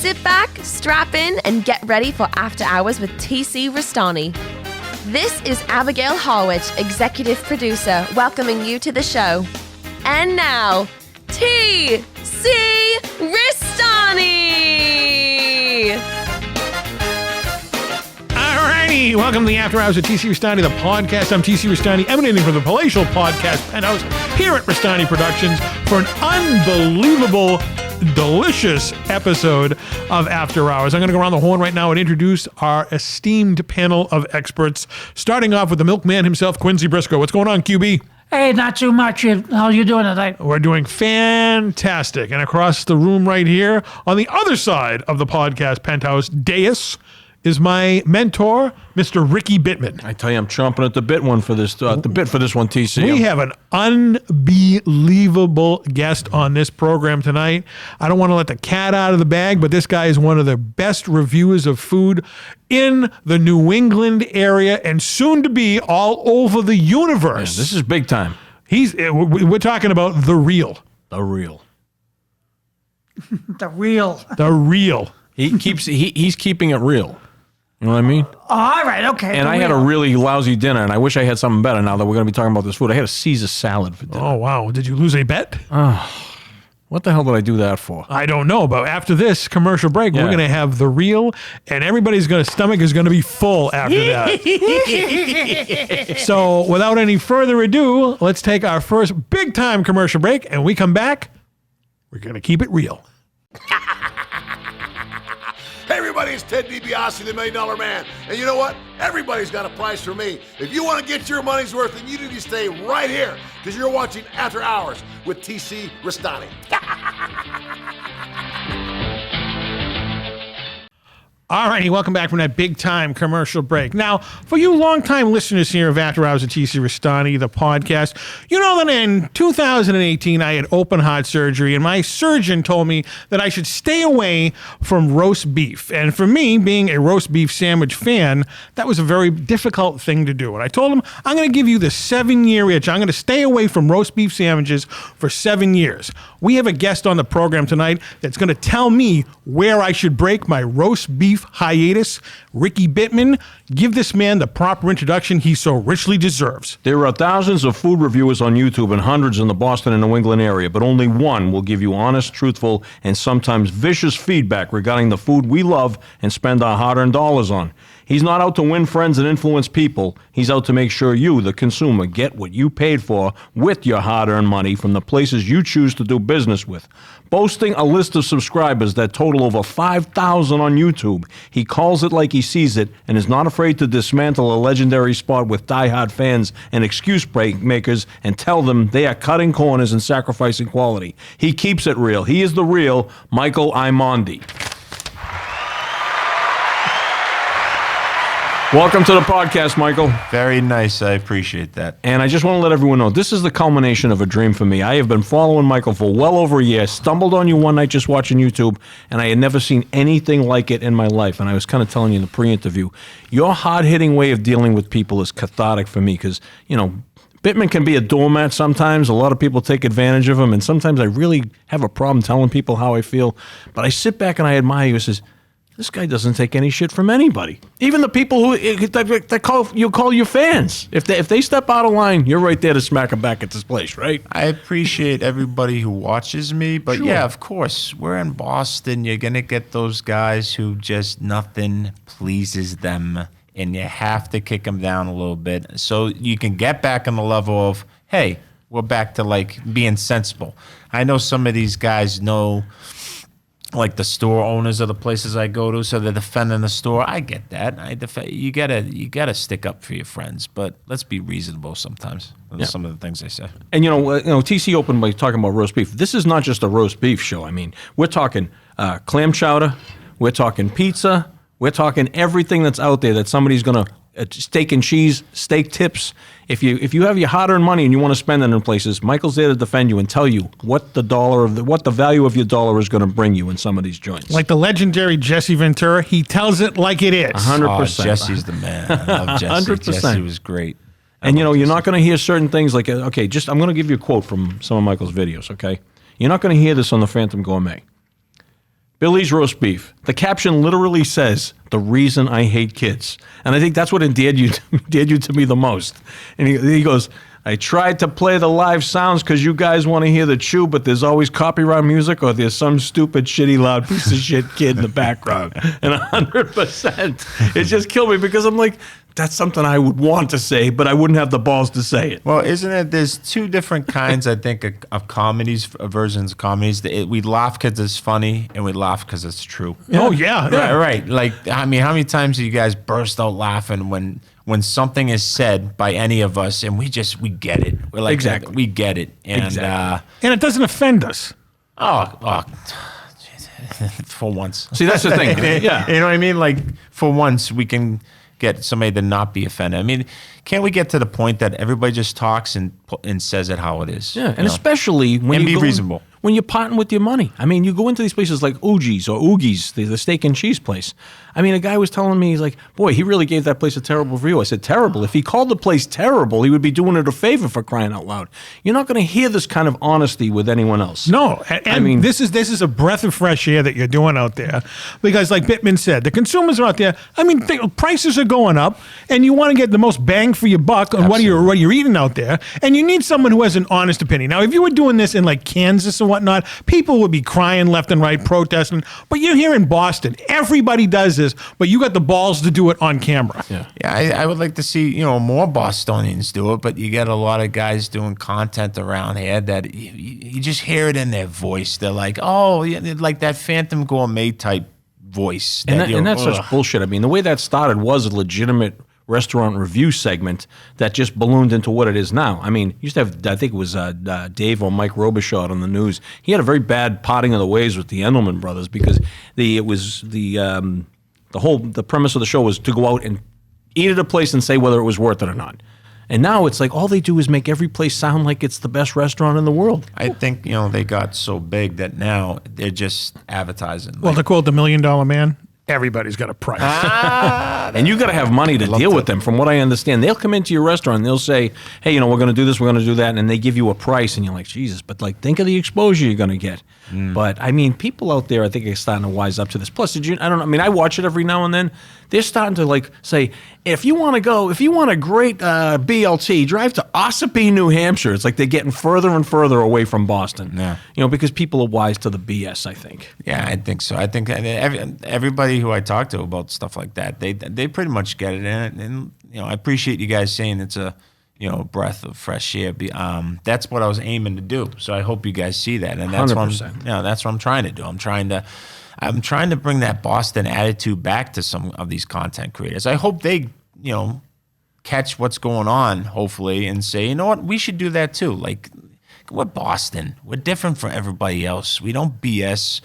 Sit back, strap in, and get ready for After Hours with TC Restani. This is Abigail Harwich, executive producer, welcoming you to the show. And now, TC Restani! Alrighty, welcome to the After Hours of TC Restani, the podcast. I'm TC Restani, emanating from the palatial podcast penthouse here at Restani Productions for an unbelievable, delicious episode of After Hours. I'm going to go around the horn right now and introduce our esteemed panel of experts, starting off with the milkman himself, Quincy Briscoe. What's going on, QB? Hey, not too much. How you doing tonight? We're doing fantastic. And across the room right here, on the other side of the podcast penthouse dais, is my mentor, Mr. Ricky Bittman. I tell you, I'm chomping at the bit for this one, TC. We have an unbelievable guest on this program tonight. I don't want to let the cat out of the bag, but this guy is one of the best reviewers of food in the New England area and soon to be all over the universe. Yeah, this is big time. We're talking about the real. The real. The real. The real. He's keeping it real. You know what I mean? All right, okay. And I had a really lousy dinner, and I wish I had something better now that we're going to be talking about this food. I had a Caesar salad for dinner. Oh, wow. Did you lose a bet? What the hell did I do that for? I don't know, but after this commercial break, we're going to have the real, and everybody's stomach is going to be full after that. So without any further ado, let's take our first big-time commercial break, and we come back, we're going to keep it real. Hey everybody, it's Ted DiBiase, the $1 Million Man. And you know what? Everybody's got a price for me. If you want to get your money's worth, then you need to stay right here, because you're watching After Hours with TC Restani. All righty, welcome back from that big-time commercial break. Now, for you long-time listeners here of After Hours of TC Restani, the podcast, you know that in 2018, I had open heart surgery, and my surgeon told me that I should stay away from roast beef. And for me, being a roast beef sandwich fan, that was a very difficult thing to do. And I told him, I'm going to give you the 7-year itch. I'm going to stay away from roast beef sandwiches for 7 years. We have a guest on the program tonight that's going to tell me where I should break my roast beef hiatus. Ricky Bittman, give this man the proper introduction he so richly deserves. There are thousands of food reviewers on YouTube and hundreds in the Boston and New England area, but only one will give you honest, truthful, and sometimes vicious feedback regarding the food we love and spend our hard-earned dollars on. He's not out to win friends and influence people. He's out to make sure you, the consumer, get what you paid for with your hard-earned money from the places you choose to do business with. Boasting a list of subscribers that total over 5,000 on YouTube, he calls it like he sees it and is not afraid to dismantle a legendary spot with diehard fans and excuse makers and tell them they are cutting corners and sacrificing quality. He keeps it real. He is the real Michael Imondi. Welcome to the podcast, Michael. Very nice. I appreciate that. And I just want to let everyone know, this is the culmination of a dream for me. I have been following Michael for well over a year. Stumbled on you one night just watching YouTube, and I had never seen anything like it in my life. And I was kind of telling you in the pre-interview, your hard-hitting way of dealing with people is cathartic for me because, you know, Bittman can be a doormat sometimes. A lot of people take advantage of him, and sometimes I really have a problem telling people how I feel. But I sit back and I admire you and says, this guy doesn't take any shit from anybody. Even the people that call you fans. If they step out of line, you're right there to smack them back at this place, right? I appreciate everybody who watches me, but Sure. Yeah, of course, we're in Boston. You're going to get those guys who just nothing pleases them, and you have to kick them down a little bit so you can get back on the level of, hey, we're back to like being sensible. I know some of these guys know, like the store owners of the places I go to, so they're defending the store. I get that. You gotta stick up for your friends, but let's be reasonable sometimes. Yeah. Some of the things they say. And you know, TC opened by talking about roast beef. This is not just a roast beef show. I mean, we're talking clam chowder, we're talking pizza, we're talking everything that's out there that somebody's gonna steak and cheese, steak tips. If you have your hard-earned money and you want to spend it in places, Michael's there to defend you and tell you what the value of your dollar is going to bring you in some of these joints. Like the legendary Jesse Ventura, he tells it like it is. 100%. Oh, Jesse's the man. I love Jesse. 100%. Jesse was great. And you know, you're not going to hear certain things like, okay, I'm going to give you a quote from some of Michael's videos, okay? You're not going to hear this on the Phantom Gourmet. Billy's roast beef. The caption literally says, "The reason I hate kids." And I think that's what endeared you to me the most. And he goes, "I tried to play the live sounds because you guys want to hear the chew, but there's always copyright music or there's some stupid, shitty, loud piece of shit kid in the background." And 100%. It just killed me because I'm like, that's something I would want to say, but I wouldn't have the balls to say it. Well, isn't it? There's two different kinds, I think, of comedies, versions of comedies. We laugh because it's funny, and we laugh because it's true. Oh, yeah. Right. Like, I mean, how many times do you guys burst out laughing when something is said by any of us, and we get it. We're like, Exactly. we get it. And, And it doesn't offend us. For once. See, that's the thing. Yeah. You know what I mean? Like, for once, we can get somebody to not be offended. I mean, can't we get to the point that everybody just talks and says it how it is? Yeah, and especially when And you be reasonable. When you're parting with your money. I mean, you go into these places like Oogie's or Oogie's, the steak and cheese place. I mean, a guy was telling me, he's like, boy, he really gave that place a terrible review. I said, terrible? If he called the place terrible, he would be doing it a favor, for crying out loud. You're not going to hear this kind of honesty with anyone else. No, and I mean, this is a breath of fresh air that you're doing out there, because like Bittman said, the consumers are out there. I mean, prices are going up, and you want to get the most bang for your buck on what you're eating out there, and you need someone who has an honest opinion. Now, if you were doing this in like Kansas and whatnot, people would be crying left and right, protesting. But you're here in Boston, everybody does this, but you got the balls to do it on camera. Yeah. I would like to see, more Bostonians do it, but you get a lot of guys doing content around here that you just hear it in their voice. They're like, oh, yeah, like that Phantom Gourmet type voice. And that's such bullshit. I mean, the way that started was a legitimate restaurant review segment that just ballooned into what it is now. I mean, used to have, I think it was Dave or Mike Robichaud on the news. He had a very bad parting of the ways with the Endelman brothers because the premise of the show was to go out and eat at a place and say whether it was worth it or not. And now it's like all they do is make every place sound like it's the best restaurant in the world. I think, they got so big that now they're just advertising. Well, to quote the $1 Million Man, everybody's got a price. And you got to have money to deal with them. From what I understand, they'll come into your restaurant and they'll say, hey, we're going to do this, we're going to do that. And they give you a price and you're like, Jesus, but like, think of the exposure you're going to get. But I mean, people out there, I think, are starting to wise up to this. Plus, I don't know. I mean, I watch it every now and then. They're starting to like say, if you want a great BLT, drive to Ossipee, New Hampshire. It's like they're getting further and further away from Boston. Yeah. Because people are wise to the BS, I think. Yeah, I think so. I think everybody who I talk to about stuff like that, they pretty much get it. And I appreciate you guys saying it's a breath of fresh air. That's what I was aiming to do. So I hope you guys see that. And that's 100%. that's what I'm trying to do. I'm trying to bring that Boston attitude back to some of these content creators. I hope they, catch what's going on, hopefully, and say, you know what, we should do that too. Like, we're Boston. We're different from everybody else. We don't BS.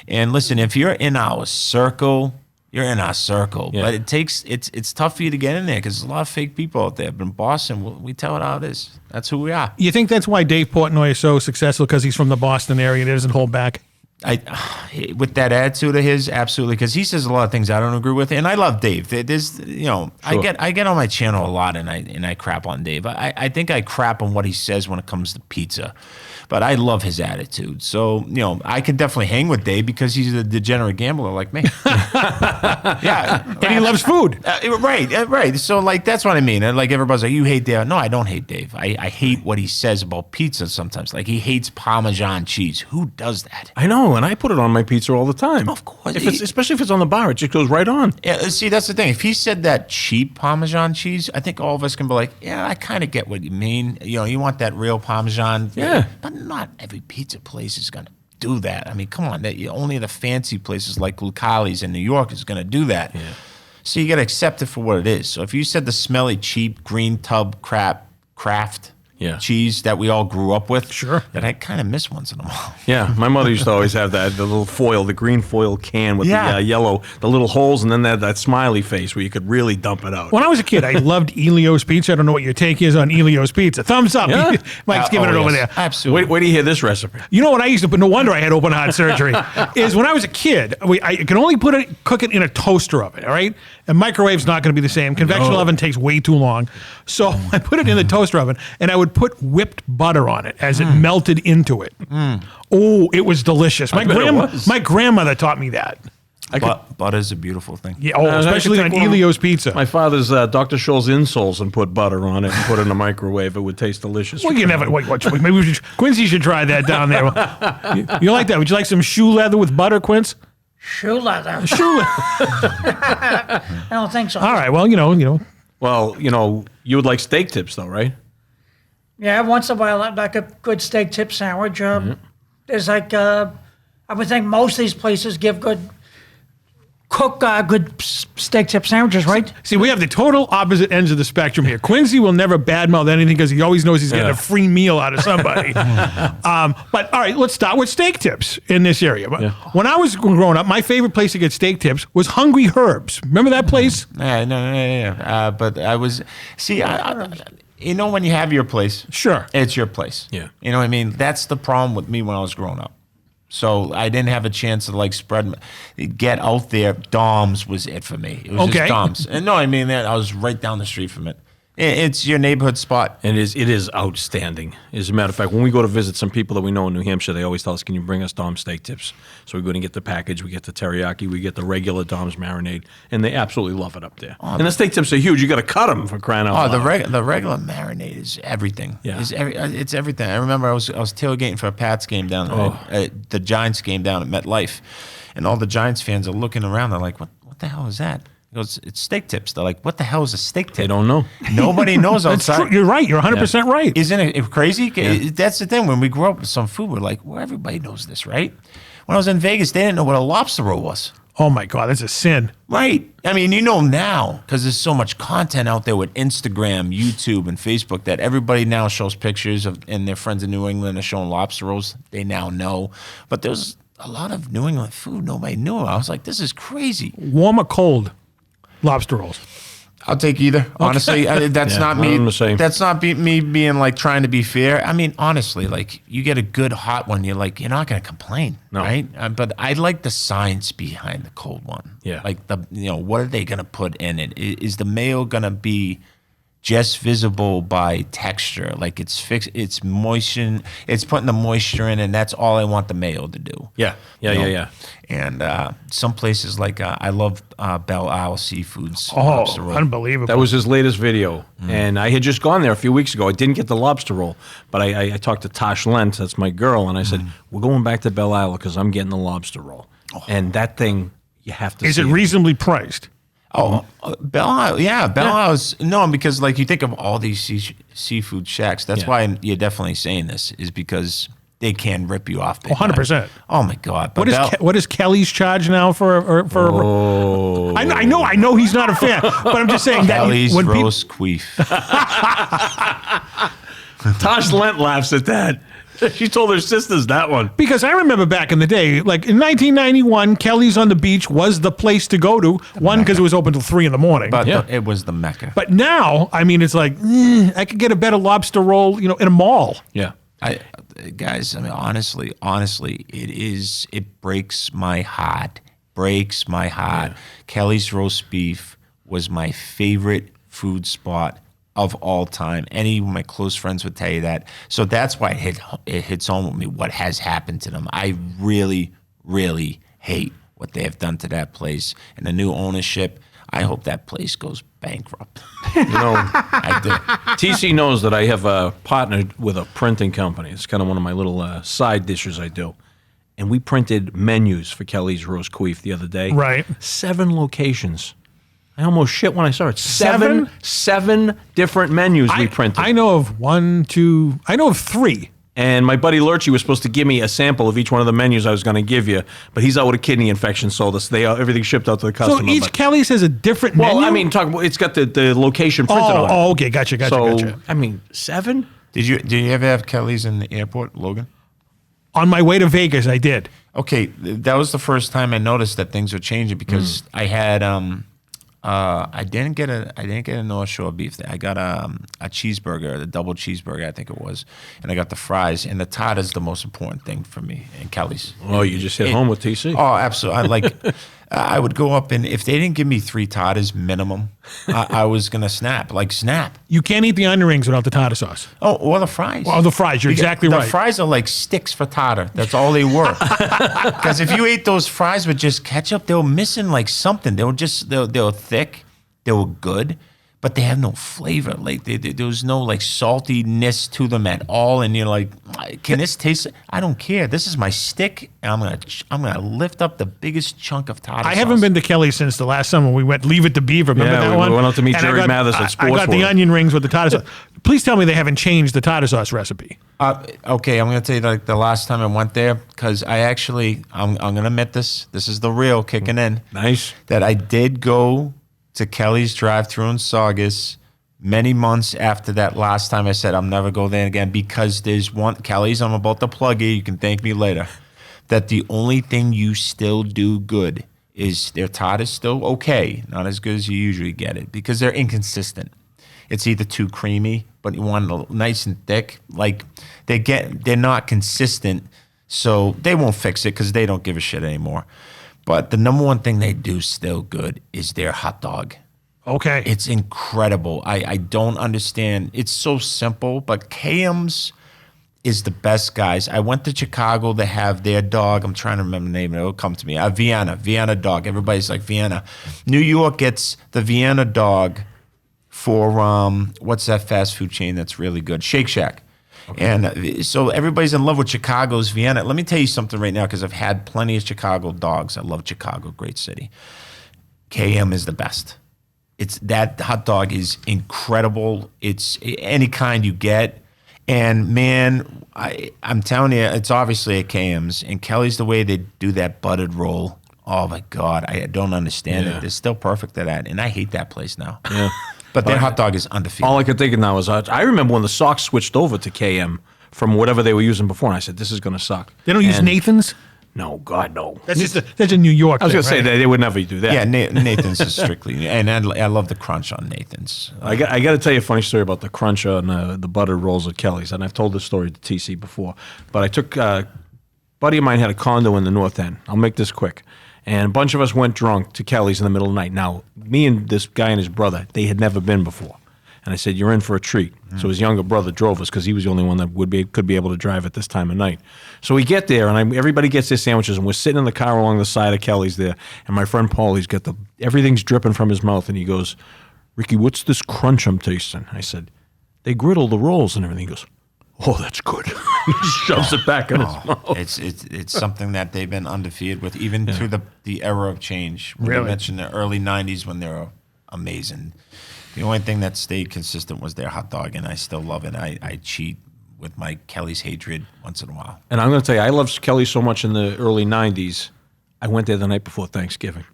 And listen, if you're in our circle, you're in our circle. Yeah. But it's tough for you to get in there because there's a lot of fake people out there. But in Boston, we tell it how it is. That's who we are. You think that's why Dave Portnoy is so successful, because he's from the Boston area and he doesn't hold back? With that attitude of his, absolutely, because he says a lot of things I don't agree with, and I love Dave. There's, I get on my channel a lot, and I crap on Dave. I think I crap on what he says when it comes to pizza, but I love his attitude. So I could definitely hang with Dave because he's a degenerate gambler like me. Yeah, And he loves food. Right. So like that's what I mean. And like everybody's like, you hate Dave. No, I don't hate Dave. I hate what he says about pizza sometimes. Like he hates Parmesan cheese. Who does that? I know, and I put it on my pizza all the time. Of course. Especially if it's on the bar, it just goes right on. Yeah, see, that's the thing. If he said that cheap Parmesan cheese, I think all of us can be like, yeah, I kind of get what you mean. You want that real Parmesan. Yeah. But not every pizza place is going to do that. I mean, come on. Only the fancy places like Lucali's in New York is going to do that. Yeah. So you got to accept it for what it is. So if you said the smelly, cheap, green tub craft cheese that we all grew up with, sure, that I kind of miss once in a while. Yeah, my mother used to always have the little foil, the green foil can with the yellow, the little holes, and then that smiley face where you could really dump it out. When I was a kid, I loved Elio's Pizza. I don't know what your take is on Elio's Pizza. Thumbs up. Yeah. Mike's giving it over there. Absolutely. Wait do you hear this recipe? You know what I used to, but no wonder I had open heart surgery, is when I was a kid, I could only cook it in a toaster oven, all right? And microwave's not going to be the same. Conventional oven takes way too long. So I put it in the toaster oven, and I would would put whipped butter on it as it melted into it. Oh, it was delicious. bet it was. My grandmother taught me that. Butter's a beautiful thing. Yeah, especially on Elio's pizza. My father's Dr. Scholl's insoles and put butter on it and put it in the microwave. It would taste delicious. Well, you never. Wait, maybe Quincy should try that down there. You like that? Would you like some shoe leather with butter, Quince? Shoe leather. Shoe leather. I don't think so. All right. Well, you know. Well, you would like steak tips, though, right? Yeah, once in a while, I'd like a good steak tip sandwich. There's like, I would think most of these places give good steak tip sandwiches, right? See, we have the total opposite ends of the spectrum here. Quincy will never badmouth anything because he always knows he's getting a free meal out of somebody. But all right, let's start with steak tips in this area. When I was growing up, my favorite place to get steak tips was Hungry Herbs. Remember that place? Yeah. But I was when you have your place, Sure. it's your place. Yeah. You know what I mean? That's the problem with me when I was growing up. So I didn't have a chance to get out there. Dom's was it for me. It was just Dom's. And no, I mean that I was right down the street from it. It's your neighborhood spot. And it is outstanding. As a matter of fact, when we go to visit some people that we know in New Hampshire, they always tell us, can you bring us Dom's steak tips? So we go and get the package, we get the teriyaki, we get the regular Dom's marinade, and they absolutely love it up there. And the steak tips are huge. You got to cut them for crying out loud. The regular marinade is everything. Yeah. It's everything. I remember I was tailgating for a Pats game down the Giants game down at MetLife, and all the Giants fans are looking around. They're like, what the hell is that? He goes, it's steak tips. They're like, what the hell is a steak tip? They don't know. Nobody knows outside. You're right. You're 100% right. Isn't it crazy? Yeah. That's the thing. When we grew up with some food, we're like, well, everybody knows this, right? When I was in Vegas, they didn't know what a lobster roll was. Oh, my God. That's a sin. Right. I mean, now because there's so much content out there with Instagram, YouTube, and Facebook that everybody now shows pictures of, and their friends in New England are showing lobster rolls. They now know. But there's a lot of New England food nobody knew. I was like, this is crazy. Warm or cold lobster rolls? I'll take either. Honestly, that's not me. That's not me being like trying to be fair. I mean, honestly, like you get a good hot one, you're not going to complain, right? But I like the science behind the cold one. Yeah. Like what are they going to put in it? Is the mayo going to be just visible by texture? Like it's fixed, it's moisten, it's putting the moisture in, and that's all I want the mayo to do. Yeah. And some places like I love Belle Isle Seafood's Oh, lobster roll. unbelievable. That was his latest video. And I had just gone there a few weeks ago. I didn't get the lobster roll, but I talked to Tosh Lent, that's my girl, and I said, we're going back to Belle Isle because I'm getting the lobster roll. And that thing, you have to see. Is it reasonably priced? Belle Isle, Belle Isle's, no, because like you think of all these seafood shacks, that's why you're definitely saying this, is because they can rip you off. 100%. Oh my God! But what is Kelly's charge now for? I know he's not a fan, but I'm just saying Kelly's that when roast queef. Tosh Lent laughs at that. She told her sisters that one. Because I remember back in the day, like in 1991, Kelly's on the Beach was the place to go to. One, because it was open till 3 a.m. But it was the Mecca. But now, I mean, it's like, I could get a better lobster roll, in a mall. Yeah. Guys, I mean, honestly, it breaks my heart. Yeah. Kelly's roast beef was my favorite food spot of all time. Any of my close friends would tell you that. So that's why it hits home with me what has happened to them. I really, really hate what they have done to that place. And the new ownership, I hope that place goes bankrupt. I do. TC knows that I have partnered with a printing company. It's kind of one of my little side dishes I do. And we printed menus for Kelly's roast queef the other day. Right. 7 locations. I almost shit when I saw it. 7? 7 different menus we printed. I know of 1, 2, I know of 3. And my buddy Lurchie was supposed to give me a sample of each one of the menus I was going to give you, but he's out with a kidney infection, so everything shipped out to the customer. So each Kelly's has a different menu? Well, I mean, it's got the location printed on it. Oh, okay, gotcha. So, I mean, 7? Did you ever have Kelly's in the airport, Logan? On my way to Vegas, I did. Okay, that was the first time I noticed that things were changing because I had I didn't get a North Shore beef. I got a cheeseburger, the double cheeseburger, I think it was, and I got the fries. And the tot is the most important thing for me in Kelly's. Oh, you just hit home with TC. Oh, absolutely. I would go up, and if they didn't give me 3 tartars minimum, I was going to snap. You can't eat the onion rings without the tartar sauce. Oh, or the fries. Oh, the fries. You're exactly the right. The fries are like sticks for tartar. That's all they were. Because if you ate those fries with just ketchup, they were missing like something. They were thick. They were good, but they have no flavor. Like there was no like saltiness to them at all. And you're like, can this taste? I don't care. This is my stick, and I'm gonna lift up the biggest chunk of tartar. I haven't been to Kelly's since the last summer we went. Leave It to Beaver. Remember that we one? went out to meet And Jerry Mathers at Sports I got the World. onion rings with the tartar sauce. Please tell me they haven't changed the tartar sauce recipe. Okay, I'm gonna tell you like the last time I went there, because I'm gonna admit this. This is the real kicking in. Nice. That I did go to Kelly's drive-thru in Saugus many months after that last time. I said I'm never go there again, because there's one Kelly's. I'm about to plug you. You can thank me later. That the only thing you still do good is their tartar's still okay, not as good as you usually get it, because they're inconsistent. It's either too creamy, but you want it nice and thick. Like they're not consistent, so they won't fix it because they don't give a shit anymore. But the number one thing they do still good is their hot dog. Okay. It's incredible. I don't understand. It's so simple, but KM's is the best, guys. I went to Chicago to have their dog. I'm trying to remember the name. It'll come to me. Vienna dog. Everybody's like Vienna. New York gets the Vienna dog for, what's that fast food chain that's really good? Shake Shack. Okay. And so everybody's in love with Chicago's Vienna. Let me tell you something right now, because I've had plenty of Chicago dogs. I love Chicago, great city. KM is the best. That hot dog is incredible. It's any kind you get. And man, I'm telling you, it's obviously at KM's. And Kelly's, the way they do that buttered roll. Oh my God, I don't understand it. They're still perfect at that. And I hate that place now. Yeah. But their hot dog is undefeated. All I could think of now is I remember when the Sox switched over to KM from whatever they were using before, and I said, this is going to suck. They don't use Nathan's? No, God, no. That's in New York. I was going to say they would never do that. Yeah, Nathan's is strictly, and I love the crunch on Nathan's. I got to tell you a funny story about the crunch on the buttered rolls at Kelly's, and I've told this story to TC before. But I took a buddy of mine had a condo in the North End. I'll make this quick. And a bunch of us went drunk to Kelly's in the middle of the night. Now, me and this guy and his brother, they had never been before. And I said, you're in for a treat. So his younger brother drove us because he was the only one that could be able to drive at this time of night. So we get there, and everybody gets their sandwiches, and we're sitting in the car along the side of Kelly's there. And my friend Paul, he's got everything's dripping from his mouth, and he goes, Ricky, what's this crunch I'm tasting? I said, they griddle the rolls and everything. He goes, oh, that's good. He just shoves it back in his mouth. It's something that they've been undefeated with, even through the era of change. When Really? you mentioned the early 90s when they were amazing. The only thing that stayed consistent was their hot dog, and I still love it. I cheat with my Kelly's hatred once in a while. And I'm going to tell you, I loved Kelly so much in the early 90s, I went there the night before Thanksgiving.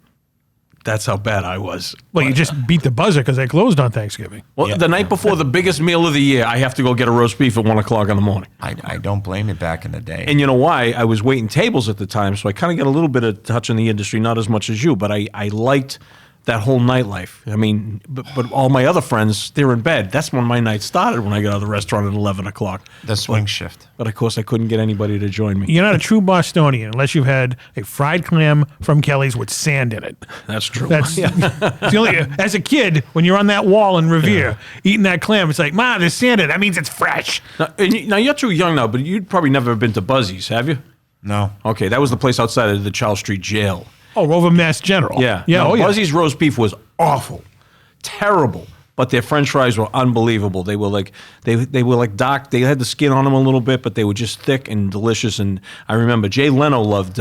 That's how bad I was. Well, you just beat the buzzer because they closed on Thanksgiving. Well, the night before the biggest meal of the year, I have to go get a roast beef at 1 o'clock in the morning. I don't blame it back in the day. And you know why? I was waiting tables at the time, so I kind of got a little bit of touch in the industry, not as much as you, but I liked that whole nightlife. I mean, but all my other friends, they're in bed. That's when my night started, when I got out of the restaurant at 11 o'clock. The swing shift. But of course, I couldn't get anybody to join me. You're not a true Bostonian unless you've had a fried clam from Kelly's with sand in it. That's true. That's it's the only, as a kid, when you're on that wall in Revere eating that clam, it's like, Ma, there's sand in it. That means it's fresh. Now, you're too young now, but you'd probably never have been to Buzzy's, have you? No. Okay, that was the place outside of the Charles Street Jail. Oh, Rover Mass General. Yeah. Yeah. No, Oh, yeah. Buzzy's roast beef was awful, terrible. But their French fries were unbelievable. They were like dark. They had the skin on them a little bit, but they were just thick and delicious. And I remember Jay Leno loved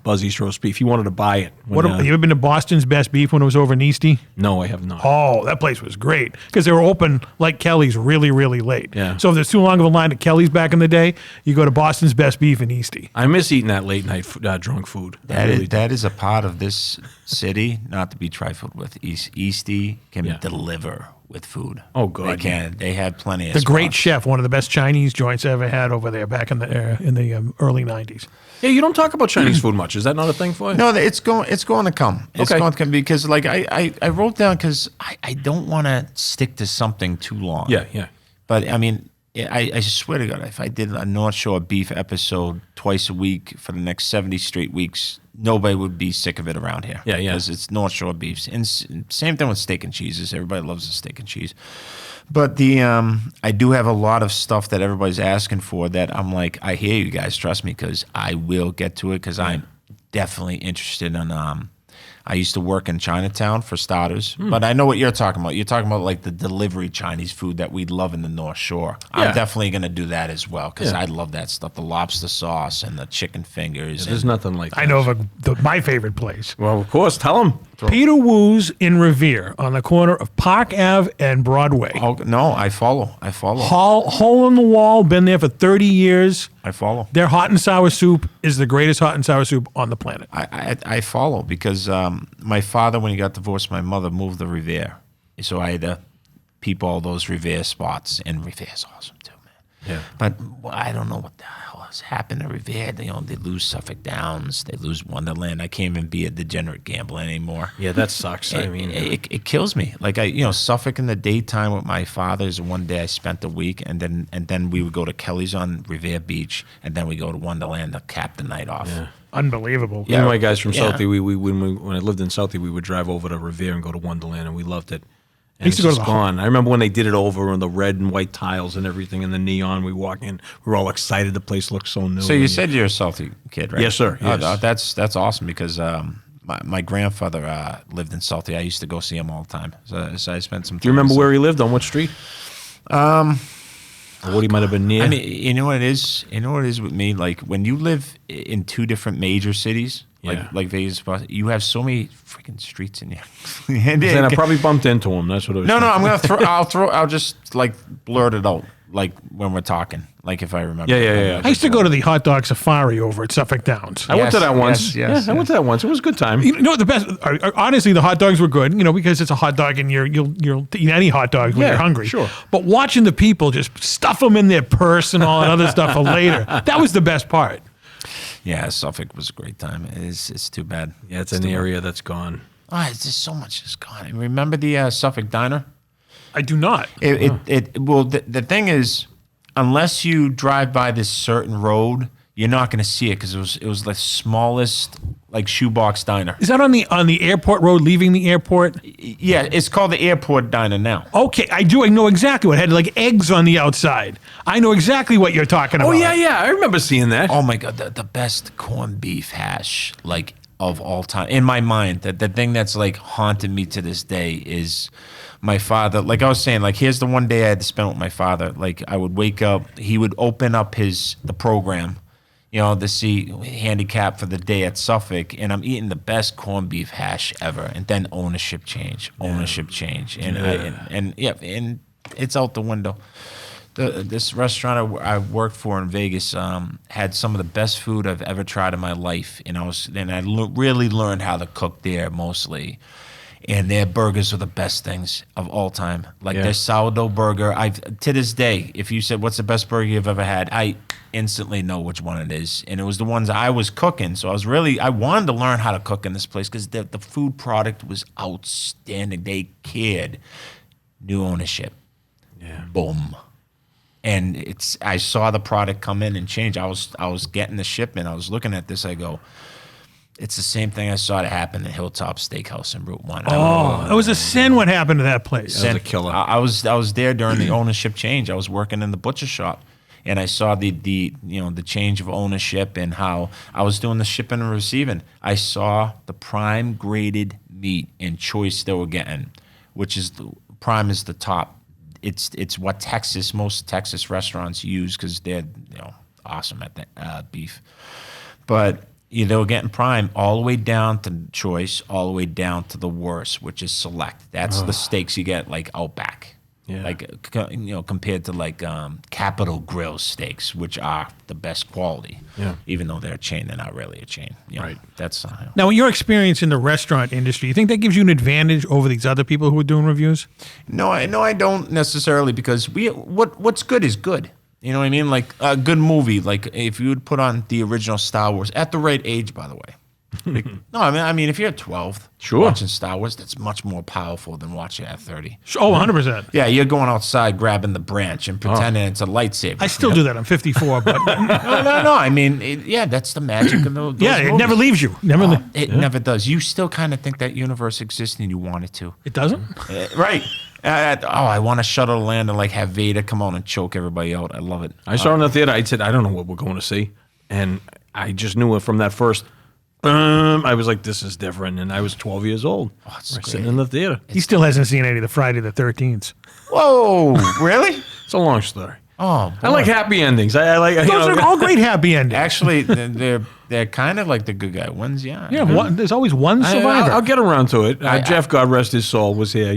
Buzzy's roast beef. He wanted to buy it. What, you ever been to Boston's Best Beef when it was over in Eastie? No, I have not. Oh, that place was great because they were open like Kelly's really, really late. Yeah. So if there's too long of a line at Kelly's back in the day, you go to Boston's Best Beef in Eastie. I miss eating that late night drunk food. That is a part of this city not to be trifled with. Eastie can deliver with food. Oh, good. They can. They had plenty of The Great spots. Chef, one of the best Chinese joints I ever had over there back in the early 90s. Yeah, you don't talk about Chinese food much. Is that not a thing for you? No, it's going to come. It's Okay. going to come because like I wrote down because I don't want to stick to something too long. Yeah, yeah. But I mean, I swear to God, if I did a North Shore beef episode twice a week for the next 70 straight weeks, nobody would be sick of it around here. Yeah. Because it's North Shore beefs. And same thing with steak and cheeses. Everybody loves the steak and cheese. But I do have a lot of stuff that everybody's asking for that I'm like, I hear you guys, trust me, because I will get to it because I'm definitely interested in I used to work in Chinatown for starters, but I know what you're talking about. You're talking about like the delivery Chinese food that we love in the North Shore. Yeah. I'm definitely going to do that as well because Yeah. I love that stuff, the lobster sauce and the chicken fingers. There's nothing like that. I know of my favorite place. Well, of course, tell them. Peter Wu's in Revere on the corner of Park Ave and Broadway. Oh, no, I follow. Hole in the wall, been there for 30 years. I follow. Their hot and sour soup is the greatest hot and sour soup on the planet. I follow because my father, when he got divorced, my mother moved to Revere. So I had to peep all those Revere spots, and Revere's awesome too, man. Yeah. But I don't know what the hell has happened to Revere. They lose Suffolk Downs, they lose Wonderland. I can't even be a degenerate gambler anymore. Yeah, that sucks. I mean, It kills me. Like Suffolk in the daytime with my father is one day I spent a week, and then we would go to Kelly's on Revere Beach, and then we go to Wonderland to cap the night off. Yeah. Unbelievable. me and my guys from Yeah. Southie, when I lived in Southie, we would drive over to Revere and go to Wonderland, and we loved it. And used to it's go to just the gone. I remember when they did it over on the red and white tiles and everything, and the neon. We walk in, we were all excited. The place looked so new. So you And said you're a Salty kid, right? Yes, sir. Oh, Yes. that's awesome because my grandfather lived in Salty. I used to go see him all the time. So I spent some time. Do you remember with where he lived? On what street? Or what he might have been near? I mean, you know what it is? You know what it is with me? Like when you live in two different major cities, Yeah. like Vegas, you have so many freaking streets in here. and I probably bumped into him. That's what it was. No, I'm gonna I'll just like blurt it out, like when we're talking, like if I remember. Yeah. I used to go to the hot dog safari over at Suffolk Downs. I went to that once. yes, I went to that once. It was a good time. You know what the best? Honestly, the hot dogs were good. Because it's a hot dog, and you'll eat any hot dog when Yeah, you're hungry. sure. But watching the people just stuff them in their purse and all that other stuff for later, that was the best part. Yeah, Suffolk was a great time. It's too bad. Yeah, it's an area that's gone. Oh, it's just so much is gone. And remember the Suffolk Diner? I do not. The thing is, unless you drive by this certain road, you're not going to see it because it was the smallest like shoebox diner. Is that on the airport road leaving the airport? Yeah, it's called the Airport Diner now. Okay, I do. I know exactly what it had like eggs on the outside. I know exactly what you're talking about. Oh yeah. I remember seeing that. Oh my God, the best corned beef hash like of all time in my mind. The thing that's like haunted me to this day is my father. Like I was saying, like here's the one day I had to spend with my father. Like I would wake up, he would open up the program, to see handicap for the day at Suffolk, and I'm eating the best corned beef hash ever, and then ownership change, and it's out the window. This restaurant I worked for in Vegas had some of the best food I've ever tried in my life, and I really learned how to cook there mostly. And their burgers are the best things of all time. Like their sourdough burger, to this day, if you said what's the best burger you've ever had, I instantly know which one it is. And it was the ones I was cooking, so I wanted to learn how to cook in this place because the food product was outstanding. They cared. New ownership. Yeah. Boom. And I saw the product come in and change. I was getting the shipment. I was looking at this. I go, it's the same thing I saw to happen at Hilltop Steakhouse in Route 1. Oh, it was a sin what happened to that place. That was a killer. I was there during the ownership change. I was working in the butcher shop, and I saw the change of ownership and how I was doing the shipping and receiving. I saw the prime graded meat and choice they were getting, which is prime is the top. It's what most Texas restaurants use because they're awesome at that beef, but. They were getting prime all the way down to choice, all the way down to the worst, which is select. That's the steaks you get like Outback, like compared to like Capitol Grill steaks, which are the best quality. Yeah. Even though they're a chain, they're not really a chain. Right. That's Now, your experience in the restaurant industry, you think that gives you an advantage over these other people who are doing reviews? No, I don't necessarily because what's good is good. You know what I mean? Like a good movie. Like if you would put on the original Star Wars at the right age, by the way. No, I mean, if you're 12, Sure. watching Star Wars, that's much more powerful than watching it at 30. Oh, 100%. Yeah, you're going outside grabbing the branch and pretending it's a lightsaber. I still do that. I'm 54, but No. I mean, that's the magic of those yeah, it movies. never leaves you. It never does. You still kind of think that universe exists and you want it to. It doesn't? Right. I want to shuttle land and like have Vader come on and choke everybody out. I love it. I saw it in the theater. I said, I don't know what we're going to see. And I just knew it from that first. I was like, this is different. And I was 12 years old. We're sitting in the theater. He still hasn't seen any of the Friday the 13th. Whoa, really? It's a long story. Oh, I like happy endings. I like. Those are all great happy endings. Actually, they're kind of like the good guy ones. Yeah. Yeah, there's always one survivor. I'll get around to it. Jeff, God rest his soul, was here.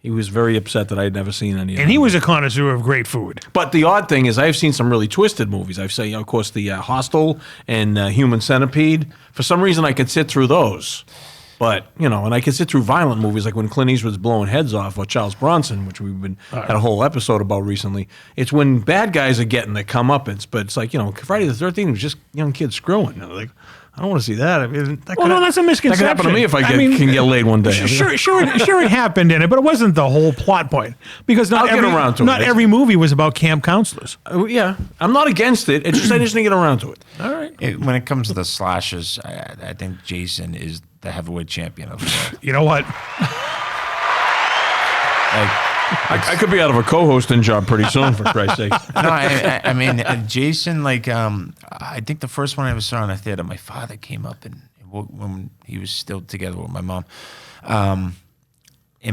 He was very upset that I had never seen any of them. And he was a connoisseur of great food. But the odd thing is, I've seen some really twisted movies. I've seen, of course, the Hostel and Human Centipede. For some reason, I could sit through those. But, and I could sit through violent movies like when Clint Eastwood's blowing heads off, or Charles Bronson, which we've had a whole episode about recently. It's when bad guys are getting the comeuppance. But it's like, Friday the 13th was just young kids screwing. Like, I don't want to see that. I mean, that's a misconception. That could happen to me if I can get laid one day. Sure, it happened in it, but it wasn't the whole plot point. Because not every movie was about camp counselors. Yeah, I'm not against it. It's just I just didn't get around to it. All right. When it comes to the slashers, I think Jason is the heavyweight champion of the world. You know what? I could be out of a co-hosting job pretty soon, for Christ's sake. No, I mean, Jason, I think the first one I ever saw in a theater, my father came up and when he was still together with my mom. And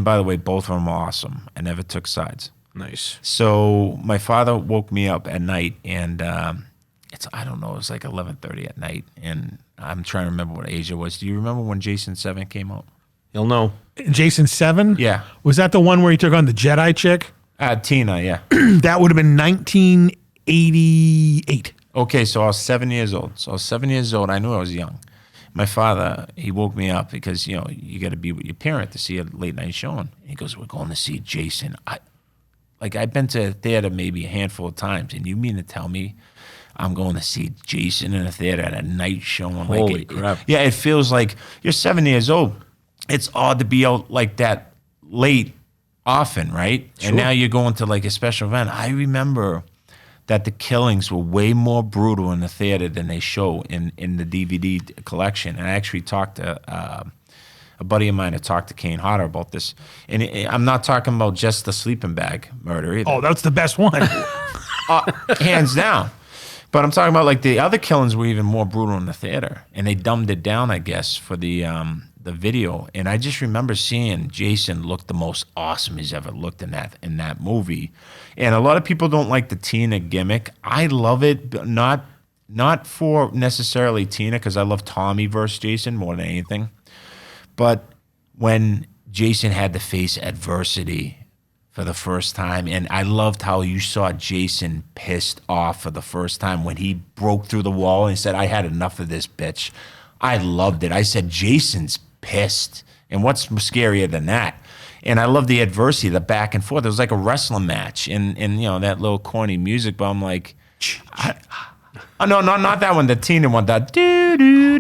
by the way, both of them are awesome. I never took sides. Nice. So my father woke me up at night and I don't know, it was like 11:30 at night. And I'm trying to remember what age it was. Do you remember when Jason 7 came out? He'll know. Jason 7? Yeah. Was that the one where he took on the Jedi chick? Tina, yeah. That would have been 1988. Okay, so I was 7 years old. I knew I was young. My father, he woke me up because, you got to be with your parent to see a late night showing. He goes, we're going to see Jason. I've been to a theater maybe a handful of times, and you mean to tell me I'm going to see Jason in a theater at a night showing? Holy crap. Yeah, it feels like you're 7 years old. It's odd to be out like that late often, right? Sure. And now you're going to like a special event. I remember that the killings were way more brutal in the theater than they show in the DVD collection. And I actually talked to a buddy of mine that talked to Kane Hodder about this. And I'm not talking about just the sleeping bag murder either. Oh, that's the best one. Hands down. But I'm talking about like the other killings were even more brutal in the theater. And they dumbed it down, I guess, for the video. And I just remember seeing Jason look the most awesome he's ever looked in that movie. And a lot of people don't like the Tina gimmick. I love it, but not for necessarily Tina, because I love Tommy versus Jason more than anything. But when Jason had to face adversity for the first time, and I loved how you saw Jason pissed off for the first time when he broke through the wall and he said, I had enough of this bitch. I loved it. I said, Jason's pissed. And what's scarier than that? And I love the adversity, the back and forth. It was like a wrestling match and that little corny music, but I'm like, no, not that one, the Tina one.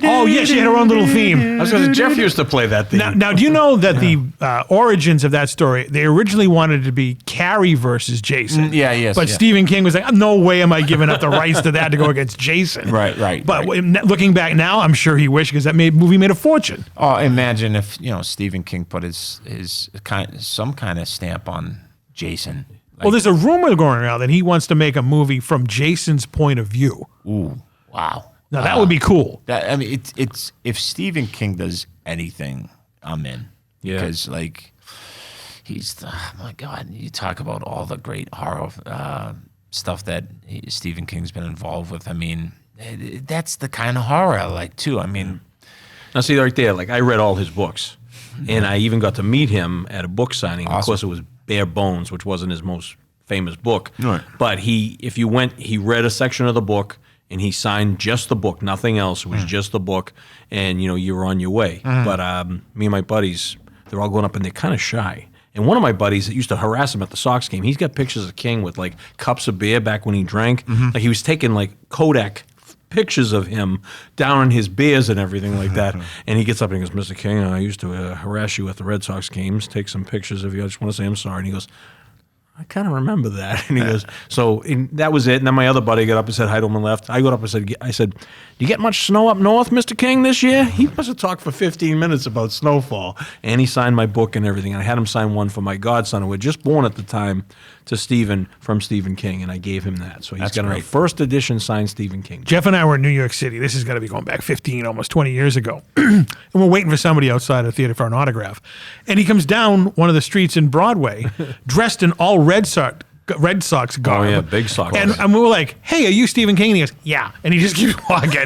Oh, yeah, she had her own little theme. I was going to say, Jeff used to play that theme. Now, do you know that the origins of that story, they originally wanted it to be Carrie versus Jason. But Stephen King was like, no way am I giving up the rights to that to go against Jason. Right. But looking back now, I'm sure he wished, because that movie made a fortune. Oh, imagine if, Stephen King put some kind of stamp on Jason. Well, there's a rumor going around that he wants to make a movie from Jason's point of view. Ooh, wow. Now, that would be cool. It's if Stephen King does anything, I'm in. Yeah. Because, he's, my God, you talk about all the great horror stuff that Stephen King's been involved with. I mean, that's the kind of horror I like, too. I mean. Now, see, right there, I read all his books. And I even got to meet him at a book signing. Awesome. Of course, it was Bare Bones, which wasn't his most famous book. Right. But he read a section of the book, and he signed just the book, nothing else. It was just the book, and, you were on your way. But me and my buddies, they're all going up, and they're kind of shy. And one of my buddies that used to harass him at the Sox game, he's got pictures of King with, cups of beer back when he drank. He was taking, Kodak pictures of him down on his beers and everything like that. And he gets up and he goes, Mr. King, I used to harass you at the Red Sox games, take some pictures of you. I just want to say I'm sorry. And he goes, I kind of remember that. And he goes, that was it. And then my other buddy got up and said hi to him and left. I got up and said, do you get much snow up north, Mr. King, this year? He must have talked for 15 minutes about snowfall. And he signed my book and everything. And I had him sign one for my godson, who had just born at the time, to Stephen, from Stephen King. And I gave him that. So he's got a first edition signed Stephen King. Jeff and I were in New York City. This has got to be going back 15, almost 20 years ago. And we're waiting for somebody outside the theater for an autograph. And he comes down one of the streets in Broadway, dressed in all Red Sox garb. Oh, yeah, big Sox. And we were like, hey, are you Stephen King? And he goes, yeah. And he just keeps walking.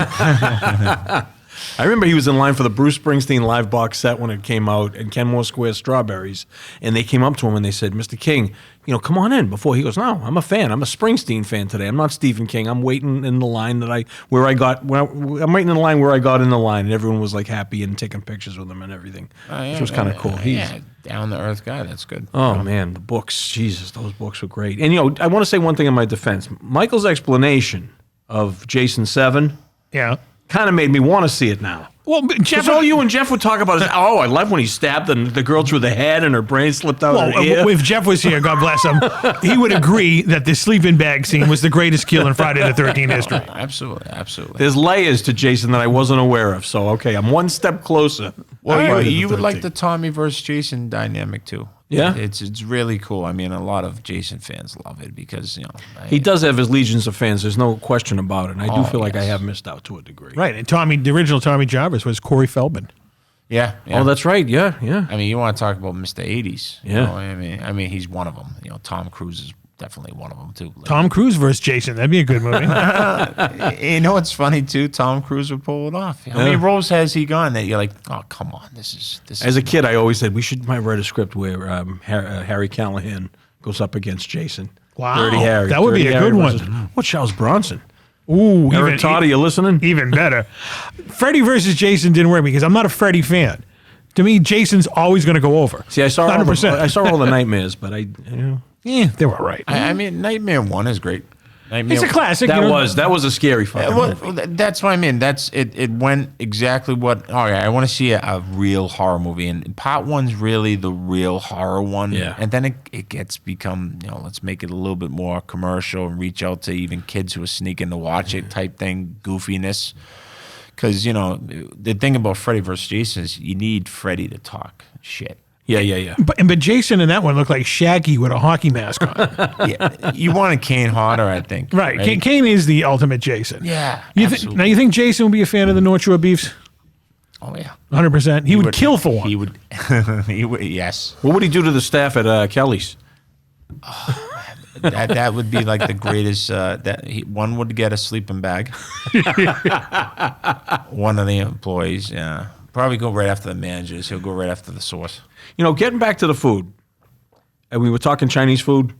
I remember he was in line for the Bruce Springsteen live box set when it came out, and Kenmore Square Strawberries. And they came up to him and they said, Mr. King, come on in. Before he goes, no, I'm a fan. I'm a Springsteen fan today. I'm not Stephen King. I'm waiting in the line I'm waiting in the line where I got in the line, and everyone was like happy and taking pictures with him and everything, which was kind of cool. Down to earth guy. That's good. Oh man, the books, Jesus, those books were great. And I want to say one thing in my defense. Michael's explanation of Jason 7, Yeah. kind of made me want to see it now. Well, Jeff, all you and Jeff would talk about is, I love when he stabbed the girl through the head and her brain slipped out of her ear. if Jeff was here, God bless him, he would agree that the sleeping bag scene was the greatest kill in Friday the 13th history. Absolutely. There's layers to Jason that I wasn't aware of. So, okay, I'm one step closer. Well, you would like the Tommy versus Jason dynamic too. Yeah? It's really cool. I mean, a lot of Jason fans love it because, he does have his legions of fans. There's no question about it. And I do feel like I yes. have missed out to a degree. Right, and the original Tommy Jarvis was Corey Feldman. Yeah. Oh, that's right. Yeah. I mean, you want to talk about Mr. 80s. Yeah. I mean, he's one of them. Tom Cruise is definitely one of them too. Tom Cruise versus Jason. That'd be a good movie. You know what's funny too? Tom Cruise would pull it off. How many roles has he gone that you're like, oh come on, this is. As a kid, I always said we might write a script where Harry Callahan goes up against Jason. Wow. Dirty Harry. That would be a good one. What, Charles Bronson? Ooh, Eric Todd, are you listening? Even better. Freddy versus Jason didn't work because I'm not a Freddy fan. To me, Jason's always going to go over. See, I saw 100%. I saw all the Nightmares, but Yeah, they were all right. I mean, Nightmare 1 is great. It's a classic. that was a scary fucking movie. That's what I mean. It went exactly what. All right, I want to see a real horror movie, and part 1's really the real horror one. Yeah. And then it gets become, let's make it a little bit more commercial and reach out to even kids who are sneaking to watch it type thing, goofiness. Because the thing about Freddy versus Jason is you need Freddy to talk shit. Yeah. But Jason in that one looked like Shaggy with a hockey mask on. Yeah, you wanted Kane Hodder, I think. Right. Kane is the ultimate Jason. Yeah, Now, you think Jason would be a fan of the North Shore Beefs? Oh yeah, 100%. He would kill for one. He would. He would. Yes. What would he do to the staff at Kelly's? That would be like the greatest. One would get a sleeping bag. One of the employees, yeah, probably go right after the managers. He'll go right after the source. Getting back to the food, and we were talking Chinese food.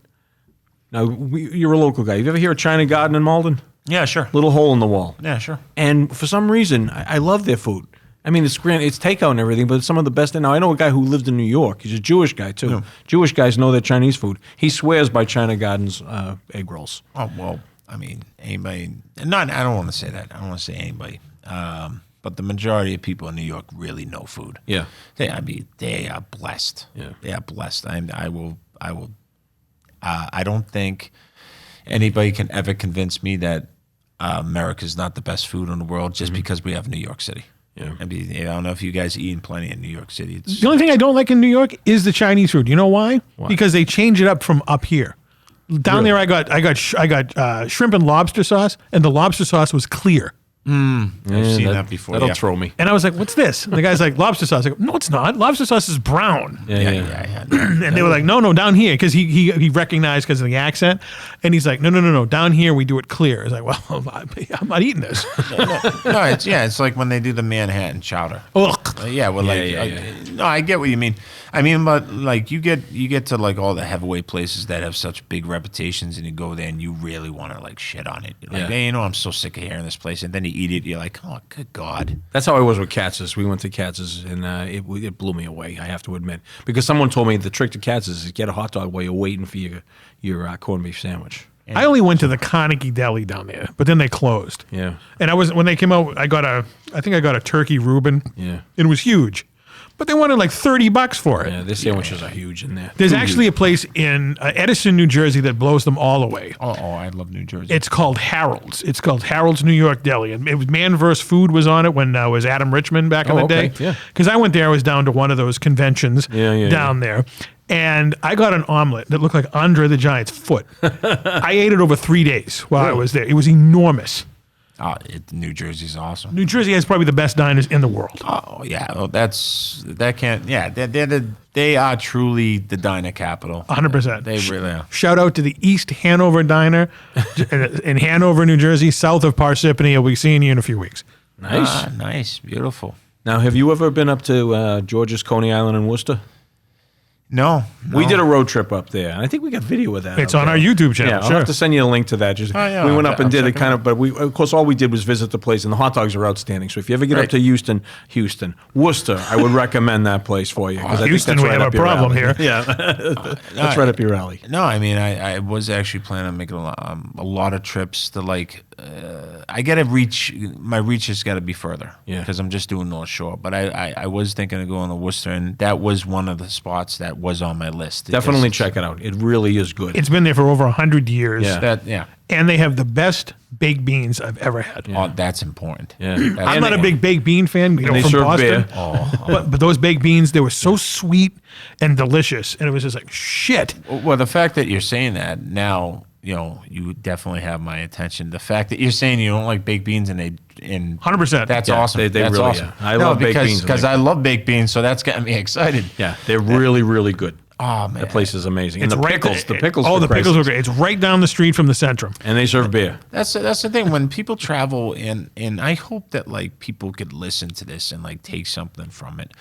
Now, you're a local guy. You ever hear of China Garden in Malden? Yeah, sure. Little hole in the wall. Yeah, sure. And for some reason, I love their food. I mean, it's takeout and everything, but it's some of the best. Now, I know a guy who lived in New York. He's a Jewish guy, too. Yeah. Jewish guys know their Chinese food. He swears by China Garden's egg rolls. Oh, well, I mean, anybody. I don't want to say that. I don't want to say anybody. But the majority of people in New York really know food. Yeah. They are blessed. Yeah. They are blessed. I don't think anybody can ever convince me that America's not the best food in the world just because we have New York City. Yeah. I mean, I don't know if you guys eating plenty in New York City. The only thing I don't like in New York is the Chinese food. You know why? Because they change it up from up here. Down there, I got shrimp and lobster sauce, and the lobster sauce was clear. I've seen that before. That'll throw me. And I was like, "What's this?" And the guy's like, "Lobster sauce." I go, "No, it's not. Lobster sauce is brown." Yeah. And they were like, "No, down here," because he recognized because of the accent, and he's like, "No, down here we do it clear." I was like, "Well, I'm not eating this." No, it's like when they do the Manhattan chowder. Ugh. No, I get what you mean. I mean, but like you get to like all the heavyweight places that have such big reputations, and you go there and you really want to like shit on it. You're like, hey, I'm so sick of hearing this place, and then you eat it, you're like, oh, good God. That's how I was with Katz's. We went to Katz's, and it blew me away, I have to admit. Because someone told me the trick to Katz's is get a hot dog while you're waiting for your corned beef sandwich. I only went to the Carnegie Deli down there, but then they closed. Yeah. And when they came out, I think I got a turkey Reuben. Yeah. It was huge. But they wanted like $30 for it. Yeah, their sandwiches are huge in there. There's actually a place in Edison, New Jersey that blows them all away. Oh, I love New Jersey. It's called Harold's. It's called Harold's New York Deli. And it was Man vs. Food was on it when it was Adam Richman back in the okay, day. yeah. Because I went there, I was down to one of those conventions down there. And I got an omelet that looked like Andre the Giant's foot. I ate it over 3 days while I was there. It was enormous. New Jersey's awesome. New Jersey has probably the best diners in the world. Oh yeah, well, they are truly the diner capital. 100%. They really are. Shout out to the East Hanover Diner in Hanover, New Jersey, south of Parsippany. We'll be seeing you in a few weeks. Nice. Nice, beautiful. Now, have you ever been up to George's Coney Island in Worcester? No, We did a road trip up there. I think we got video of that. It's up on there. our YouTube channel. Yeah, I'll sure. have to send you a link to that. We went up and did it kind of, but of course, all we did was visit the place, and the hot dogs are outstanding. So if you ever get up to Houston, Worcester, I would recommend that place for you. Houston, we have a problem here. Yeah, that's right up your alley. No, I mean, I was actually planning on making a lot of trips to I got to my reach has got to be further. Yeah. Because I'm just doing North Shore. But I was thinking of going to Worcester, and that was one of the spots that was on my list. Definitely check it out. It really is good. It's been there for over 100 years. Yeah. And they have the best baked beans I've ever had. Oh, that's important. Yeah. I'm not a big baked bean fan, they from serve Boston. beer. But those baked beans, they were so sweet and delicious. And it was just like, shit. Well, the fact that you're saying that now, you definitely have my attention. The fact that you're saying you don't like baked beans and 100%. That's Yeah, awesome. they That's really awesome. are. I love baked beans. Because I love baked beans, so that's gotten me excited. Yeah, they're really, really good. Oh man, The place is amazing. It's And the right pickles. there. The pickles. Oh, for the pickles Christ's were great. It's right down the street from the Centrum. And they serve beer. That's the thing. When people travel, and I hope that people could listen to this and take something from it.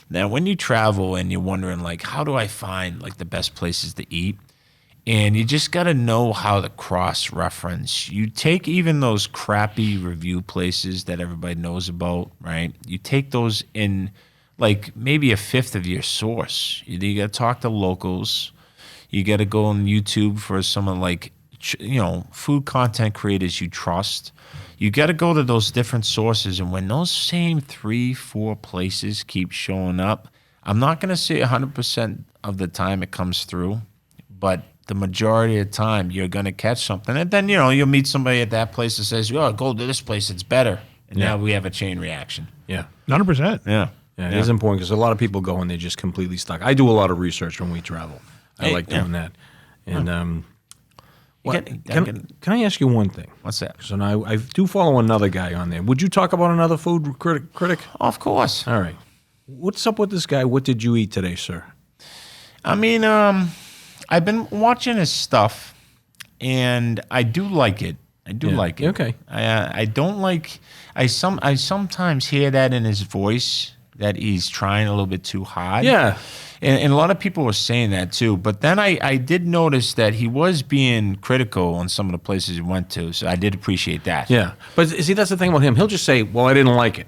Now, when you travel and you're wondering how do I find the best places to eat, and you just got to know how to cross reference. You take even those crappy review places that everybody knows about, right? You take those in maybe a fifth of your source. You got to talk to locals. You got to go on YouTube for someone food content creators you trust. You got to go to those different sources, and when those same 3-4 places keep showing up, I'm not going to say 100% of the time it comes through, but the majority of the time you're going to catch something. And then, you'll meet somebody at that place that says, oh, go to this place, it's better. And now we have a chain reaction. Yeah. 100%. Yeah. Yeah, it is important because a lot of people go and they're just completely stuck. I do a lot of research when we travel. I like doing that. And can I ask you one thing? What's that? So now I do follow another guy on there. Would you talk about another food critic? Of course. All right. What's up with this guy? What did you eat today, sir? I mean, I've been watching his stuff, and I do like it. I do like it. Okay. I don't like. I sometimes hear that in his voice that he's trying a little bit too hard. Yeah. And a lot of people were saying that too. But then I did notice that he was being critical on some of the places he went to. So I did appreciate that. Yeah. But see, that's the thing about him. He'll just say, well, I didn't like it.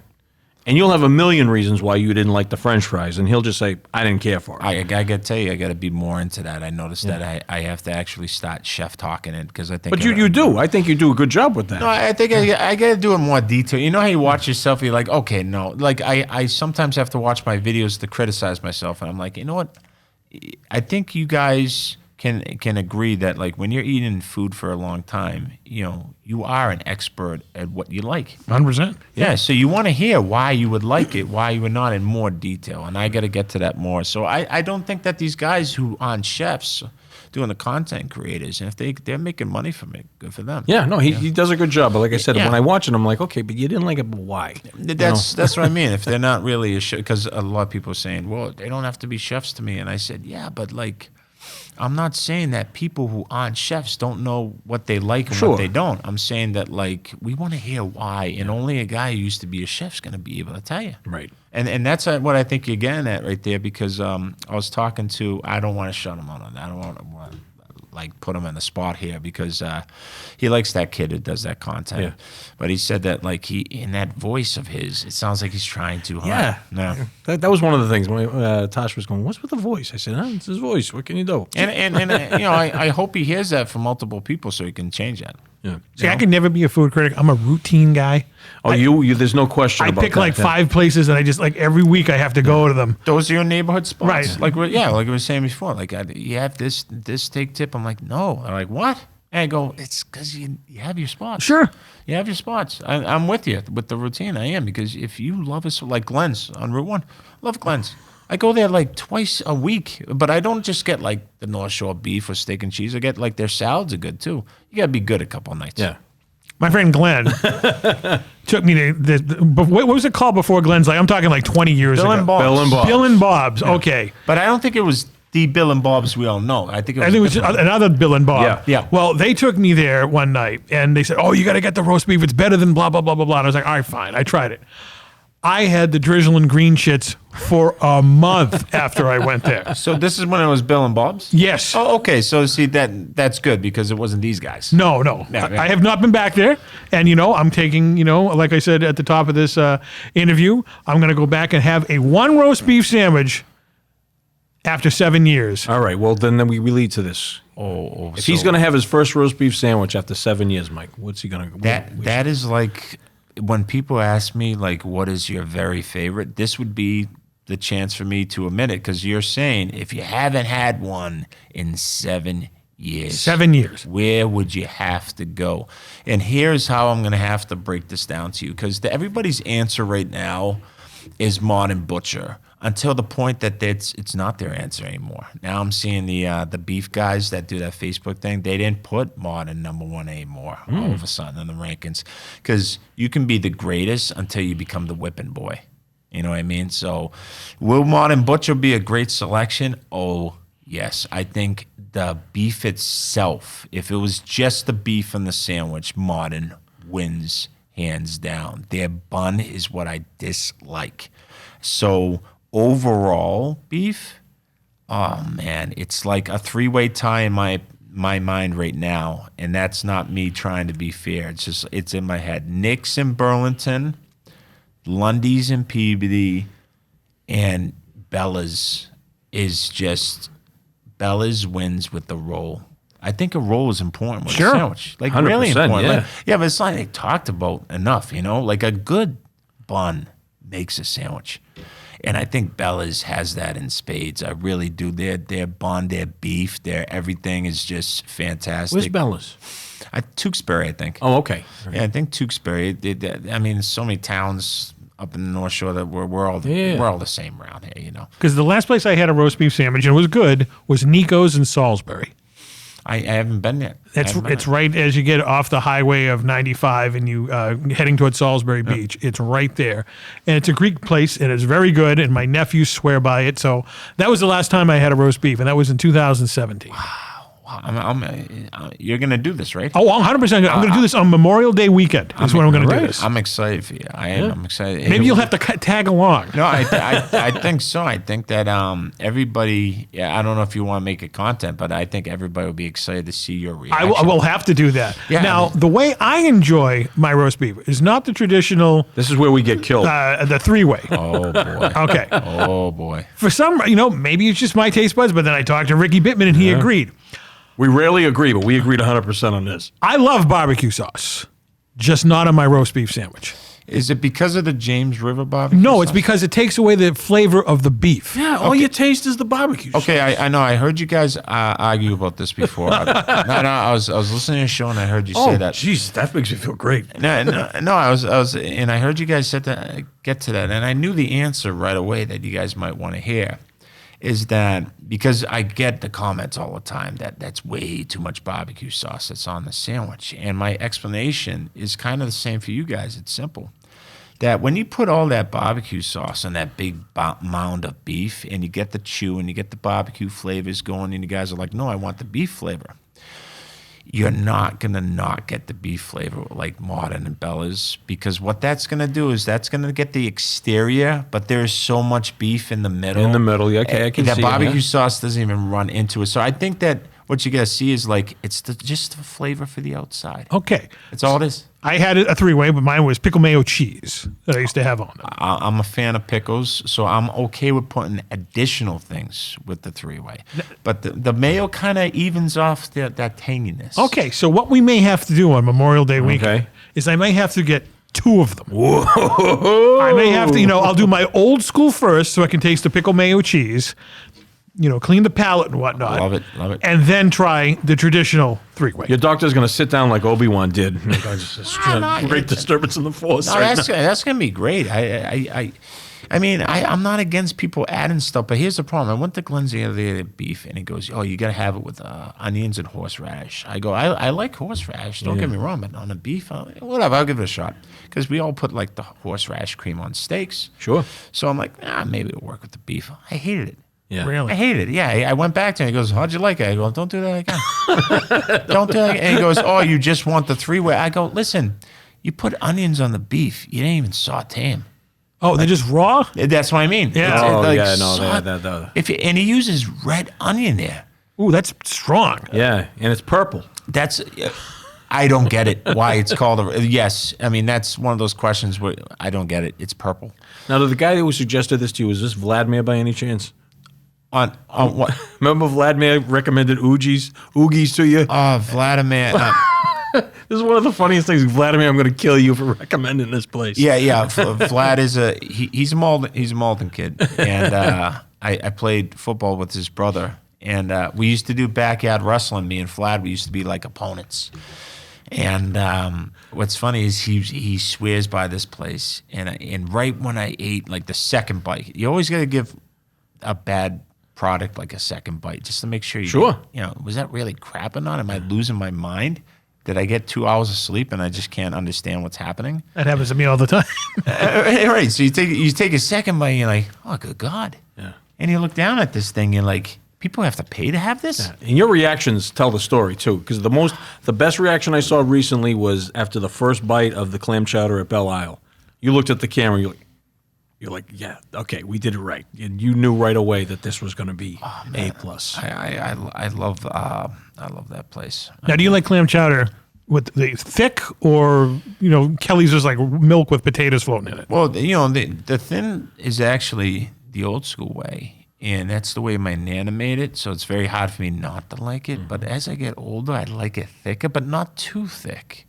And you'll have a million reasons why you didn't like the French fries, and he'll just say, I didn't care for it. I got to tell you, I got to be more into that. I noticed that I have to actually start chef talking it because I think. But you do. I think you do a good job with that. No, I think I got to do it more detail. You know how you watch yourself, you're like, okay, no. I sometimes have to watch my videos to criticize myself, and I'm like, you know what? I think you guys can agree that when you're eating food for a long time, you are an expert at what you like. 100%. Yeah, so you want to hear why you would like it, why you would not, in more detail, and I got to get to that more. So I don't think that these guys who aren't chefs doing the content creators, and if they're making money from it, good for them. Yeah, no, he does a good job. But like I said, Yeah. when I watch it, I'm like, okay, but you didn't like it, but why? That's what I mean. If they're not really a chef, because a lot of people are saying, well, they don't have to be chefs to me, and I said, yeah, but I'm not saying that people who aren't chefs don't know what they like and Sure. what they don't. I'm saying that we want to hear why, and only a guy who used to be a chef's going to be able to tell you. Right. And that's what I think you're getting at right there, because I was talking to, I don't want to shut him out on that. I don't want to like put him on the spot here because he likes that kid who does that content. Yeah. But he said that like he in that voice of his, it sounds like he's trying too hard. Yeah. No. That was one of the things. When Tosh was going, what's with the voice? I said, it's his voice. What can you do? And I hope he hears that from multiple people so he can change that. Yeah. See, I can never be a food critic. I'm a routine guy. Oh, you there's no question I about that. pick like 5 places, and I just like every week I have to go to them. Those are your neighborhood spots, Right. Like like I was saying before, like you have this steak tip. I'm like, no. They're like, what? And I go, it's because you have your spots. Sure. You have your spots. I'm with you with the routine. I am because if you love us like Glenn's on Route 1, love Glenn's. I go there like twice a week, but I don't just get like the North Shore beef or steak and cheese. I get like their salads are good too. You gotta be good a couple nights. Yeah. My friend Glenn took me to what was it called before Glenn's? Like I'm talking like 20 years Bill ago. and Bob's. Bill and Bob's. Bill and Bob's. Okay. But I don't think it was the Bill and Bob's we all know. I think it was. I think it was different. another Bill and Bob. Yeah. Well, they took me there one night and they said, "Oh, you got to get the roast beef. It's better than blah blah blah blah blah." And I was like, "All right, fine." I tried it. I had the drizzle and green shits for a month after I went there. So this is when it was Bill and Bob's. Yes. Oh, okay. So see that's good because it wasn't these guys. No. Yeah, yeah. I have not been back there. And, I'm taking, like I said at the top of this interview, I'm going to go back and have a 1 roast beef sandwich after 7 years. All right. Well, then we lead to this. If he's going to have his first roast beef sandwich after 7 years, Mike, what's he going to? That is like when people ask me like, what is your very favorite? This would be the chance for me to admit it because you're saying if you haven't had one in 7 years. 7 years. Where would you have to go? And here's how I'm going to have to break this down to you because everybody's answer right now is Modern Butcher until the point that it's not their answer anymore. Now I'm seeing the beef guys that do that Facebook thing. They didn't put Modern number 1 anymore all of a sudden in the rankings because you can be the greatest until you become the whipping boy. You know what I mean? So will Modern Butcher be a great selection? Oh, yes. I think the beef itself, if it was just the beef and the sandwich, Modern wins hands down. Their bun is what I dislike. So overall beef, oh man, it's like a 3-way tie in my mind right now, and that's not me trying to be fair. It's in my head. Nick's in Burlington, Lundy's in Peabody, and Bella's wins with the roll. I think a roll is important with a sandwich. Like really 100%, important. yeah. But it's not like talked about enough, Like a good bun makes a sandwich. And I think Bella's has that in spades. I really do. Their bun, their beef, their everything is just fantastic. Where's Bella's? Tewksbury, I think. Oh, okay. Yeah, I think Tewksbury. I mean, there's so many towns up in the North Shore that we're all the same around here, Because the last place I had a roast beef sandwich, and it was good, was Nico's in Salisbury. I haven't been yet. It's right as you get off the highway of 95 and you heading towards Salisbury Beach. It's right there. And it's a Greek place, and it's very good, and my nephews swear by it. So that was the last time I had a roast beef, and that was in 2017. You're going to do this, right? Oh, 100%. I'm going to do this on Memorial Day weekend. That's when I'm going to do this. I'm excited for you. I am. I'm excited. Maybe you'll have to tag along. No, I think so. I think that everybody, I don't know if you want to make it content, but I think everybody will be excited to see your reaction. I will have to do that. Yeah. Now, the way I enjoy my roast beef is not the traditional, This is where we get killed. the 3-way. Oh, boy. Okay. Oh, boy. For some, maybe it's just my taste buds, but then I talked to Ricky Bittman and he agreed. We rarely agree, but we agreed 100% on this. I love barbecue sauce, just not on my roast beef sandwich. Is it because of the James River barbecue? No, it's sauce? because it takes away the flavor of the beef. Yeah, all you taste is the barbecue. Okay, I know. I heard you guys argue about this before. I was listening to your show and I heard you say that. Jeez, that makes me feel great. No, I was, and I heard you guys said that. Get to that, and I knew the answer right away that you guys might want to hear. Is that because I get the comments all the time that that's way too much barbecue sauce that's on the sandwich. And my explanation is kind of the same for you guys. It's simple. That when you put all that barbecue sauce on that big mound of beef and you get the chew and you get the barbecue flavors going and you guys are like, no, I want the beef flavor. You're not going to not get the beef flavor like Modern and Bella's because what that's going to do is that's going to get the exterior, but there's so much beef in the middle. In the middle, yeah, okay, I can that see barbecue it, sauce doesn't even run into it. So I think that what you gotta see is like it's just the flavor for the outside. Okay. That's all it is. I had a three-way, but mine was pickle mayo cheese that I used to have on them. I'm a fan of pickles, so I'm okay with putting additional things with the three-way. But the mayo kind of evens off that tanginess. Okay, so what we may have to do on Memorial Day weekend is I may have to get 2 of them. Whoa! I may have to, I'll do my old school first so I can taste the pickle mayo cheese. Clean the palate and whatnot. Love it. And then try the traditional 3-way. Your doctor's going to sit down like Obi-Wan did. Great disturbance in the force. No, that's going to be great. I'm not against people adding stuff, but here's the problem. I went to Glenn's the other day to beef, and he goes, "Oh, you got to have it with onions and horseradish." I go, I like horseradish. Don't get me wrong, but on a beef, whatever, I'll give it a shot. Because we all put like the horseradish cream on steaks. Sure. So I'm like, maybe it'll work with the beef. I hated it. Yeah. Really? I hated it. Yeah, I went back to him. He goes, "How'd you like it?" I go, "Don't do that again." Don't do that again. And he goes, "Oh, you just want the 3-way." I go, "Listen, you put onions on the beef. You didn't even saute them." Oh, they're just raw? That's what I mean. Yeah. And he uses red onion there. Ooh, that's strong. Yeah, and it's purple. I don't get it. Why it's called yes. I mean, that's one of those questions where I don't get it. It's purple. Now, the guy who suggested this to you, was this Vladimir by any chance? On what? Remember Vladimir recommended oogies to you? Oh, Vladimir. This is one of the funniest things. Vladimir, I'm going to kill you for recommending this place. Yeah. Vlad is he's a Malden kid, and I played football with his brother, and we used to do backyard wrestling. Me and Vlad, we used to be like opponents. And what's funny is he swears by this place, and right when I ate like the second bite, you always got to give a bad product like a second bite just to make sure was that really crapping on? Am I losing my mind? Did I get 2 hours of sleep and I just can't understand what's happening? That happens to me all the time. Right. So you take a second bite and you're like, oh, good God. Yeah. And you look down at this thing and you're like, people have to pay to have this? Yeah. And your reactions tell the story too, because the best reaction I saw recently was after the first bite of the clam chowder at Belle Isle. You looked at the camera, you're like, yeah, okay, we did it right. And you knew right away that this was going to be A+. I love that place. Now, do you like clam chowder with the thick or, Kelly's is like milk with potatoes floating in it? Well, the thin is actually the old school way. And that's the way my Nana made it, so it's very hard for me not to like it. But as I get older, I like it thicker, but not too thick.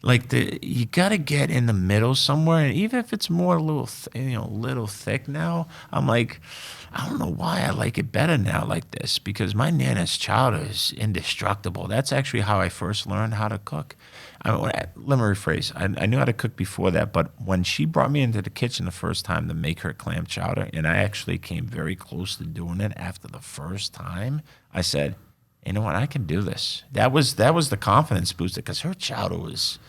Like you got to get in the middle somewhere, and even if it's more little thick now, I'm like, I don't know why I like it better now like this, because my Nana's chowder is indestructible. That's actually how I first learned how to cook. Let me rephrase. I knew how to cook before that, but when she brought me into the kitchen the first time to make her clam chowder, and I actually came very close to doing it after the first time, I said, you know what, I can do this. That was the confidence booster, because her chowder was...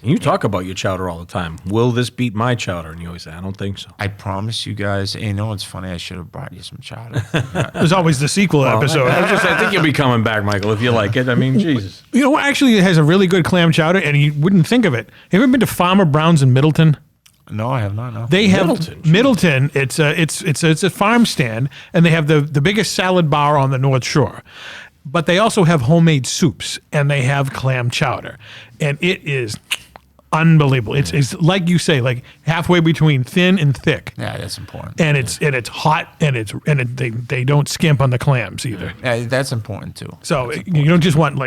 You talk about your chowder all the time. Will this beat my chowder? And you always say, I don't think so. I promise you guys, it's funny, I should have brought you some chowder. There's always the sequel episode. I think you'll be coming back, Michael, if you like it. I mean, Jesus. Actually, it has a really good clam chowder, and you wouldn't think of it. Have you ever been to Farmer Brown's in Middleton? No, I have not. No. They have Middleton. It's a farm stand, and they have the biggest salad bar on the North Shore. But they also have homemade soups, and they have clam chowder, and it is unbelievable. It's like you say, like halfway between thin and thick. Yeah, that's important. And it's hot, and they don't skimp on the clams either. Yeah, that's important too. So you don't just want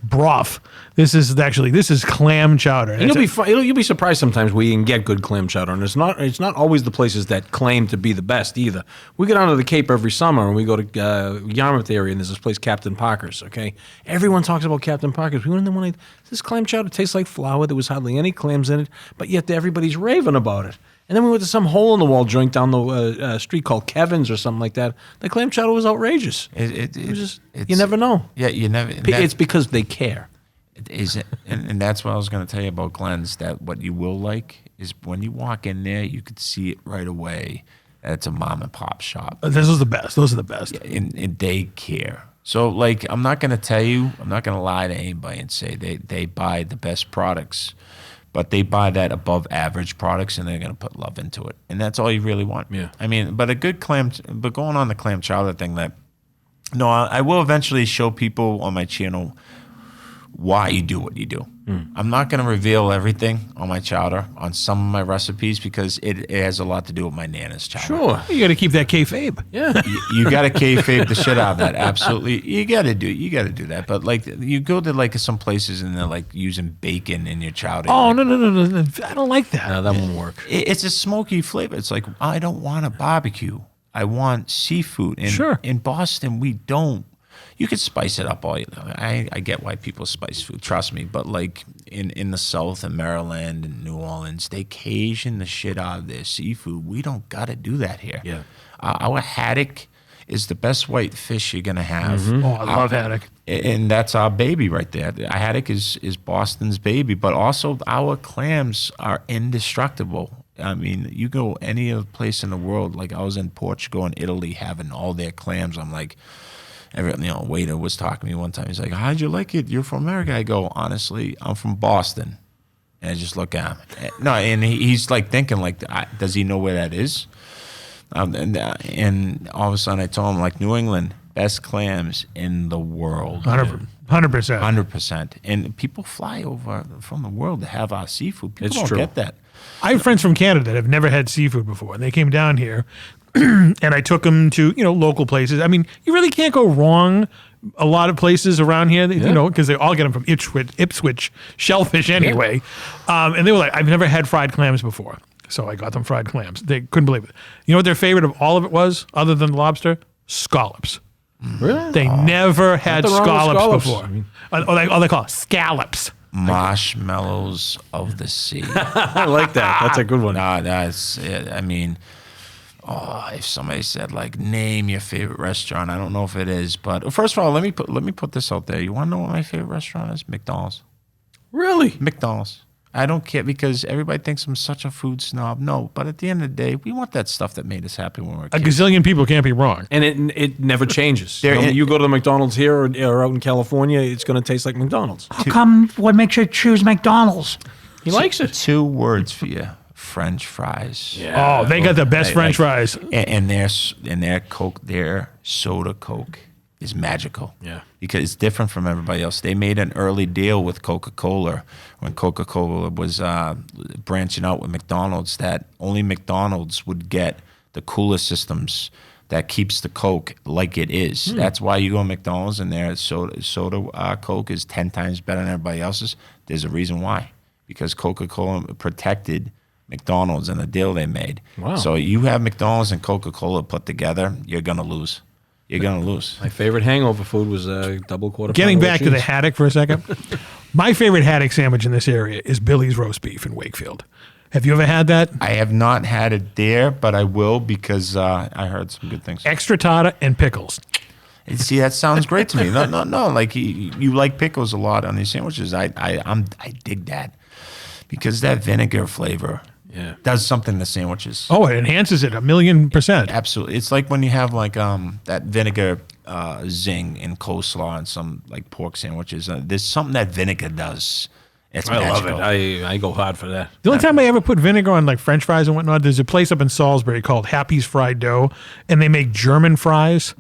broth. This is clam chowder. And you'll be surprised sometimes where you can get good clam chowder, and it's not always the places that claim to be the best either. We get onto the Cape every summer, and we go to Yarmouth area, and there's this place, Captain Parker's. Okay, everyone talks about Captain Parker's. We went in there this clam chowder tastes like flour. There was hardly any clams in it, but yet everybody's raving about it. And then we went to some hole-in-the-wall joint down the street called Kevin's or something like that. The clam chowder was outrageous. You never know. Yeah, you never. It's because they care. And that's what I was going to tell you about Glenn's, that what you will like is when you walk in there, you could see it right away that it's a mom and pop shop. Those are the best. Those are the best. And they care. So, I'm not going to lie to anybody and say they buy the best products, but they buy that above average products, and they're going to put love into it. And that's all you really want. Yeah. I mean, but going on the clam chowder thing, that No, I will eventually show people on my channel why you do what you do. I'm not going to reveal everything on my chowder, on some of my recipes, because it has a lot to do with my Nana's chowder. Sure. You got to keep that kayfabe. Yeah. You got to kayfabe the shit out of that. Absolutely, you got to do that. But like, you go to like some places and they're like using bacon in your chowder. Oh, like, no. I don't like that. No, that won't work. It's a smoky flavor. It's like, I don't want a barbecue. I want seafood. And Sure. in Boston, we don't. You could spice it up all you know. I get why people spice food, trust me. But like in the South and Maryland and New Orleans, they Cajun the shit out of their seafood. We don't got to do that here. Yeah. Our haddock is the best white fish you're going to have. Oh, I love haddock. And that's our baby right there. Our haddock is Boston's baby, but also our clams are indestructible. I mean, you go any other place in the world, like I was in Portugal and Italy having all their clams. I'm like, waiter was talking to me one time. He's like, how'd you like it? You're from America. I go, honestly, I'm from Boston. And I just look at him. No, and he's like thinking, like, does he know where that is? And all of a sudden I told him, like, New England, best clams in the world. 100%. 100%. And people fly over from the world to have our seafood. People It's don't true. get that. I have friends from Canada that have never had seafood before, and they came down here, and I took them to local places. I mean, you really can't go wrong. A lot of places around here, because they all get them from Ipswich shellfish anyway. And they were like, I've never had fried clams before, so I got them fried clams. They couldn't believe it. You know what their favorite of all of it was, other than lobster? Scallops. Really? They never had Nothing wrong with scallops scallops. before. They call it scallops. Marshmallows of the sea. I like that. That's a good one. Nah, that's it. I mean, if somebody said like, name your favorite restaurant, I don't know if it is, but first of all, let me put this out there. You want to know what my favorite restaurant is? McDonald's. Really? McDonald's. I don't care because everybody thinks I'm such a food snob. No, but at the end of the day, we want that stuff that made us happy when we were A kids. gazillion people can't be wrong. And it never changes. There- You go to the McDonald's here or out in California, it's going to taste like McDonald's. How come? What makes you choose McDonald's? He likes it. 2 words for you: French fries. Yeah. Oh, they got the best French fries. And their Coke, their soda Coke is magical. Yeah. Because it's different from everybody else. They made an early deal with Coca-Cola when Coca-Cola was branching out with McDonald's, that only McDonald's would get the cooler systems that keeps the Coke like it is. That's why you go to McDonald's and their soda Coke is 10 times better than everybody else's. There's a reason why. Because Coca-Cola protected McDonald's and the deal they made. Wow. So you have McDonald's and Coca-Cola put together, you're going to lose. You're going to lose. My favorite hangover food was a double quarter. Getting pounder back with to the cheese. haddock for a second, my favorite haddock sandwich in this area is Billy's roast beef in Wakefield. Have you ever had that? I have not had it there, but I will because I heard some good things. Extra tartar and pickles. And see, that sounds great to me. No. Like you like pickles a lot on these sandwiches. I dig that because that vinegar flavor does something to sandwiches. Oh, it enhances it 1,000,000%. Absolutely. It's like when you have like that vinegar zing in coleslaw and some like pork sandwiches. There's something that vinegar does. It's I love magical. it. I go hard for that. The only time I ever put vinegar on like French fries and whatnot, there's a place up in Salisbury called Happy's Fried Dough, and they make German fries,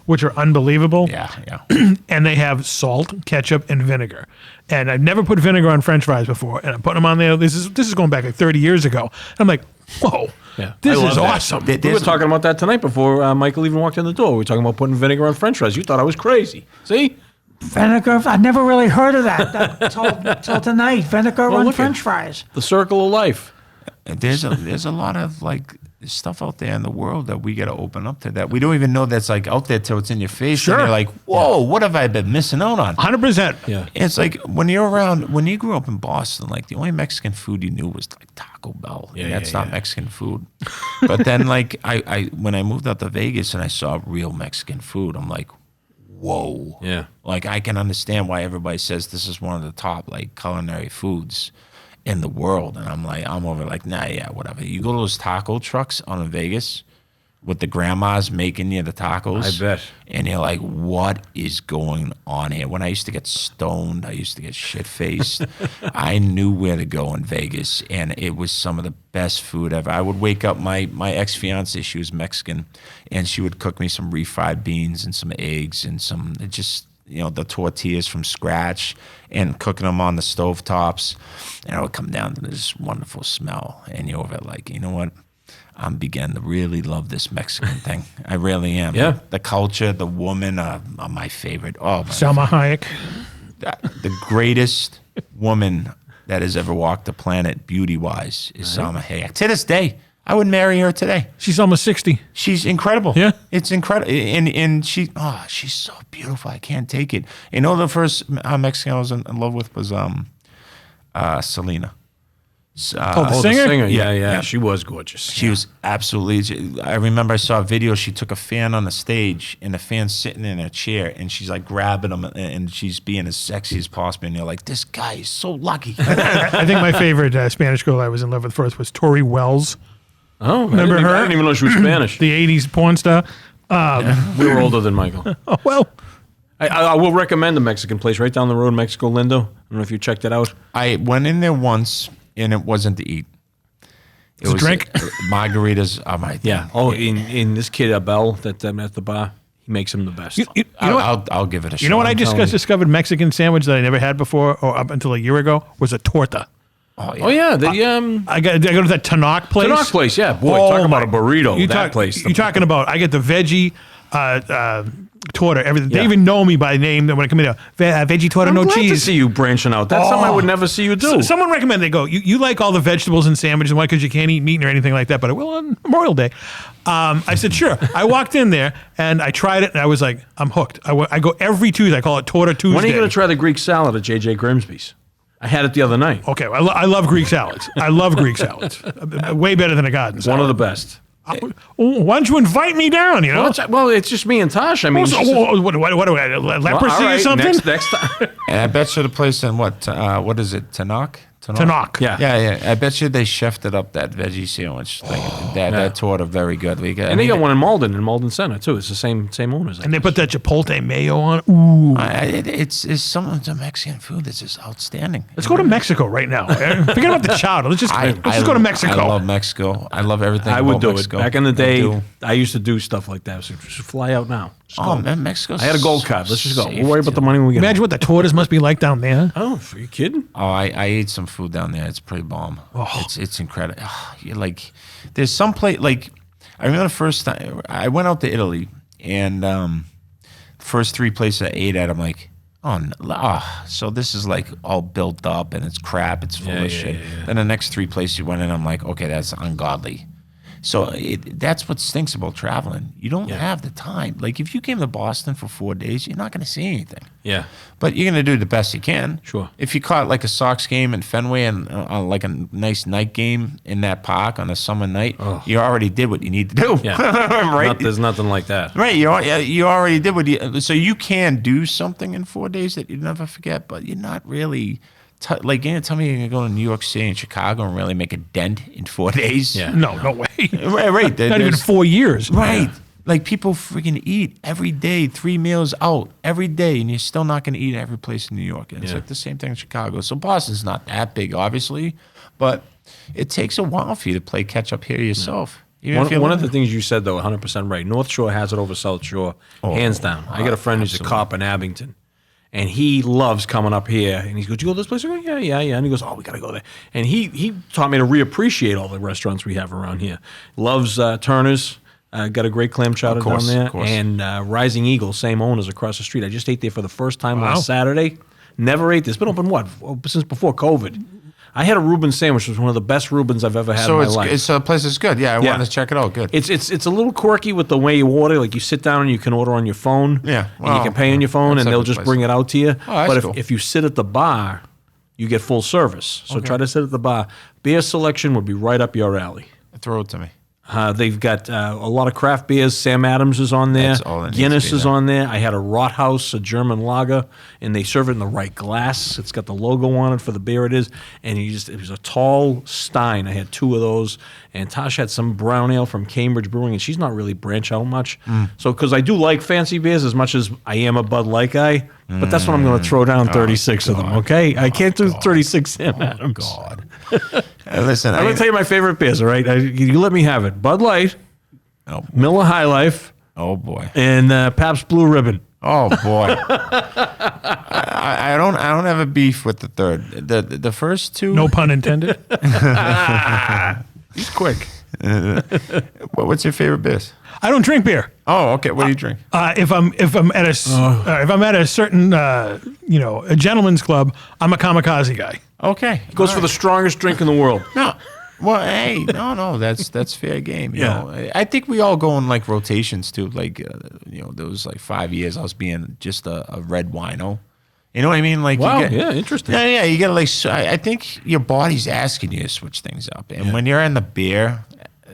which are unbelievable. Yeah. And they have salt, ketchup, and vinegar. And I've never put vinegar on French fries before, and I'm putting them on there. This is going back like 30 years ago. I'm like, whoa, Yeah, this I love is that. awesome. We were talking about that tonight before Michael even walked in the door. We were talking about putting vinegar on French fries. You thought I was crazy. See? Vinegar? I never really heard of that till tonight. Vinegar on look at- French fries. The circle of life. There's a lot of like stuff out there in the world that we got to open up to that we don't even know that's like out there till it's in your face. Sure. And you're like, whoa, what have I been missing out on? 100%. Yeah. It's like when you grew up in Boston, like the only Mexican food you knew was like Taco Bell. Yeah, And that's yeah, not yeah. Mexican food. But then like I when I moved out to Vegas and I saw real Mexican food, I'm like, whoa. Yeah. Like I can understand why everybody says this is one of the top like culinary foods in the world. And I'm over like, nah, yeah, whatever. You go to those taco trucks out in Vegas, with the grandmas making you the tacos. I bet. And you're like, what is going on here? When I used to get stoned, I used to get shit-faced. I knew where to go in Vegas, and it was some of the best food ever. I would wake up, my ex-fiance, she was Mexican, and she would cook me some refried beans and some eggs and some just, the tortillas from scratch and cooking them on the stovetops. And I would come down to this wonderful smell, and you're over like, you know what? I'm beginning to really love this Mexican thing. I really am. Yeah. The culture, the woman are my favorite. Oh, Selma Hayek. the greatest woman that has ever walked the planet, beauty-wise, is Salma Hayek. To this day, I would marry her today. She's almost 60. She's incredible. Yeah. It's incredible. And she's so beautiful. I can't take it. The first Mexican I was in love with was Selena. The singer? Yeah. She was gorgeous. She was absolutely. I remember I saw a video. She took a fan on the stage, and the fan's sitting in a chair, and she's like grabbing him, and she's being as sexy as possible. And you're like, this guy is so lucky. I think my favorite Spanish girl I was in love with first was Tori Wells. Oh, Remember her? I didn't even know she was Spanish. The 80s porn star. We were older than Michael. Oh, well. I will recommend a Mexican place right down the road in Mexico, Lindo. I don't know if you checked it out. I went in there once, and it wasn't to eat. It was a drink? Margaritas are my thing. Yeah. Oh, in this kid, Abel, that at the bar, he makes them the best. You know what? I'll give it a shot. You know what I just discovered Mexican sandwich that I never had before, or up until a year ago, was a torta. Oh yeah. I go to that Tanoc place. Tanoc place, yeah. Boy, talk about a burrito. Place. You're talking about, I get the veggie torta, everything. They even know me by name when I come in. Veggie torta, I'm no glad cheese. to see you branching out. That's something I would never see you do. Someone recommended, they go, you like all the vegetables and sandwiches, why? Because you can't eat meat or anything like that, but I will on Memorial Day. I said, sure. I walked in there, and I tried it, and I was like, I'm hooked. I go every Tuesday. I call it Torta Tuesday. When are you going to try the Greek salad at J.J. Grimsby's? I had it the other night. Okay, I love Greek salads. I love Greek salads. Way better than a garden salad. One of the best. Why don't you invite me down, Well, it's just me and Tosh. I mean, what do I, leprosy or something? Next time. And I bet you the place in what is it? Tanoc? Tanoc. Yeah. I bet you they chefed it up, that veggie sandwich. That torta very good. And they got one in Malden Center too. It's the same owners. And they put that Chipotle mayo on it. Ooh. It's some of the Mexican food that's just outstanding. Let's go to Mexico right now. Forget about the chowder. Let's just go to Mexico. I love Mexico. I love everything. I would do Mexico. it. Back in the day, I used to do stuff like that. So just fly out now. Man, Mexico. I had a gold card. Let's just go. We'll worry about the money when we get Imagine what the tortas must be like down there. Oh, are you kidding? Oh, I ate some food down there. It's pretty bomb. Oh. It's incredible. You're like, there's some place, like, I remember the first time I went out to Italy, and the first three places I ate at, I'm like, so this is like all built up and it's crap. It's full of shit. Yeah. Then the next three places you went in, I'm like, okay, that's ungodly. So that's what stinks about traveling. You don't have the time. Like, if you came to Boston for 4 days, you're not going to see anything. Yeah. But you're going to do the best you can. Sure. If you caught like a Sox game in Fenway and like a nice night game in that park on a summer night, you already did what you need to do. Yeah. Right? There's nothing like that. Right. You already did what you... So you can do something in 4 days that you never forget, but you're not really... Like, you're gonna tell me you're gonna go to New York City and Chicago and really make a dent in 4 days? Yeah. No way. Right. Not even 4 years. Right. Yeah. Like, people freaking eat every day, 3 meals out every day, and you're still not gonna eat at every place in New York. And it's like the same thing in Chicago. So Boston's not that big, obviously, but it takes a while for you to play catch up here yourself. One of the things you said, though, 100% right. North Shore has it over South Shore, hands down. I got a friend who's a cop in Abington. And he loves coming up here. And he goes, "You go to this place?" I go, yeah. And he goes, "Oh, we got to go there." And he taught me to reappreciate all the restaurants we have around here. Loves Turner's. Got a great clam chowder down there. And Rising Eagle, same owners across the street. I just ate there for the first time last Saturday. Never ate this. Been open, since before COVID. I had a Reuben sandwich. It was one of the best Reubens I've ever had in my life. So the place is good. Yeah, I wanted to check it out. Good. It's a little quirky with the way you order. Like, you sit down and you can order on your phone. Yeah. And you can pay on your phone, and they'll just bring it out to you. But if you sit at the bar, you get full service. So try to sit at the bar. Beer selection would be right up your alley. Throw it to me. They've got a lot of craft beers. Sam Adams is on there. That's all it needs to Guinness be is there. on there. I had a Rothaus, a German lager, and they serve it in the right glass. It's got the logo on it for the beer it is. And it was a tall stein. I had 2 of those. And Tosh had some brown ale from Cambridge Brewing, and she's not really branch out much. So, because I do like fancy beers as much as I am a Bud Light guy, but that's what I'm going to throw down 36 of them, okay? I can't do 36 Sam Adams. God. Listen, I'm going to tell you my favorite beers, all right? You let me have it. Bud Light, Oh, Miller High Life, oh boy. and Pabst Blue Ribbon. Oh boy. I don't have a beef with the third. The first two. No pun intended. He's quick. What's your favorite beers? I don't drink beer. Oh, okay. What do you drink? If I'm at a certain a gentleman's club, I'm a kamikaze guy. Okay. Goes for the strongest drink in the world. No. Well, hey, no, that's fair game. You know, I think we all go in like rotations too. Like, there was like 5 years I was being just a red wino. You know what I mean? Like, Wow, you get, yeah, interesting. Yeah, you gotta like. I think your body's asking you to switch things up, and when you're in the beer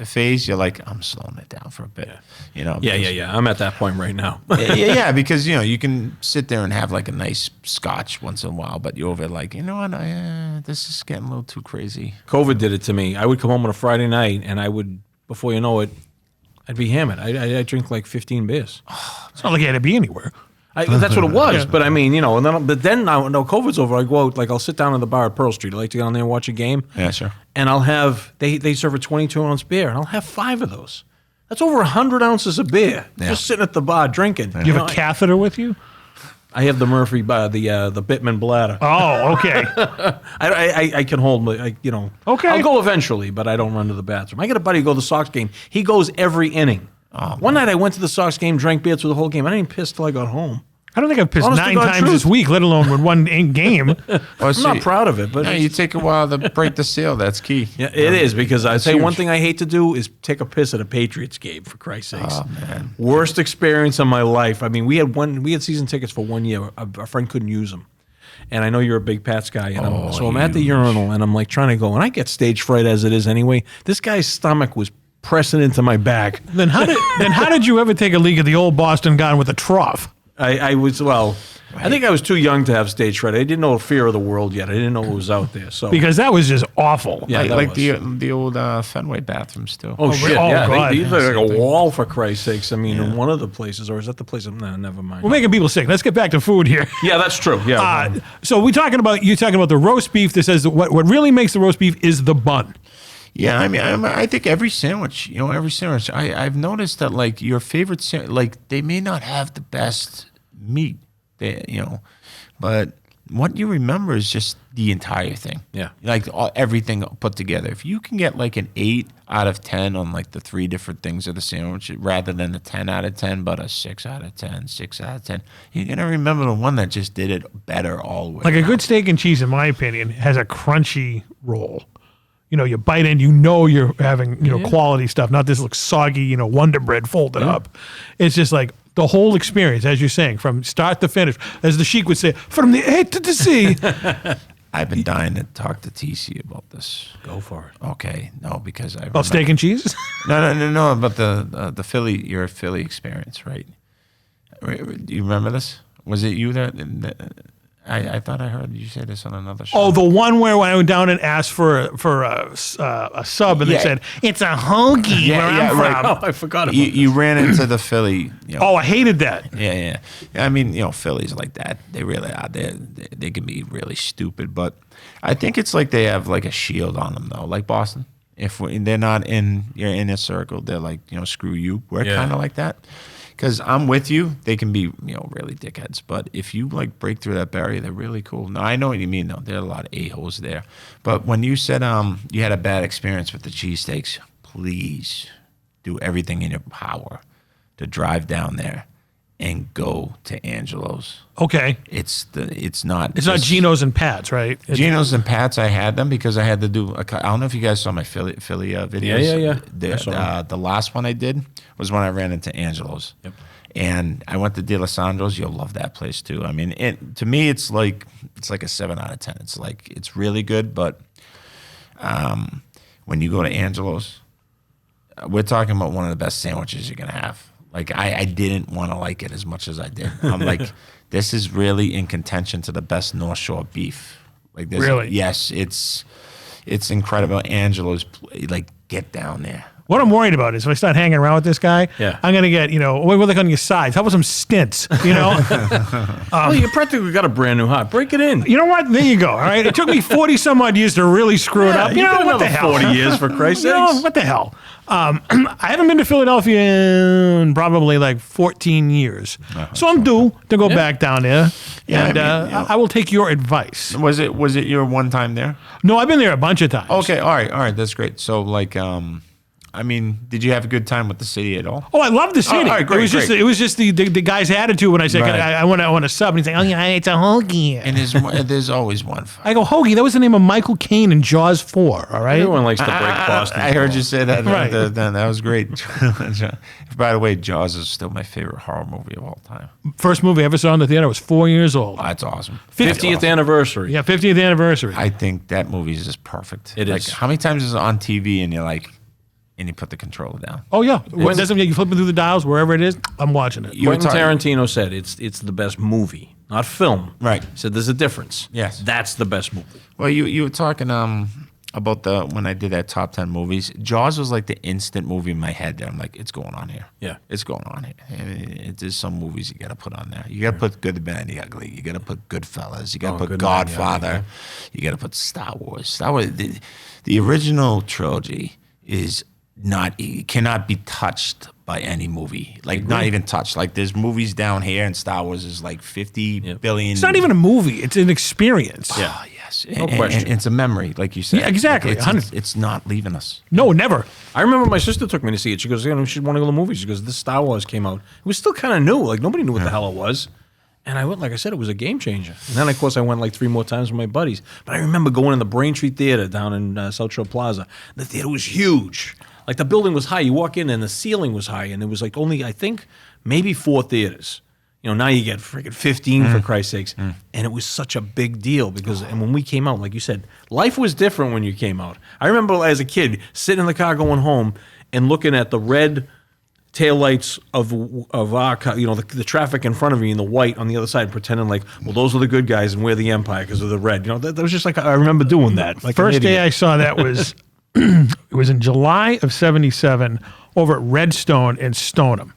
phase, you're like, I'm slowing it down for a bit. You know? Yeah. I'm at that point right now. yeah, because you can sit there and have like a nice scotch once in a while, but you're over like, you know what? This is getting a little too crazy. COVID did it to me. I would come home on a Friday night, and I would, before you know it, I'd be hammered. I'd drink like 15 beers. It's not like you had to be anywhere. That's what it was. But I mean, and then now COVID's over, I go out, like I'll sit down in the bar at Pearl Street. I like to go down there and watch a game. Yeah, sure. And I'll have, they serve a 22-ounce beer, and I'll have 5 of those. That's over 100 ounces of beer, just sitting at the bar drinking. You have a catheter with you? I have the Murphy, the Bittman bladder. Oh, okay. I can hold, Okay. I'll go eventually, but I don't run to the bathroom. I got a buddy who goes to the Sox game. He goes every inning. One night I went to the Sox game, drank beer through the whole game. I didn't piss till I got home. I don't think I've pissed Honest to 9 God times truth. this week, let alone with one game. I'm not proud of it, but You take a while to break the seal. That's key. yeah, it is, because I say huge. one thing I hate to do is take a piss at a Patriots game, for Christ's sakes. Oh, man. Worst experience of my life. I mean, we had season tickets for 1 year. Our friend couldn't use them. And I know you're a big Pats guy, and I'm at the urinal, and I'm like trying to go, and I get stage fright as it is anyway. This guy's stomach was pressing into my back. Then how did you ever take a leak at the old Boston Garden with a trough? I think I was too young to have stage fright. I didn't know fear of the world yet. I didn't know what was out there. So Because that was just awful. Yeah, that like was. the old Fenway bathrooms still. Oh shit! oh, Yeah, God. these are like a wall, for Christ's sakes. I mean, in one of the places, or is that the place? No, never mind. We're making people sick. Let's get back to food here. Yeah, that's true. Yeah. So you're talking about the roast beef that says what really makes the roast beef is the bun. Yeah, I mean, I think every sandwich, I've noticed that like your favorite like they may not have the best meat, but what you remember is just the entire thing. Yeah. Like everything put together. If you can get like an 8 out of 10 on like the 3 different things of the sandwich, rather than a 10 out of 10, but a 6 out of 10, 6 out of 10, you're going to remember the one that just did it better all the way. Like a good steak and cheese, in my opinion, has a crunchy roll. You bite in, you're having, quality stuff, not this looks soggy, Wonder Bread folded up. It's just like the whole experience, as you're saying, from start to finish, as the Sheik would say, from the A to the C. I've been dying to talk to TC about this. Go for it. Okay, no, because I About steak and cheese? No, about the Philly, your Philly experience, right? Do you remember this? Was it you that I thought I heard you say this on another show. Oh, the one where I went down and asked for a sub, and they said, it's a hoagie where I'm from. right. Oh, I forgot about You ran into the Philly. Oh, I hated that. Yeah. I mean, Phillies like that. They really are. They can be really stupid, but I think it's like they have like a shield on them though, like Boston. If they're not in your inner circle, they're like, screw you. We're kind of like that. Because I'm with you, they can be, really dickheads. But if you like break through that barrier, they're really cool. Now I know what you mean, though. There are a lot of a-holes there. But when you said you had a bad experience with the cheesesteaks, please do everything in your power to drive down there and go to Angelo's. Okay. It's not Geno's and Pat's, right? Geno's and Pat's. I had them because I had to do. I don't know if you guys saw my Philly videos. Yeah. The last one I did was when I ran into Angelo's. Yep. And I went to De Lissandro's. You'll love that place too. I mean, to me, it's like a 7 out of 10. It's really good, but when you go to Angelo's, we're talking about one of the best sandwiches you're gonna have. Like I didn't want to like it as much as I did. I'm like, this is really in contention to the best North Shore beef. Like this, Really? yes, it's incredible. Angela's like, get down there. What I'm worried about is if I start hanging around with this guy, Yeah. I'm going to get, what are they on your sides? How about some stints, Well, you practically got a brand new heart. Break it in. You know what? There you go. All right. It took me 40 some odd years to really screw it up. You know, got what the another hell? 40 years, for Christ's You know, sakes. what the hell? I haven't been to Philadelphia in probably like 14 years. So I'm due to go back down there. Yeah, And I mean, I will take your advice. Was it your one time there? No, I've been there a bunch of times. Okay, all right, that's great. So like, I mean, did you have a good time with the city at all? Oh, I love the city. all right, great, it was just the guy's attitude when I said, Right. I want a sub. And he's like, oh, yeah, it's a hoagie. And there's always one. I go, hoagie, that was the name of Michael Caine in Jaws 4, all right? Everyone likes to break Boston. I heard you say that. Right. That was great. By the way, Jaws is still my favorite horror movie of all time. First movie I ever saw in the theater, I was 4 years old. That's awesome. 50th anniversary. Yeah, 50th anniversary. I think that movie is just perfect. It like, is. How many times is it on TV and you're like, and you put the controller down? Oh yeah, it doesn't you flipping through the dials wherever it is. I'm watching it. You were Quentin talking- Tarantino said it's the best movie, not film. Right. He said there's a difference. Yes. That's the best movie. Well, you were talking about when I did that top 10 movies. Jaws was like the instant movie in my head that I'm like, it's going on here. Yeah. It's going on here. And there's some movies you got to put on there. You got to put Good, the Bad, and the Ugly. You got to put Goodfellas. You got to put Good, the Bad, and the Godfather. Ugly, You got to put Star Wars. Star Wars. The original trilogy is cannot be touched by any movie. Like not even touched. Like there's movies down here, and Star Wars is like 50 billion. It's not even a movie; it's an experience. Oh, yes. No question. And it's a memory, like you said. Yeah, exactly. Like, it's not leaving us. No, never. I remember my sister took me to see it. She goes, she wanted to go to the movies. She goes, this Star Wars came out. It was still kind of new. Like nobody knew what the hell it was. And I went, like I said, it was a game changer. And then, of course, I went like 3 more times with my buddies. But I remember going in the Braintree Theater down in South Shore Plaza. The theater was huge. Like the building was high. You walk in and the ceiling was high. And there was like only, I think, maybe 4 theaters. Now you get freaking 15 for Christ's sakes. And it was such a big deal because, and when we came out, like you said, life was different when you came out. I remember as a kid sitting in the car going home and looking at the red taillights of our car, the traffic in front of me and the white on the other side, pretending like, well, those are the good guys and we're the Empire because of the red. That was just like, I remember doing that. Like First day I saw that was it was in July of '77 over at Redstone in Stoneham.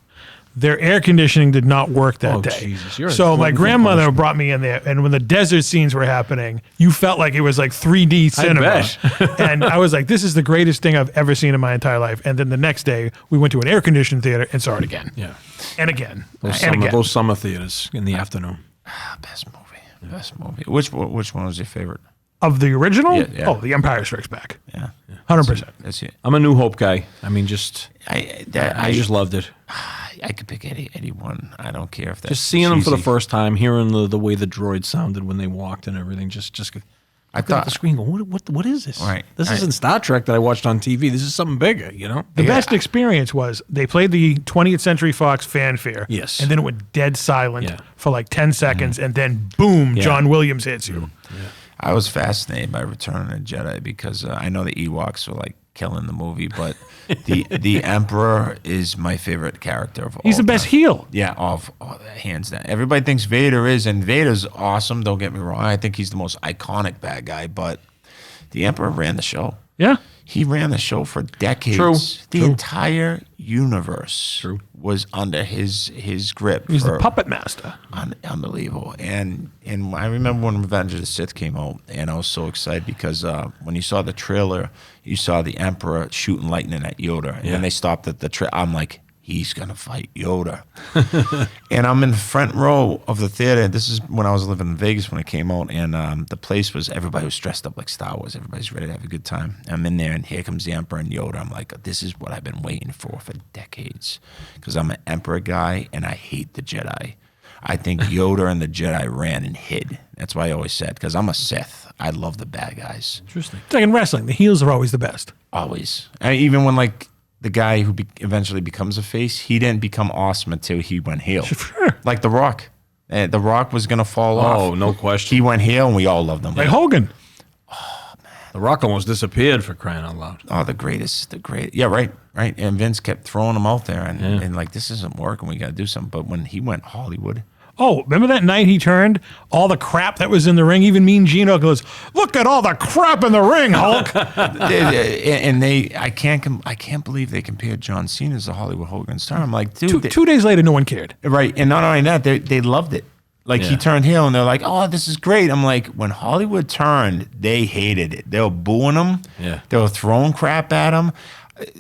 Their air conditioning did not work that Oh, day. Jesus, you're a So my glutton for grandmother punishment. brought me in there, and when the desert scenes were happening, you felt like it was like 3D cinema. bet. And I was like, this is the greatest thing I've ever seen in my entire life. And then the next day, we went to an air-conditioned theater and saw it again. Yeah. And again. Those and again. summer theaters in the afternoon. Best movie. Best movie. Which one was your favorite? Of the original? Yeah. Oh, The Empire Strikes Back. Yeah. 100%. That's it. I'm a New Hope guy. I mean, I I just loved it. I could pick anyone. I don't care if that's Just seeing them for the cheesy. first time, hearing the way the droids sounded when they walked and everything, just I looking at thought the screen going, what is this? Right. This isn't Star Trek that I watched on TV. This is something bigger, The best experience was they played the 20th Century Fox fanfare. Yes. And then it went dead silent Yeah. for like 10 seconds, and then boom, Yeah. John Williams hits you. I was fascinated by Return of the Jedi because I know the Ewoks were like killing the movie, but the Emperor is my favorite character of all. He's the best time. heel. Yeah, hands down. Everybody thinks Vader is, and Vader's awesome. Don't get me wrong. I think he's the most iconic bad guy, but the Emperor ran the show. Yeah. He ran the show for decades. True. The entire universe was under his grip. He's the for- puppet master. Unbelievable. And I remember when Revenge of the Sith came out, and I was so excited because when you saw the trailer, you saw the Emperor shooting lightning at Yoda. And then they stopped at the trailer. I'm like, he's going to fight Yoda. And I'm in the front row of the theater. This is when I was living in Vegas when it came out. And the place was, everybody was dressed up like Star Wars. Everybody's ready to have a good time. I'm in there, and here comes the Emperor and Yoda. I'm like, this is what I've been waiting for decades. Because I'm an Emperor guy, and I hate the Jedi. I think Yoda and the Jedi ran and hid. That's why I always said, because I'm a Sith. I love the bad guys. Interesting. It's like in wrestling, the heels are always the best. Always. Even when, like, the guy who eventually becomes a face, he didn't become awesome until he went heel. Sure. Like The Rock. The Rock was going to fall off. Oh, no question. He went heel, and we all loved him. Like Hogan. The Rock almost disappeared, for crying out loud. Oh, the greatest. Yeah, right. And Vince kept throwing him out there, and like, this isn't working. We got to do something. But when he went Hollywood. Oh, remember that night he turned? All the crap that was in the ring. Even Mean Gene goes, "Look at all the crap in the ring, Hulk." And I can't believe they compared John Cena as the Hollywood Hogan star. I'm like, dude. Two days later, no one cared. Right, and not only that, they loved it. Like, he turned heel, and they're like, "Oh, this is great." I'm like, when Hollywood turned, they hated it. They were booing him. Yeah. They were throwing crap at him.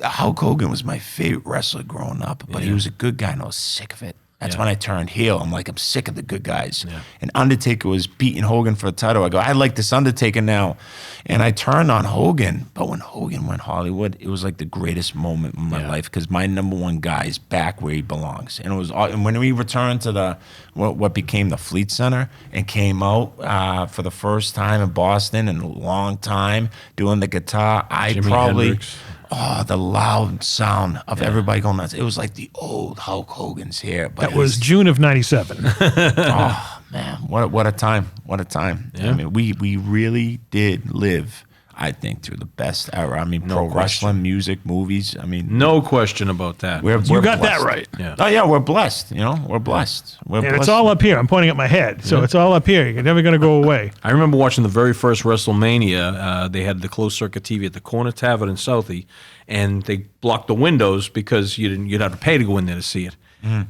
Hulk Hogan was my favorite wrestler growing up, but he was a good guy, and I was sick of it. That's when I turned heel. I'm like, I'm sick of the good guys. Yeah. And Undertaker was beating Hogan for the title. I go, I like this Undertaker now. And I turned on Hogan. But when Hogan went Hollywood, it was like the greatest moment in my life, because my number one guy is back where he belongs. And it was, and when we returned to what became the Fleet Center and came out for the first time in Boston in a long time doing the guitar, Jimi Hendrix. Oh, the loud sound of everybody going nuts. It was like the old Hulk Hogan's here. But That was June of '97. Oh, man. What a time. What a time. Yeah. I mean, we really did live, I think, through the best era. I mean, pro wrestling, music, movies. I mean, No question about that. we're You got that blessed. right. Yeah. Oh, yeah, we're blessed. We're blessed. And it's all up here. I'm pointing at my head. So it's all up here. You're never going to go away. I remember watching the very first WrestleMania. They had the closed circuit TV at the Corner Tavern in Southie, and they blocked the windows because you'd have to pay to go in there to see it.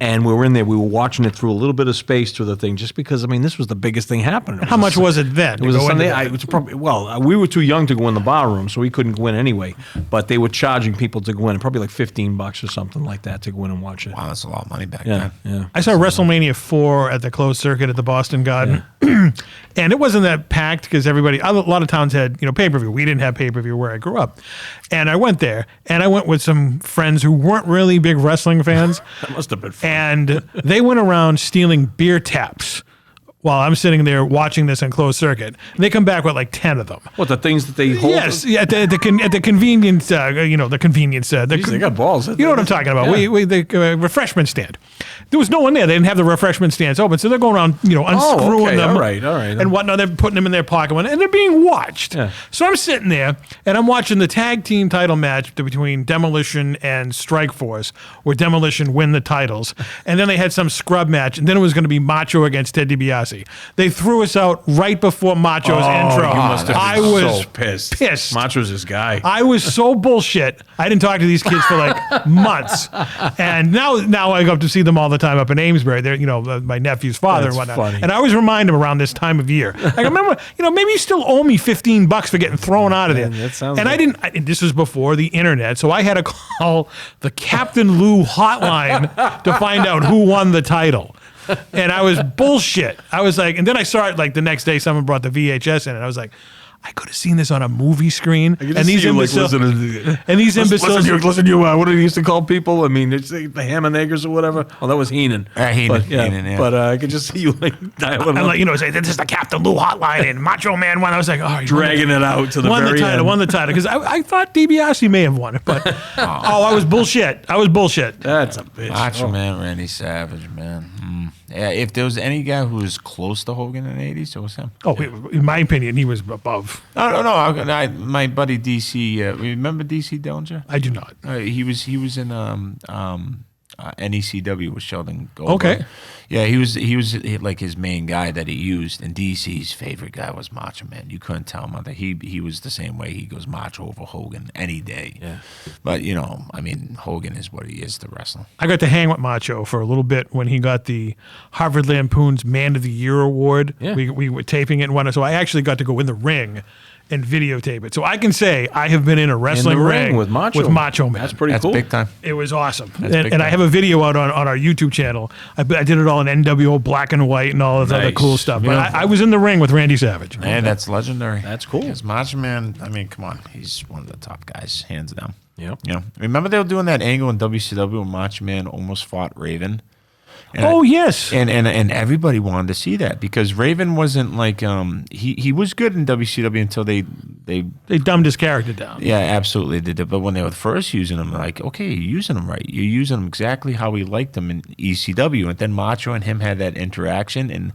And we were in there. We were watching it through a little bit of space through the thing, just because, I mean, this was the biggest thing happening. How much was it then? It was a Sunday. It was probably, we were too young to go in the bar room, so we couldn't go in anyway. But they were charging people to go in, probably like $15 or something like that to go in and watch it. Wow, that's a lot of money back Yeah, then. yeah. I saw WrestleMania 4 at the closed circuit at the Boston Garden. And it wasn't that packed because a lot of towns had, pay-per-view. We didn't have pay-per-view where I grew up. And I went there, and I went with some friends who weren't really big wrestling fans. That must have been fun. And they went around stealing beer taps while I'm sitting there watching this on closed circuit. And they come back with like 10 of them. What, the things that they hold? Yes, at the convenience, the convenience. Jeez, they got balls. You know what I'm talking about? Yeah. The refreshment stand. There was no one there. They didn't have the refreshment stands open, so they're going around, unscrewing them. All right. And whatnot. They're putting them in their pocket, and they're being watched. Yeah. So I'm sitting there, and I'm watching the tag team title match between Demolition and Strikeforce, where Demolition win the titles. And then they had some scrub match, and then it was going to be Macho against Ted DiBiase. They threw us out right before Macho's intro. You must have been I was so pissed. pissed. Macho's his guy. I was so bullshit. I didn't talk to these kids for like months, and now I go up to see them all the time up in Amesbury. They're my nephew's father That's and whatnot. funny. And I always remind them around this time of year. Like, I remember, maybe you still owe me $15 for getting thrown out of there. Man, that sounds and like- this was before the internet, so I had to call the Captain Lou hotline to find out who won the title. And I was bullshit. I was like, and then I saw it like the next day. Someone brought the VHS in, and I was like, I could have seen this on a movie screen. And these imbeciles, Listen, you. What did he used to call people? I mean, it's the Hammerneggers or whatever. Oh, that was Heenan. Heenan, yeah. But I could just see you like dialing I'm up, like, say, this is the Captain Lou hotline, and Macho Man won. I was like, oh, dragging it out to the won very the title, end. won the title, because I thought DiBiase may have won it, but I was bullshit. That's a bitch. Macho Man, Randy Savage, man. Yeah, if there was any guy who was close to Hogan in the 80s, it was him. Oh, in my opinion, he was above. No. My buddy DC, remember DC Dillinger? I do not. He was in NECW with Sheldon Goldberg. Okay. Yeah, he was like his main guy that he used, and DC's favorite guy was Macho Man. You couldn't tell him that he was the same way. He goes Macho over Hogan any day. Yeah. But Hogan is what he is to wrestling. I got to hang with Macho for a little bit when he got the Harvard Lampoon's Man of the Year award. Yeah. We were taping it and whatnot, so I actually got to go in the ring and videotape it. So I can say I have been in a wrestling ring with Macho Man. That's pretty That's cool. big time. It was awesome. That's big And I time. have a video out on our YouTube channel. I did it all in NWO black and white and all of the other Nice. cool stuff. But Yeah. I was in the ring with Randy Savage. Man, that's legendary. That's cool. Because Macho Man, come on. He's one of the top guys, hands down. Yep. Remember they were doing that angle in WCW when Macho Man almost fought Raven? And Oh, yes. And everybody wanted to see that because Raven wasn't like he was good in WCW until they They dumbed his character down. yeah, absolutely did it. But when they were first using him, like, okay, you're using him right. You're using him exactly how we liked him in ECW. And then Macho and him had that interaction, and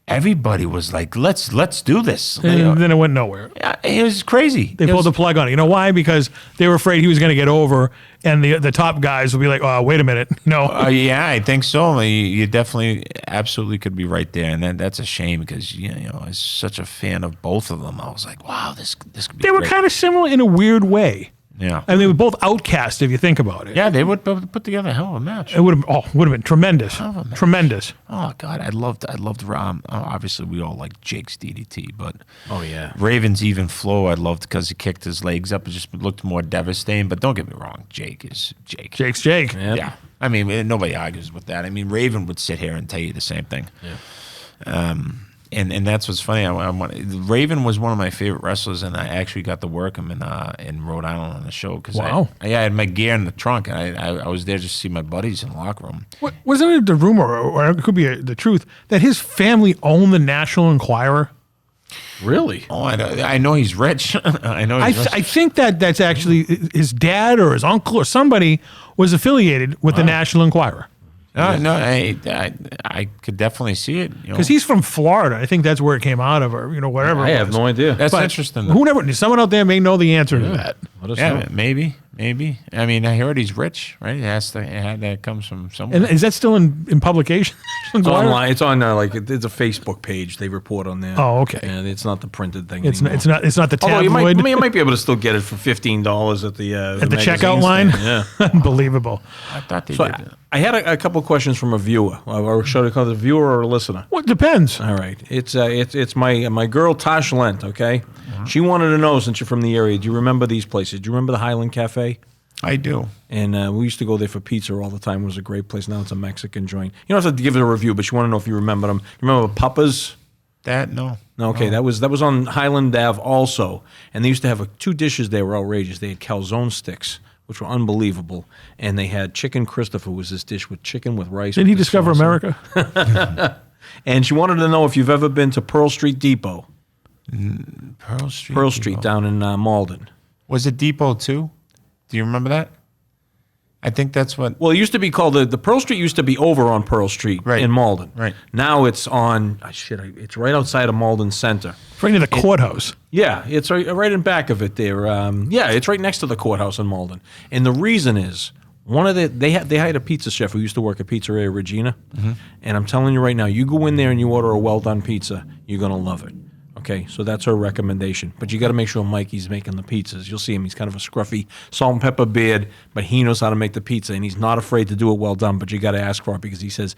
everybody was like, let's do this. And then it went nowhere. It was crazy. They pulled the plug on it. You know why? Because they were afraid he was going to get over, and the top guys would be like, "Oh, wait a minute, no." Yeah, I think so. You definitely, absolutely could be right there, and that's a shame because I was such a fan of both of them. I was like, wow, this could be. They were great. kind of similar in a weird way. Yeah, and they were both outcast if you think about it. Yeah, they would put together a hell of a match. It would have been tremendous. Tremendous. Oh God, I loved obviously we all like Jake's DDT, but Raven's even flow I loved because he kicked his legs up. It just looked more devastating. But don't get me wrong, Jake is Jake. Jake's Jake. Yep. Yeah, I mean nobody argues with that. I mean Raven would sit here and tell you the same thing. Yeah. And that's what's funny. Raven was one of my favorite wrestlers, and I actually got to work him in Rhode Island on the show because I had my gear in the trunk, and I was there just to see my buddies in the locker room. Wasn't it the rumor, or it could be the truth, that his family owned the National Enquirer? Really? Oh, I know he's rich. I know. He's rich. I think that's actually his dad or his uncle or somebody was affiliated with the National Enquirer. No, I could definitely see it. Because he's from Florida. I think that's where it came out of, or whatever. I have no idea. That's interesting. Someone out there may know the answer to that. Yeah, maybe. I mean, I heard he's rich, right? That comes from somewhere. And is that still in publication? It's online. It's on it's a Facebook page. They report on there. Oh, okay. And it's not the printed thing. It's anymore. not the tabloid. Although you might be able to still get it for $15 at the checkout line. Yeah, unbelievable. I thought they so did. I had a couple of questions from a viewer, or should I call it a viewer or a listener? Well, it depends. All right, it's my girl Tosh Lent. Okay, she wanted to know, since you're from the area, do you remember these places? Do you remember the Highland Cafe? I do. And we used to go there for pizza all the time. It was a great place. Now it's a Mexican joint. You don't have to give it a review, but you want to know if you remember them. You remember Papa's? No. Okay, that was on Highland Ave also. And they used to have two dishes there were outrageous. They had calzone sticks, which were unbelievable. And they had chicken Christopher, was this dish with chicken with rice. Did he discover America? And she wanted to know if you've ever been to Pearl Street Depot. Pearl Street Pearl Street down in Malden. Was it Depot too? Do you remember that? I think that's what. Well, it used to be called the Pearl Street used to be over on Pearl Street in Malden. Right. Now it's on. It's right outside of Malden Center. Right near the courthouse. Yeah, it's right in back of it there. It's right next to the courthouse in Malden. And the reason is they hired a pizza chef who used to work at Pizzeria Regina. Mm-hmm. And I'm telling you right now, you go in there and you order a well done pizza, you're gonna love it. Okay, so that's her recommendation. But you got to make sure Mikey's making the pizzas. You'll see him. He's kind of a scruffy, salt and pepper beard, but he knows how to make the pizza, and he's not afraid to do it well done. But you got to ask for it because he says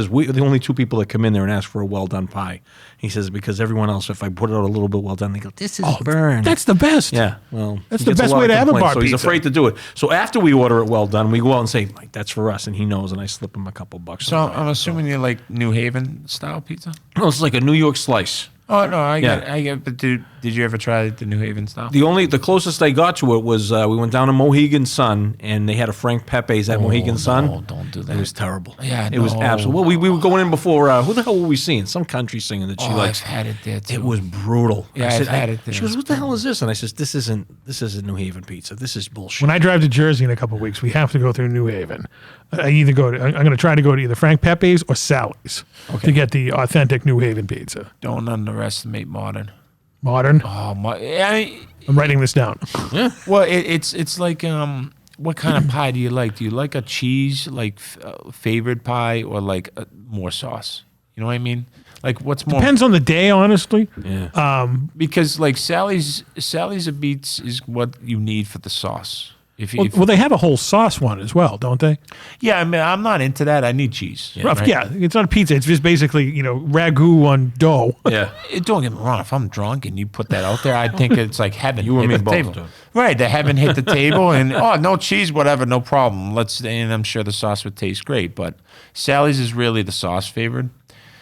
we're the only two people that come in there and ask for a well done pie. He says because everyone else, if I put it out a little bit well done, they go, "This is burned." That's the best. Yeah, well, that's the best way to have a bar so pizza. He's afraid to do it. So after we order it well done, we go out and say, "Mike, that's for us," and he knows, and I slip him a couple bucks. So I'm assuming you like New Haven style pizza. No, it's like a New York slice. Oh no, I get. But did you ever try the New Haven style? The closest I got to it was we went down to Mohegan Sun and they had a Frank Pepe's at Mohegan Sun. No, don't do that. It was terrible. Yeah, it was absolute. Well, we were going in before. Who the hell were we seeing? Some country singer that she likes. I've had it there too. It was brutal. Yeah, I've had it there. She goes, "What the hell is this?" And I says, "This isn't New Haven pizza. This is bullshit." When I drive to Jersey in a couple of weeks, we have to go through New Haven. I'm going to try to go to either Frank Pepe's or Sally's to get the authentic New Haven pizza. Don't underestimate modern. Modern? Oh my! I'm writing this down. Yeah. Well, it's like what kind of pie do you like? Do you like a cheese flavored pie or like more sauce? You know what I mean? Like what's more? Depends on the day, honestly. Yeah. Because like Sally's of Beats is what you need for the sauce. Well, they have a whole sauce one as well, don't they? Yeah, I mean, I'm not into that. I need cheese. Yeah, right? Yeah, it's not a pizza. It's just basically, ragu on dough. Yeah. Don't get me wrong. If I'm drunk and you put that out there, I think it's like heaven. You and me hit the both. table. Right, the heaven hit the table, and no cheese, whatever, no problem. And I'm sure the sauce would taste great. But Sally's is really the sauce favored.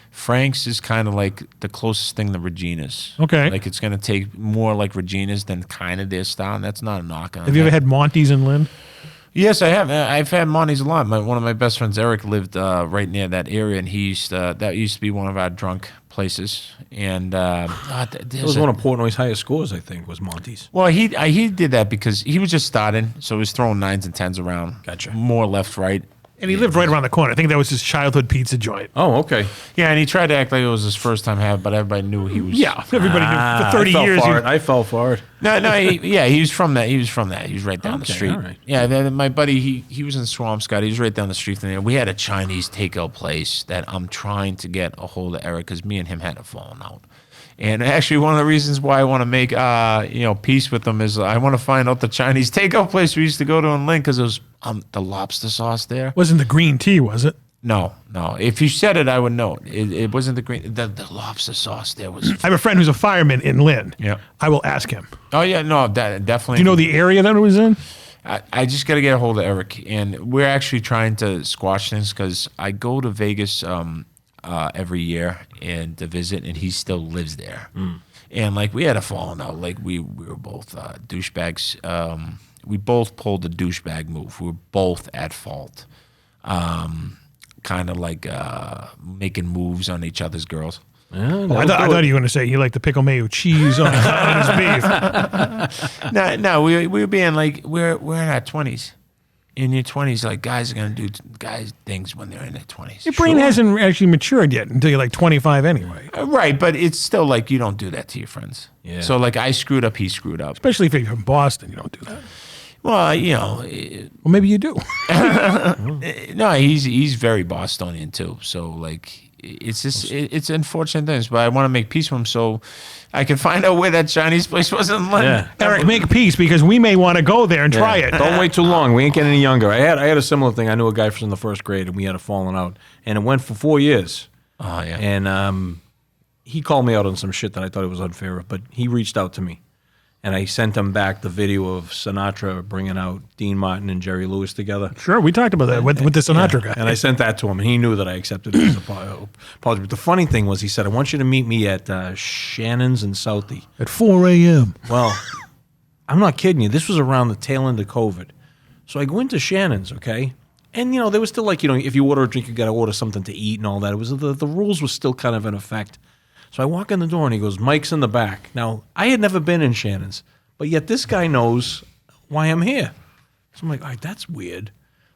Frank's is kind of like the closest thing to Regina's. Okay. Like it's going to take more like Regina's than kind of their style, and that's not a knock on Have you ever had Monty's in Lynn? Yes, I have. I've had Monty's a lot. One of my best friends, Eric, lived right near that area, and that used to be one of our drunk places. And it was one of Portnoy's highest scores, I think, was Monty's. Well, he did that because he was just starting, so he was throwing 9s and 10s around. Gotcha. More left, right. And he lived right around the corner. I think that was his childhood pizza joint. Oh, okay. Yeah, and he tried to act like it was his first time having, but everybody knew he was. Yeah, everybody knew for 30 I fell years. for it. I fell for it. No, he was from that. He was from that. He was right down the Okay, street. all right. Yeah, then my buddy, he was in Swampscott. He was right down the street from there. We had a Chinese takeout place that I'm trying to get a hold of Eric because me and him had a falling out. And actually, one of the reasons why I want to make peace with them is I want to find out the Chinese takeout place we used to go to in Lynn because it was the lobster sauce there. Wasn't the green tea, was it? No. If you said it, I would know. It wasn't the green. The lobster sauce there was. I have a friend who's a fireman in Lynn. Yeah. I will ask him. Oh yeah, no, that definitely. Do you know the area that it was in? I just got to get a hold of Eric, and we're actually trying to squash things because I go to Vegas every year and to visit, and he still lives there. And like we had a falling out, like we were both douchebags. We both pulled the douchebag move. We were both at fault. Kind of like making moves on each other's girls. I thought you were going to say he liked the pickle mayo cheese on his beef. No, we were being like we're in our 20s. In your 20s, like guys are gonna do guys things when they're in their 20s. Your brain hasn't actually matured yet until you're like 25 anyway. Right, but it's still like you don't do that to your friends. Yeah. So like I screwed up, he screwed up. Especially if you're from Boston, you don't do that. Well, Well, maybe you do. no, he's very Bostonian too. So like it's just it's unfortunate things, but I want to make peace with him so I can find out where that Chinese place was in London. Yeah. Eric, make peace because we may want to go there and try it. Don't wait too long. We ain't getting any younger. I had a similar thing. I knew a guy from the first grade, and we had a falling out, and it went for 4 years. Oh yeah. And he called me out on some shit that I thought it was unfair, but he reached out to me, and I sent him back the video of Sinatra bringing out Dean Martin and Jerry Lewis together. Sure, we talked about that with the Sinatra guy. And I sent that to him, and he knew that I accepted his apology. But the funny thing was, he said, I want you to meet me at Shannon's in Southie. At 4 a.m. Well, I'm not kidding you. This was around the tail end of COVID. So I go into Shannon's, okay? And, they were still like, if you order a drink, you got to order something to eat and all that. It was the rules were still kind of in effect. So I walk in the door, and he goes, Mike's in the back. Now, I had never been in Shannon's, but yet this guy knows why I'm here. So I'm like, all right, that's weird.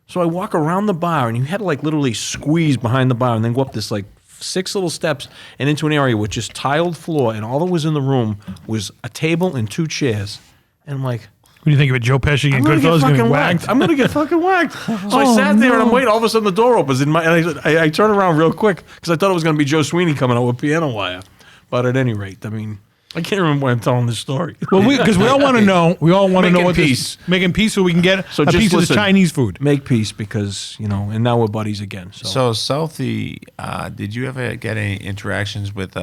So I walk around the bar, and you had to like literally squeeze behind the bar and then go up this like 6 little steps and into an area with just tiled floor, and all that was in the room was a table and 2 chairs. And I'm like, What do you think of it, Joe Pesci and I'm gonna get Goodfellas getting fucking whacked? whacked. I'm gonna get fucking whacked. So I sat there and I'm waiting. All of a sudden the door opens, and I turn around real quick because I thought it was gonna be Joe Sweeney coming out with piano wire. But at any rate, I mean, I can't remember why I'm telling this story. Well, because we all want to know. We all want to know Making what peace. Making peace so we can get a just piece of listen. the Chinese food. Make peace because and now we're buddies again. So Southie, did you ever get any interactions with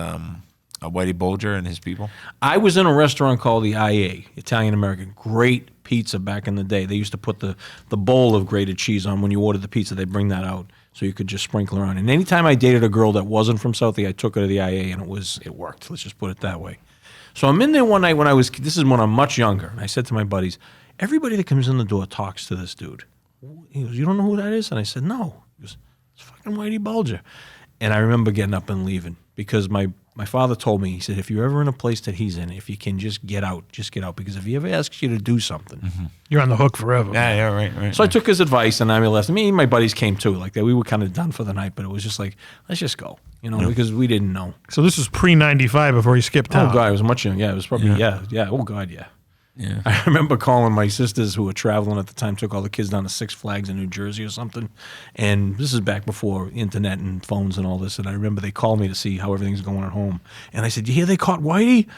Whitey Bulger and his people? I was in a restaurant called the IA, Italian American. Great pizza back in the day. They used to put the bowl of grated cheese on when you ordered the pizza. They'd bring that out so you could just sprinkle around. And anytime I dated a girl that wasn't from Southie, I took her to the IA, and it worked. Let's just put it that way. So I'm in there one night this is when I'm much younger, and I said to my buddies, everybody that comes in the door talks to this dude. He goes, you don't know who that is? And I said, no. He goes, it's fucking Whitey Bulger. And I remember getting up and leaving because my father told me, he said, if you're ever in a place that he's in, if you can just get out. Because if he ever asks you to do something. You're on the hook forever. Yeah, right. So I took his advice, and I left. Me and my buddies came too. Like that, we were kind of done for the night, but it was just like, let's just go, because we didn't know. So this was pre-95 before he skipped town. Oh God, I was much younger. Yeah, it was probably yeah. Oh God, yeah. Yeah. I remember calling my sisters who were traveling at the time, took all the kids down to Six Flags in New Jersey or something. And this is back before internet and phones and all this. And I remember they called me to see how everything's going at home. And I said, you hear they caught Whitey?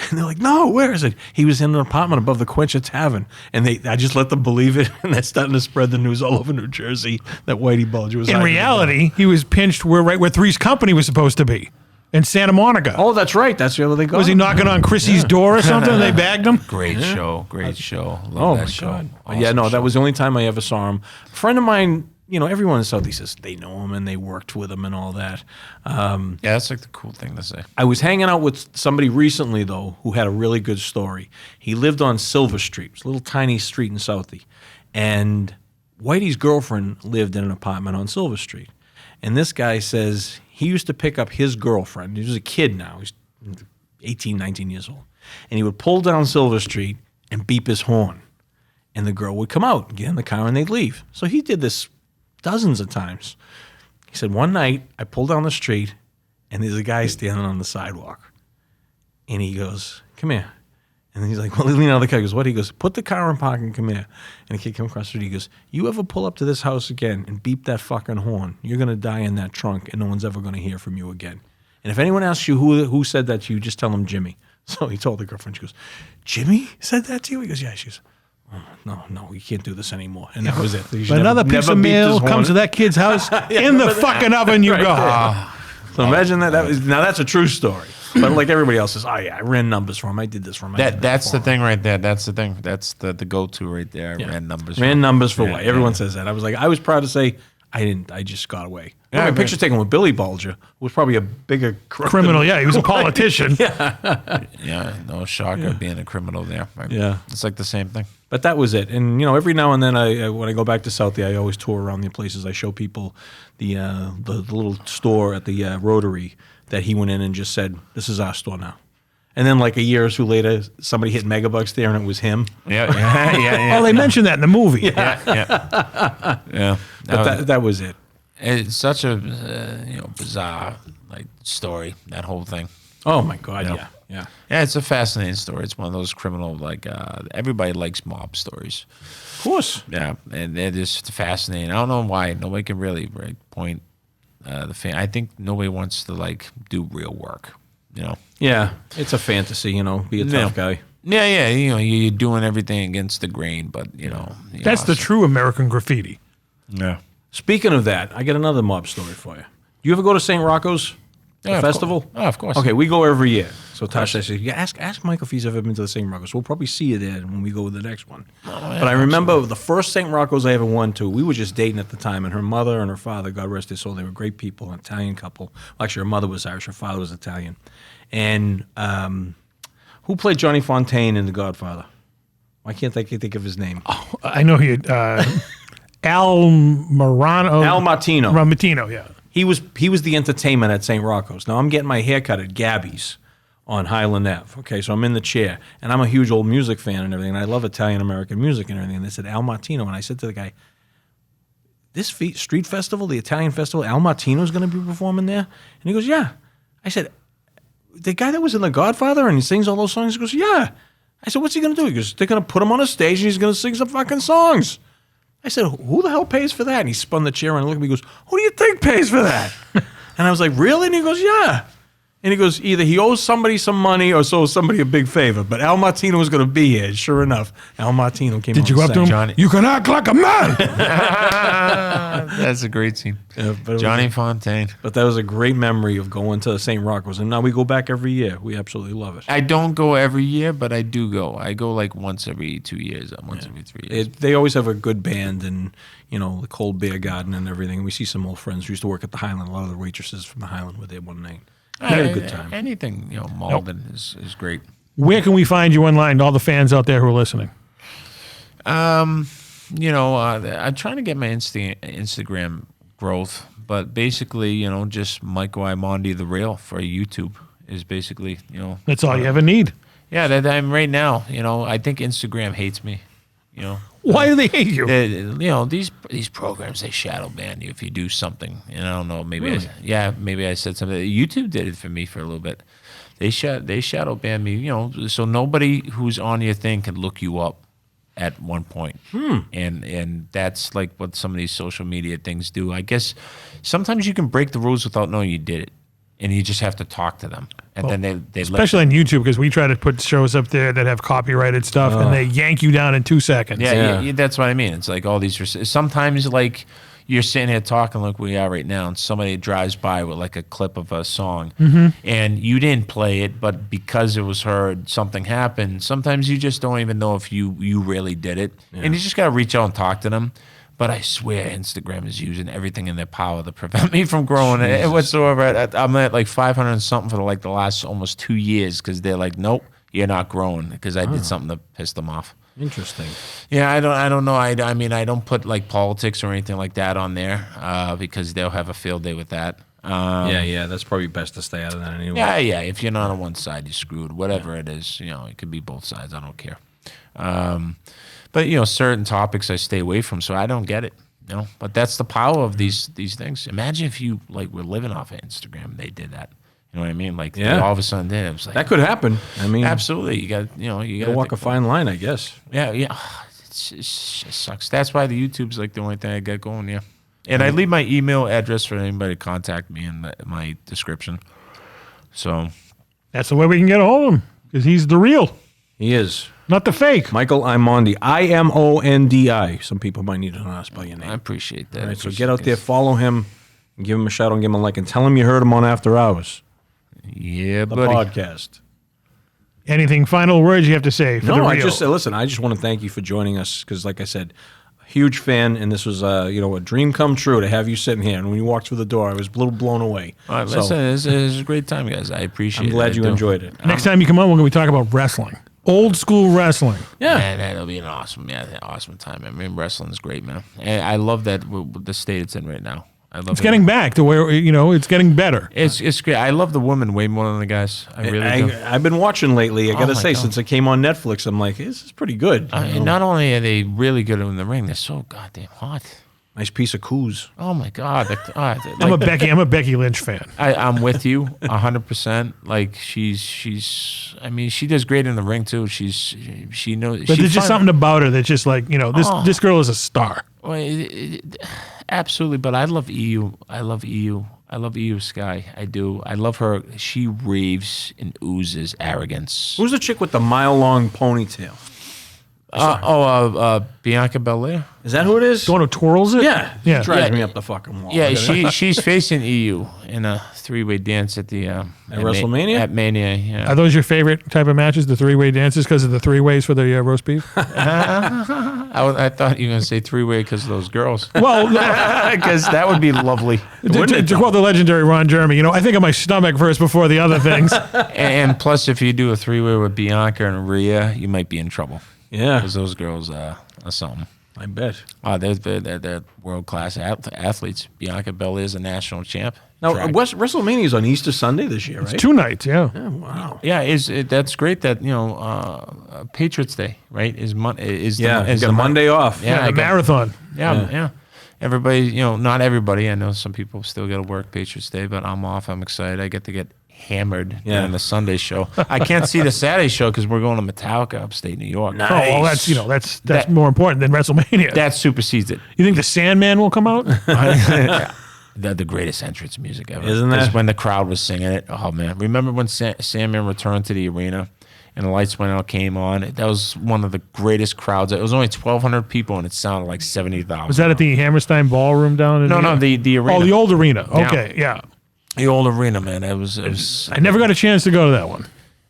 And they're like, no, where is it? He was in an apartment above the Quencher Tavern. And I just let them believe it. And they're starting to spread the news all over New Jersey that Whitey Bulger was In hiding reality, he was pinched right where Three's Company was supposed to be, in Santa Monica. Oh, that's right. That's where they go. Was he knocking on Chrissy's door or something and they bagged him? Great show. Love Oh that my show. God! Awesome Yeah, no, that show. was the only time I ever saw him. A friend of mine, everyone in Southie says they know him and they worked with him and all that. Yeah, that's like the cool thing to say. I was hanging out with somebody recently though who had a really good story. He lived on Silver Street, it's a little tiny street in Southie, and Whitey's girlfriend lived in an apartment on Silver Street. And this guy says he used to pick up his girlfriend. He was a kid now. He's 18, 19 years old. And he would pull down Silver Street and beep his horn. And the girl would come out, get in the car, and they'd leave. So he did this dozens of times. He said, one night I pulled down the street and there's a guy standing on the sidewalk. And he goes, come here. And then he's like, well, lean out of the car. He goes, what? He goes, put the car in park and come here. And the kid came across the street. He goes, you ever pull up to this house again and beep that fucking horn, you're going to die in that trunk and no one's ever going to hear from you again. And if anyone asks you who said that to you, just tell them Jimmy. So he told the girlfriend, she goes, Jimmy said that to you? He goes, yeah. She goes, oh, no, you can't do this anymore. And that was it. But another piece of mail comes to that kid's house in the fucking oven you go. So imagine that. Now that's a true story. But like everybody else says, oh yeah, I ran numbers for him. I did this for him. That's the thing right there. That's the thing. That's the go-to right there. Yeah. Ran numbers. Ran numbers for what? Everyone says that. I was like, I was proud to say I didn't. I just got away. My picture taken with Billy Bulger, who was probably a bigger criminal. Yeah, he was a politician. Yeah, no shocker being a criminal there. Right? Yeah. It's like the same thing. But that was it. And, every now and then, when I go back to Southie, I always tour around the places. I show people the little store at the Rotary that he went in and just said, this is our store now. And then like a year or two later, somebody hit Megabucks there and it was him. Yeah. Oh, they mentioned that in the movie. Yeah. But that was it. It's such a bizarre story, that whole thing. Oh my God, yeah. Yeah, it's a fascinating story. It's one of those criminal, everybody likes mob stories. Of course. Yeah, and they're just fascinating. I don't know why. Nobody can really point the fan. I think nobody wants to, do real work, Yeah, it's a fantasy, be a tough guy. Yeah, you're doing everything against the grain, but, That's the true American graffiti. Yeah. Speaking of that, I got another mob story for you. Do you ever go to St. Rocco's? Yeah, festival? Of course. Okay, we go every year. So Tasha says, yeah, ask Michael if he's ever been to the St. Rocco's. We'll probably see you there when we go to the next one. But I remember the first St. Rocco's I ever went to, we were just dating at the time, and her mother and her father, God rest their soul, they were great people, an Italian couple. Well, actually, her mother was Irish, her father was Italian. And who played Johnny Fontaine in The Godfather? Why can't I think of his name? Oh, I know he Al Marino. Al Martino. Martino, yeah. He was the entertainment at St. Rocco's. Now I'm getting my hair cut at Gabby's on Highland Ave. Okay, so I'm in the chair, and I'm a huge old music fan and everything, and I love Italian-American music and everything. And they said, Al Martino. And I said to the guy, this street festival, the Italian festival, Al Martino's going to be performing there? And he goes, yeah. I said, the guy that was in The Godfather and he sings all those songs? He goes, yeah. I said, what's he going to do? He goes, they're going to put him on a stage and he's going to sing some fucking songs. I said, who the hell pays for that? And he spun the chair around and looked at me and goes, who do you think pays for that? And I was like, really? And he goes, yeah. And he goes, either he owes somebody some money or owes somebody a big favor. But Al Martino was going to be here. Sure enough, Al Martino came on. Did you go up to him? Johnny. You can act like a man. That's a great scene. Yeah, Johnny Fontaine. But that was a great memory of going to St. Rocco's. And now we go back every year. We absolutely love it. I don't go every year, but I do go. I go once every 2 years, once every 3 years. They always have a good band and, the Cold Beer Garden and everything. We see some old friends who used to work at the Highland. A lot of the waitresses from the Highland were there one night. We had a good time. Anything, Malden is great. Where can we find you online, all the fans out there who are listening? I'm trying to get my Instagram growth, but basically, just Michael Imondi the Real for YouTube is basically, That's all you ever need. Yeah, I'm right now. I think Instagram hates me. Why do they hate you? These programs, they shadow ban you if you do something. And I don't know, maybe I said something. YouTube did it for me for a little bit. They shadow ban me, so nobody who's on your thing can look you up at one point. And that's like what some of these social media things do. I guess sometimes you can break the rules without knowing you did it. And you just have to talk to them. And then they especially on YouTube, because we try to put shows up there that have copyrighted stuff, and they yank you down in 2 seconds. Yeah, that's what I mean. It's like all these. Sometimes, you're sitting here talking like we are right now, and somebody drives by with a clip of a song, and you didn't play it, but because it was heard, something happened. Sometimes you just don't even know if you really did it, and you just got to reach out and talk to them. But I swear Instagram is using everything in their power to prevent me from growing whatsoever. I'm at 500 and something for the last almost 2 years because they're like, nope, you're not growing because I did something to piss them off. Interesting. Yeah, I don't know. I mean, I don't put politics or anything like that on there because they'll have a field day with that. That's probably best to stay out of that anyway. Yeah. If you're not on one side, you're screwed. Whatever it is, it could be both sides. I don't care. But certain topics I stay away from, so I don't get it. But that's the power of these things. Imagine if you like were living off of Instagram and they did that. You know what I mean? Like they all of a sudden did. It was like That could happen. I mean, absolutely. You got you got to walk a fine line, I guess. Yeah. It just sucks. That's why the YouTube's like the only thing I got going. Yeah. And I leave my email address for anybody to contact me in my description. So That's the way we can get a hold of him, because he's the real, He is. not the fake. Michael Imondi. Imondi. Some people might need to know us by your name. I appreciate that. All right, so get out there, follow him, and give him a shout out and give him a like, and tell him you heard him on After Hours, Yeah, the buddy. podcast. Anything final words you have to say for the No, real? I just listen. I just want to thank you for joining us because, like I said, huge fan, and this was a dream come true to have you sitting here. And when you walked through the door, I was a little blown away. All right, So, listen, this is a great time, guys. I appreciate it. I'm glad I you do. enjoyed it. Next time you come on, we're going to talk about wrestling. Old school wrestling. Yeah. Man, that'll be an awesome time. I mean, wrestling's great, man. And I love that the state it's in right now. I love It's getting back to where, it's getting better. It's great. I love the women way more than the guys. I really do. I've been watching lately. I got to my say, God. since it came on Netflix, I'm like, this is pretty good. And not only are they really good in the ring, they're so goddamn hot. Nice piece of coos. Oh my God! I'm a Becky Lynch fan. I'm with you 100%. Like she's. I mean, she does great in the ring too. She knows. But there's just something about her that's just like, this girl is a star. Absolutely, but I love EU. I love EU Sky. I do. I love her. She raves and oozes arrogance. Who's the chick with the mile-long ponytail? Bianca Belair. Is that who it is? The one who twirls it? Yeah. Yeah. She drives Yeah. me up the fucking wall. Yeah, she's facing EU in a thray dance at the at WrestleMania? At Mania. Yeah. Are those your favorite type of matches, the three-way dances, because of the three ways for the roast beef? I thought you were gonna say three-way because of those girls. Well, Because that would be lovely. to quote the legendary Ron Jeremy, I think of my stomach first before the other things. And plus, if you do a three-way with Bianca and Rhea, you might be in trouble. Yeah. Because those girls are something. I bet. They're world-class athletes. Bianca Belair is a national champ. Now, Track. WrestleMania is on Easter Sunday this year, right? 2 nights, yeah. Wow. Yeah, that's great that Patriots Day, right? Is Yeah, you got a Monday off. Yeah, A marathon. Yeah. Everybody, not everybody. I know some people still got to work Patriots Day, but I'm off. I'm excited. I get to get hammered during the Sunday show. I can't see the Saturday show because we're going to Metallica upstate New York. Oh, well, that's That- more important than WrestleMania. That supersedes it. You think the Sandman will come out? The greatest entrance music ever. Isn't that? Is when the crowd was singing it. Oh, man. Remember when Sandman returned to the arena and the lights went out, came on? That was one of the greatest crowds. It was only 1,200 people, and it sounded like 70,000. Was that at the Hammerstein Ballroom down in No, the arena. Oh, the old arena. Okay, yeah. The old arena, man. It was. I never got a chance to go to that one.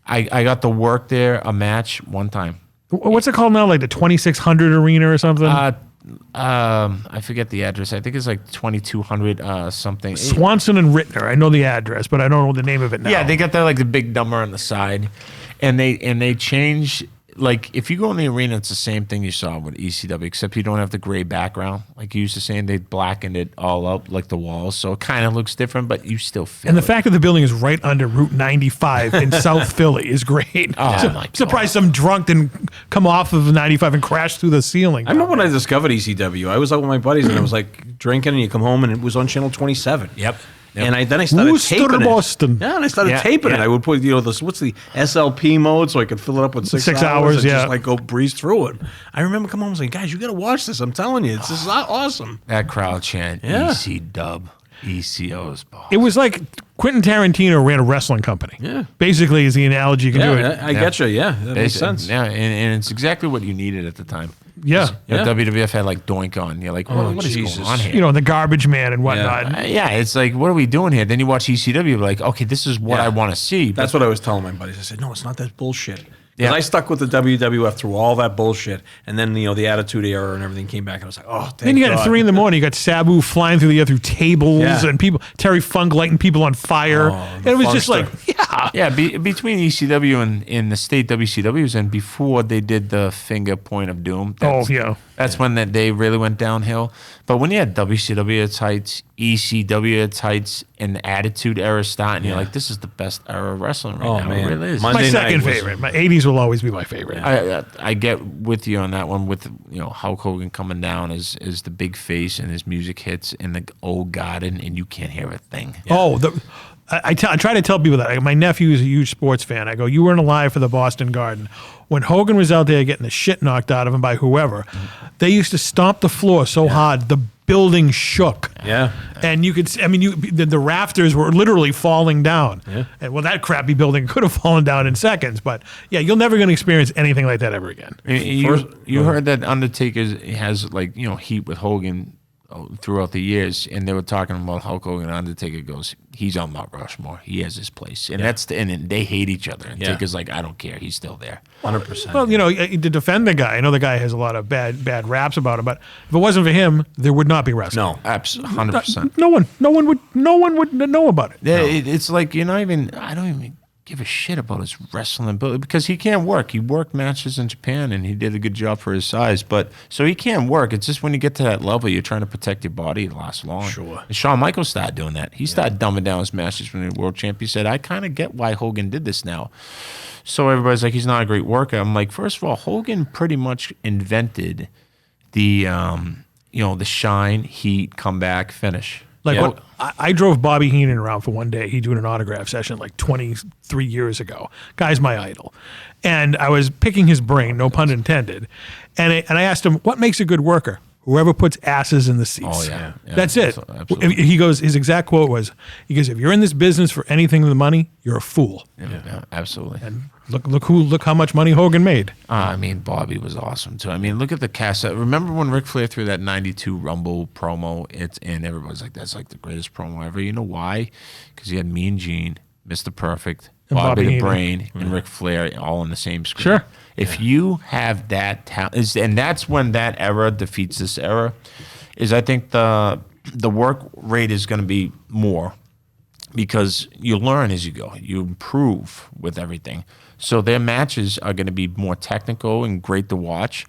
I got to work there a match one time. What's it called now? Like the 2600 arena or something? I forget the address. I think it's like 2200 something. Swanson and Rittner. I know the address, but I don't know the name of it now. Yeah, they got that like the big number on the side, and they change. Like if you go in the arena, it's the same thing you saw with ECW, except you don't have the gray background. Like you used to saying, they blackened it all up, like the walls, so it kind of looks different, but you still feel. And the it. fact that the building is right under Route 95 in South Philly is great. Oh, my God. Surprised some drunk didn't come off of 95 and crash through the ceiling. I remember when I discovered ECW. I was out with my buddies, and I was like drinking, and you come home, and it was on Channel 27. Yep. And then I started Worcester, taping it. Boston. Yeah, and I started Yeah, taping it. yeah. I would put, what's the SLP mode, so I could fill it up with 6 6 hours hours, and yeah. just like go breeze through it. I remember coming home and saying, guys, you got to watch this. I'm telling you, this is awesome. That crowd chant, Yeah. EC dub, ECO's ball. It was like Quentin Tarantino ran a wrestling company. Yeah. Basically, is the analogy you can do it. I get you. Yeah, that makes sense. Yeah, and it's exactly what you needed at the time. Yeah. WWF had like Doink on. You're like, what is Jesus. going on here? The garbage man and whatnot. Yeah, it's like, what are we doing here? Then you watch ECW, you're like, okay, this is what Yeah. I want to see. That's what I was telling my buddies. I said, no, it's not that bullshit. Because Yeah. I stuck with the WWF through all that bullshit. And then, the Attitude Era and everything came back. And I was like, oh, thank Then you got God. at 3 a.m, you got Sabu flying through the air through tables Yeah. and people, Terry Funk lighting people on fire. And it was just like, Funkster. yeah. Between ECW and the state WCWs, and before they did the finger point of doom. Oh, yeah. That's when they really went downhill. But when you had WCW at its heights, ECW tights and the Attitude Era start, and you're like, this is the best era of wrestling right now. Man. It really is. My Monday second night was- favorite. My 80s will always be my favorite. I get with you on that one. With Hulk Hogan coming down as the big face, and his music hits in the old garden, and you can't hear a thing. Oh, I try to tell people that. My nephew is a huge sports fan. I go, you weren't alive for the Boston Garden. When Hogan was out there getting the shit knocked out of him by whoever, they used to stomp the floor so hard the building shook. Yeah. And you could, the rafters were literally falling down. Yeah. And well, that crappy building could have fallen down in seconds. But yeah, you're never going to experience anything like that ever again. You heard that Undertaker has heat with Hogan throughout the years, and they were talking about Hulk Hogan. And Undertaker goes, he's on Mount Rushmore. He has his place, and and they hate each other. And Taker's like, I don't care. He's still there. 100%. Well, to defend the guy, I know the guy has a lot of bad raps about him, but if it wasn't for him, there would not be wrestling. No. Absolutely, 100%. No one would know about it. Yeah, it's like I don't even give a shit about his wrestling ability because he can't work. He worked matches in Japan and he did a good job for his size, but so he can't work. It's just when you get to that level, you're trying to protect your body to last long. Sure. And Shawn Michaels started doing that. He started dumbing down his matches when he was world champ. He said, I kind of get why Hogan did this now. So everybody's like, he's not a great worker. I'm like, first of all, Hogan pretty much invented the, the shine, heat, comeback, finish. Like I drove Bobby Heenan around for one day. He doing an autograph session like 23 years ago. Guy's my idol. And I was picking his brain, no pun intended. And I asked him, what makes a good worker? Whoever puts asses in the seats. Oh, yeah. That's it. Absolutely. He goes, his exact quote was, if you're in this business for anything with money, you're a fool. Yeah, absolutely. And look how much money Hogan made. Bobby was awesome too. Look at the cast. Remember when Ric Flair threw that '92 Rumble promo? And everybody's like, that's like the greatest promo ever. You know why? Because he had Mean Gene, Mr. Perfect, And Bobby the Heenan. Brain, and Ric Flair all on the same screen. Sure. If you have that talent, and that's when that era defeats this era, is I think the work rate is going to be more because you learn as you go. You improve with everything. So their matches are going to be more technical and great to watch,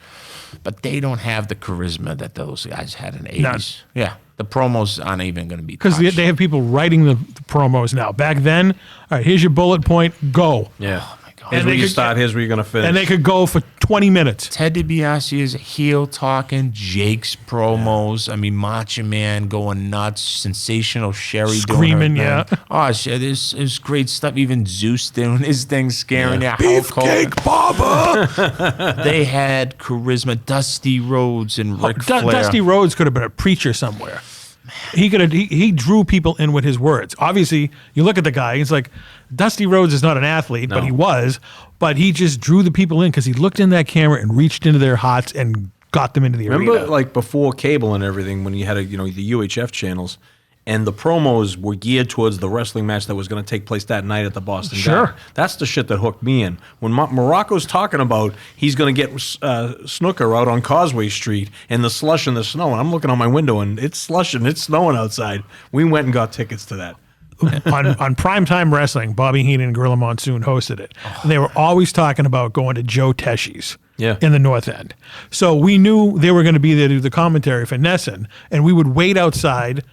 but they don't have the charisma that those guys had in the 80s. None. Yeah. The promos aren't even going to be Because they have people writing the promos now. Back then, all right, here's your bullet point, go. Yeah. Oh my God. Here's And where they you could- start. Here's where you're going to finish. And they could go for 20 minutes. Ted DiBiase is heel talking, Jake's promos. Macho Man going nuts, sensational Sherry Screaming, doing her yeah. thing. Oh shit, there's great stuff. Even Zeus doing his thing, scaring you. Hulk Hogan. Baba. They had charisma. Dusty Rhodes and Ric Flair. Dusty Rhodes could have been a preacher somewhere. He drew people in with his words. Obviously, you look at the guy, he's like, Dusty Rhodes is not an athlete, but he was. But he just drew the people in because he looked in that camera and reached into their hearts and got them into the Remember, arena. like before cable and everything, when you had the UHF channels, and the promos were geared towards the wrestling match that was going to take place that night at the Boston Sure. Garden. That's the shit that hooked me in. When Morocco's talking about he's going to get snooker out on Causeway Street and the slush and the snow, and I'm looking out my window and it's slushing, it's snowing outside. We went and got tickets to that. on Primetime Wrestling, Bobby Heenan and Gorilla Monsoon hosted it. And they were always talking about going to Joe Teshi's in the North End. So we knew they were going to be there to do the commentary for Nesson, and we would wait outside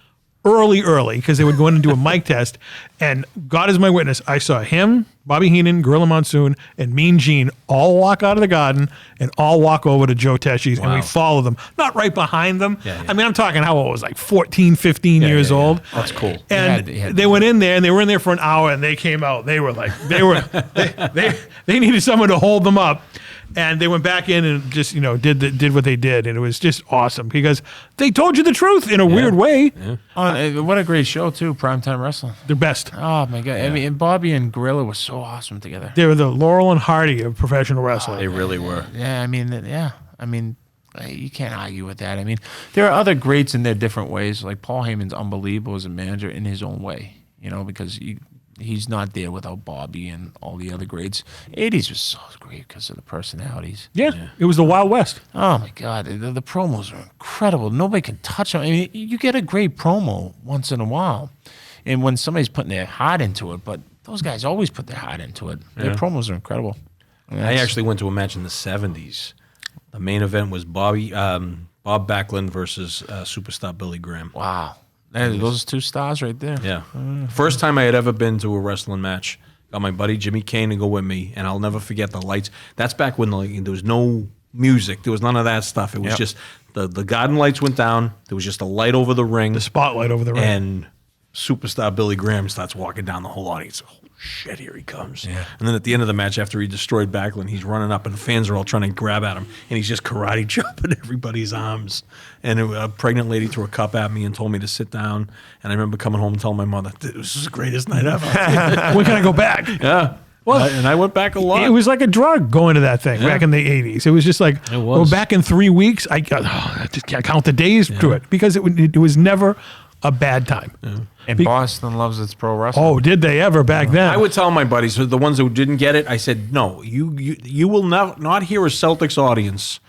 early because they would go in and do a mic test. And God is my witness, I saw him, Bobby Heenan, Gorilla Monsoon, and Mean Gene all walk out of the garden and all walk over to Joe Teshi's, and we follow them. Not right behind them. I'm talking how old I was, like 14, 15 years old. That's cool. And they went in there, and they were in there for an hour, and they came out. They were like, they needed someone to hold them up. And they went back in and just, did what they did. And it was just awesome because they told you the truth in a weird way. Yeah. What a great show, too, Primetime Wrestling. They're best. Oh, my God. And Bobby and Gorilla were so awesome together. They were the Laurel and Hardy of professional wrestling. They really were. Yeah, you can't argue with that. There are other greats in their different ways. Like Paul Heyman's unbelievable as a manager in his own way, because he's not there without Bobby and all the other greats. 80s was so great because of the personalities. Yeah, it was the Wild West. Oh, my God. The promos are incredible. Nobody can touch them. You get a great promo once in a while. And when somebody's putting their heart into it, but those guys always put their heart into it. Their promos are incredible. I actually went to a match in the 70s. The main event was Bob Backlund versus superstar Billy Graham. Wow. Hey, those 2 stars right there. Yeah. First time I had ever been to a wrestling match. Got my buddy Jimmy Kane to go with me, and I'll never forget the lights. That's back when there was no music. There was none of that stuff. It was just the garden lights went down. There was just a light over the ring. The spotlight over the ring. And superstar Billy Graham starts walking down the whole audience. Oh, shit, here he comes. Yeah. And then at the end of the match, after he destroyed Backlund, he's running up, and the fans are all trying to grab at him, and he's just karate chopping everybody's arms. And a pregnant lady threw a cup at me and told me to sit down. And I remember coming home and telling my mother, this is the greatest night ever. When can I go back? Yeah. Well, and I went back a lot. It was like a drug going to that thing back in the 80s. It was just like, well, back in 3 weeks, I just can't count the days to it because it was never a bad time. Yeah. And Boston loves its pro wrestling. Oh, did they ever back then? I would tell my buddies, the ones who didn't get it, I said, no, you will not hear a Celtics audience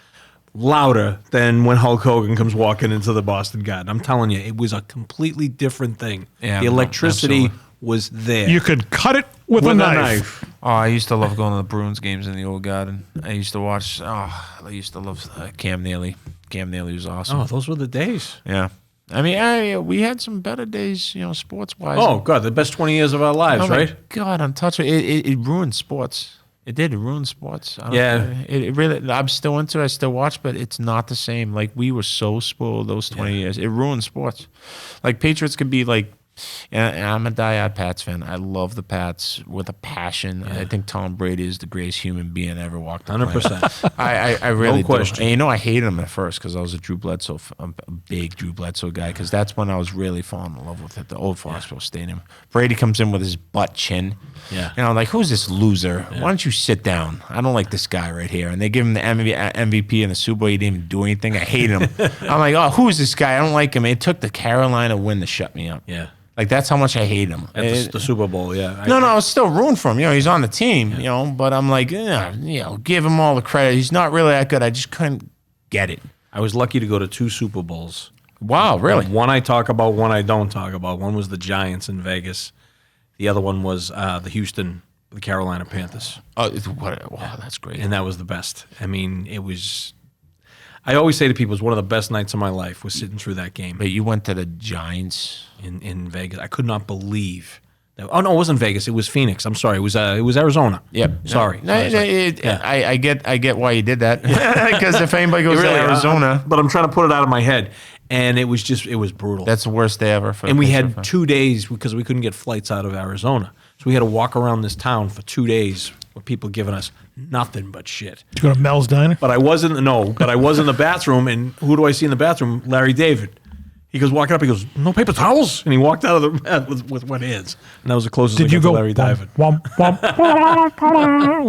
louder than when Hulk Hogan comes walking into the Boston Garden. I'm telling you, it was a completely different thing. Yeah, the electricity absolutely. was there. You could cut it with a knife. Oh, I used to love going to the Bruins games in the old Garden. I used to watch. I used to love Cam Neely. Cam Neely was awesome. Oh, those were the days. Yeah. I mean, we had some better days, sports-wise. Oh, God, the best 20 years of our lives, right? God, untouchable. It ruined sports. It did. It ruined sports. It really. I'm still into it. I still watch, but it's not the same. Like, we were so spoiled those 20 years. It ruined sports. Like, Patriots could be like. And I'm a diehard Pats fan. I love the Pats with a passion. Yeah. I think Tom Brady is the greatest human being ever walked. 100%. I really no question. do. And I hated him at first because I was a big Drew Bledsoe guy. Because that's when I was really falling in love with it. The old Foxborough Stadium. Brady comes in with his butt chin. Yeah. And I'm like, who's this loser? Yeah. Why don't you sit down? I don't like this guy right here. And they give him the MVP in the Super Bowl. He didn't even do anything. I hate him. I'm like, oh, who's this guy? I don't like him. It took the Carolina win to shut me up. Yeah. Like, that's how much I hate him. At the Super Bowl, yeah. I was still rooting for him. He's on the team, but I'm like, give him all the credit. He's not really that good. I just couldn't get it. I was lucky to go to 2 Super Bowls. Wow, really? One I talk about, one I don't talk about. One was the Giants in Vegas. The other one was the Carolina Panthers. Oh, wow, that's great. And that was the best. I mean, it was... I always say to people, it was one of the best nights of my life was sitting through that game. But you went to the Giants in Vegas. I could not believe that. Oh no, it wasn't Vegas. It was Phoenix. I'm sorry. It was Arizona. Yep. Sorry. I get why you did that because if anybody goes to Arizona, but I'm trying to put it out of my head, and it was brutal. That's the worst day ever. And we had 2 days because we couldn't get flights out of Arizona, so we had to walk around this town for 2 days with people giving us nothing but shit. Did you go to Mel's Diner? But I was in the bathroom, and who do I see in the bathroom? Larry David. He goes walking up. He goes, "No paper towels," and he walked out of the bath with wet hands. And that was the closest. Did you go to Larry David? When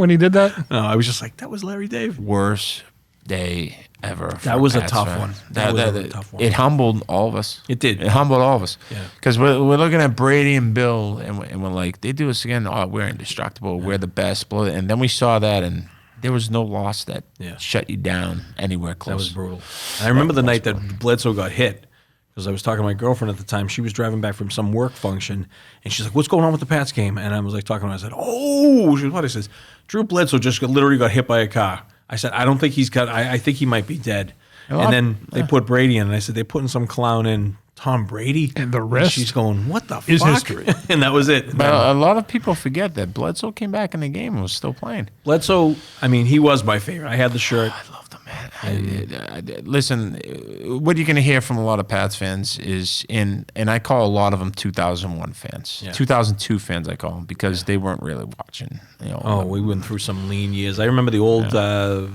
he did that? No, I was just like, that was Larry David. Worst day ever. That was a tough one. That was a tough one. It humbled all of us. It did. It humbled all of us. Yeah. Because we're looking at Brady and Bill, and we're like, they do us again. Oh, we're indestructible. We're the best. And then we saw that, and there was no loss that shut you down anywhere close. That was brutal. I remember the night that Bledsoe got hit. Because I was talking to my girlfriend at the time. She was driving back from some work function, and she's like, "What's going on with the Pats game?" And I was like talking to her. I said, "Oh," she goes, "What?" I says, "Drew Bledsoe just literally got hit by a car." I said, "I don't think he's got. I think he might be dead." And then they put Brady in, and I said, "They putting some clown in Tom Brady." And the rest, she's going, "What the is fuck?" history. And that was it. But a lot of people forget that Bledsoe came back in the game and was still playing. Bledsoe, I mean, he was my favorite. I had the shirt. I loved him, man. Listen, what you're going to hear from a lot of Pats fans is, and I call a lot of them 2001 fans, 2002 fans. I call them because they weren't really watching. We went through some lean years. I remember the old the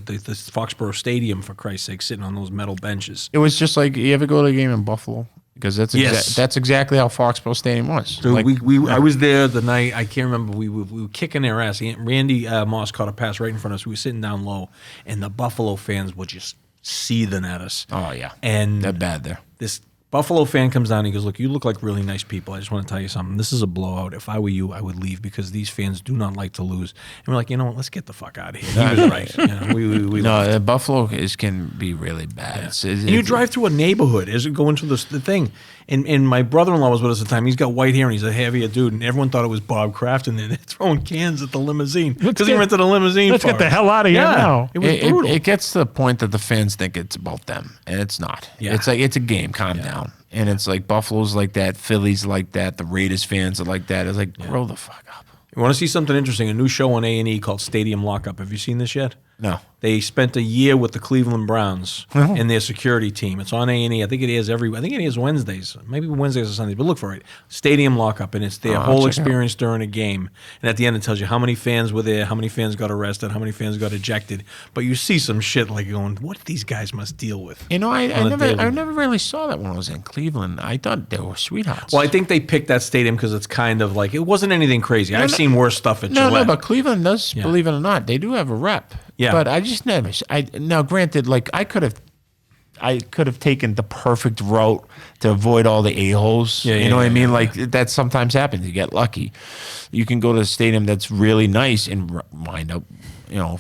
Foxborough Stadium, for Christ's sake, sitting on those metal benches. It was just like, you ever go to a game in Buffalo? Because that's exactly how Foxborough Stadium was. Dude, I was there the night. I can't remember. We were kicking their ass. Randy Moss caught a pass right in front of us. We were sitting down low, and the Buffalo fans were just seething at us. Oh yeah, and they're bad there. This Buffalo fan comes down and he goes, "Look, you look like really nice people. I just want to tell you something. This is a blowout. If I were you, I would leave because these fans do not like to lose." And we're like, you know what? Let's get the fuck out of here. He was right. We Buffalo can be really bad. Yeah. You drive through a neighborhood as it go into the thing. And my brother-in-law was with us at the time. He's got white hair and he's a heavier dude. And everyone thought it was Bob Kraft. And they're throwing cans at the limousine because he rented a limousine. Let's get the hell out of here now. It was brutal. It gets to the point that the fans think it's about them, and it's not. Yeah. It's like, it's a game. Calm down. And it's like Buffalo's like that, Philly's like that, the Raiders fans are like that. It's like, grow the fuck up. You want to see something interesting? A new show on A&E called Stadium Lockup. Have you seen this yet? No. They spent a year with the Cleveland Browns and their security team. It's on A&E. I think it is Wednesdays, maybe Wednesdays or Sundays. But look for it. Stadium Lockup, and it's their whole experience during a game. And at the end, it tells you how many fans were there, how many fans got arrested, how many fans got ejected. But you see some shit like going, what these guys must deal with. You know, I never really saw that when I was in Cleveland. I thought they were sweethearts. Well, I think they picked that stadium because it's kind of like, it wasn't anything crazy. I've seen worse stuff at Gillette. No, but Cleveland does, believe it or not, they do have a rep. Yeah. But I just never. Now, granted, like I could have taken the perfect route to avoid all the a-holes. You know what I mean? Like that sometimes happens. You get lucky. You can go to a stadium that's really nice and wind up,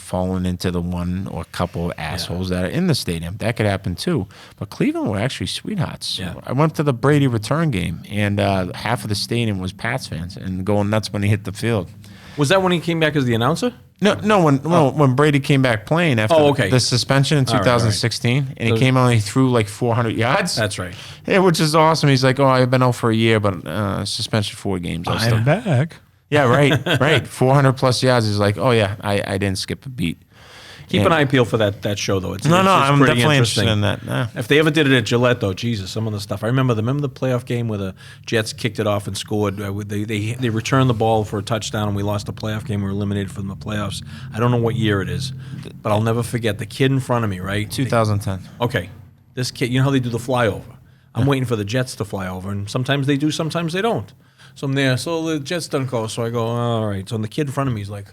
falling into the one or a couple of assholes that are in the stadium. That could happen too. But Cleveland were actually sweethearts. Yeah. I went to the Brady return game, and half of the stadium was Pats fans and going nuts when he hit the field. Was that when he came back as the announcer? No. When Brady came back playing after the suspension in 2016, and he came on, he threw like 400 yards. That's right. Yeah, which is awesome. He's like, I've been out for a year, but suspension 4 games. I'm back. Yeah, right. 400 plus yards. He's like, I didn't skip a beat. Keep an eye peeled for that show, though. It's I'm pretty definitely interesting. interested in that. If they ever did it at Gillette, though, Jesus, some of the stuff. I remember the playoff game where the Jets kicked it off and scored. They returned the ball for a touchdown, and we lost the playoff game. We were eliminated from the playoffs. I don't know what year it is, but I'll never forget the kid in front of me, right? 2010. Okay. This kid, you know how they do the flyover? I'm waiting for the Jets to fly over, and sometimes they do, sometimes they don't. So I'm there. So the Jets don't go, so I go, all right. So the kid in front of me is like,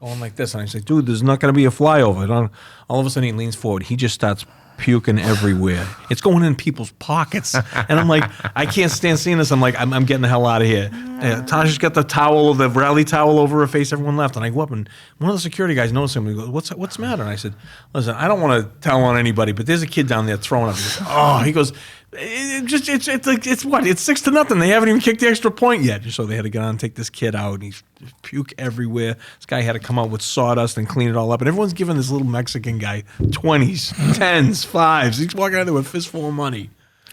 going like this, and I say, dude, there's not going to be a flyover. All of a sudden, he leans forward. He just starts puking everywhere. It's going in people's pockets. And I'm like, I can't stand seeing this. I'm like, I'm getting the hell out of here. Tasha's got the rally towel over her face. Everyone left. And I go up, and one of the security guys noticed him. He goes, what's the matter? And I said, listen, I don't want to tell on anybody, but there's a kid down there throwing up. He goes, it's 6-0. They haven't even kicked the extra point yet. So they had to get on and take this kid out, and he's puke everywhere. This guy had to come out with sawdust and clean it all up. And everyone's giving this little Mexican guy 20s, 10s, 5s. He's walking out there with a fistful of money.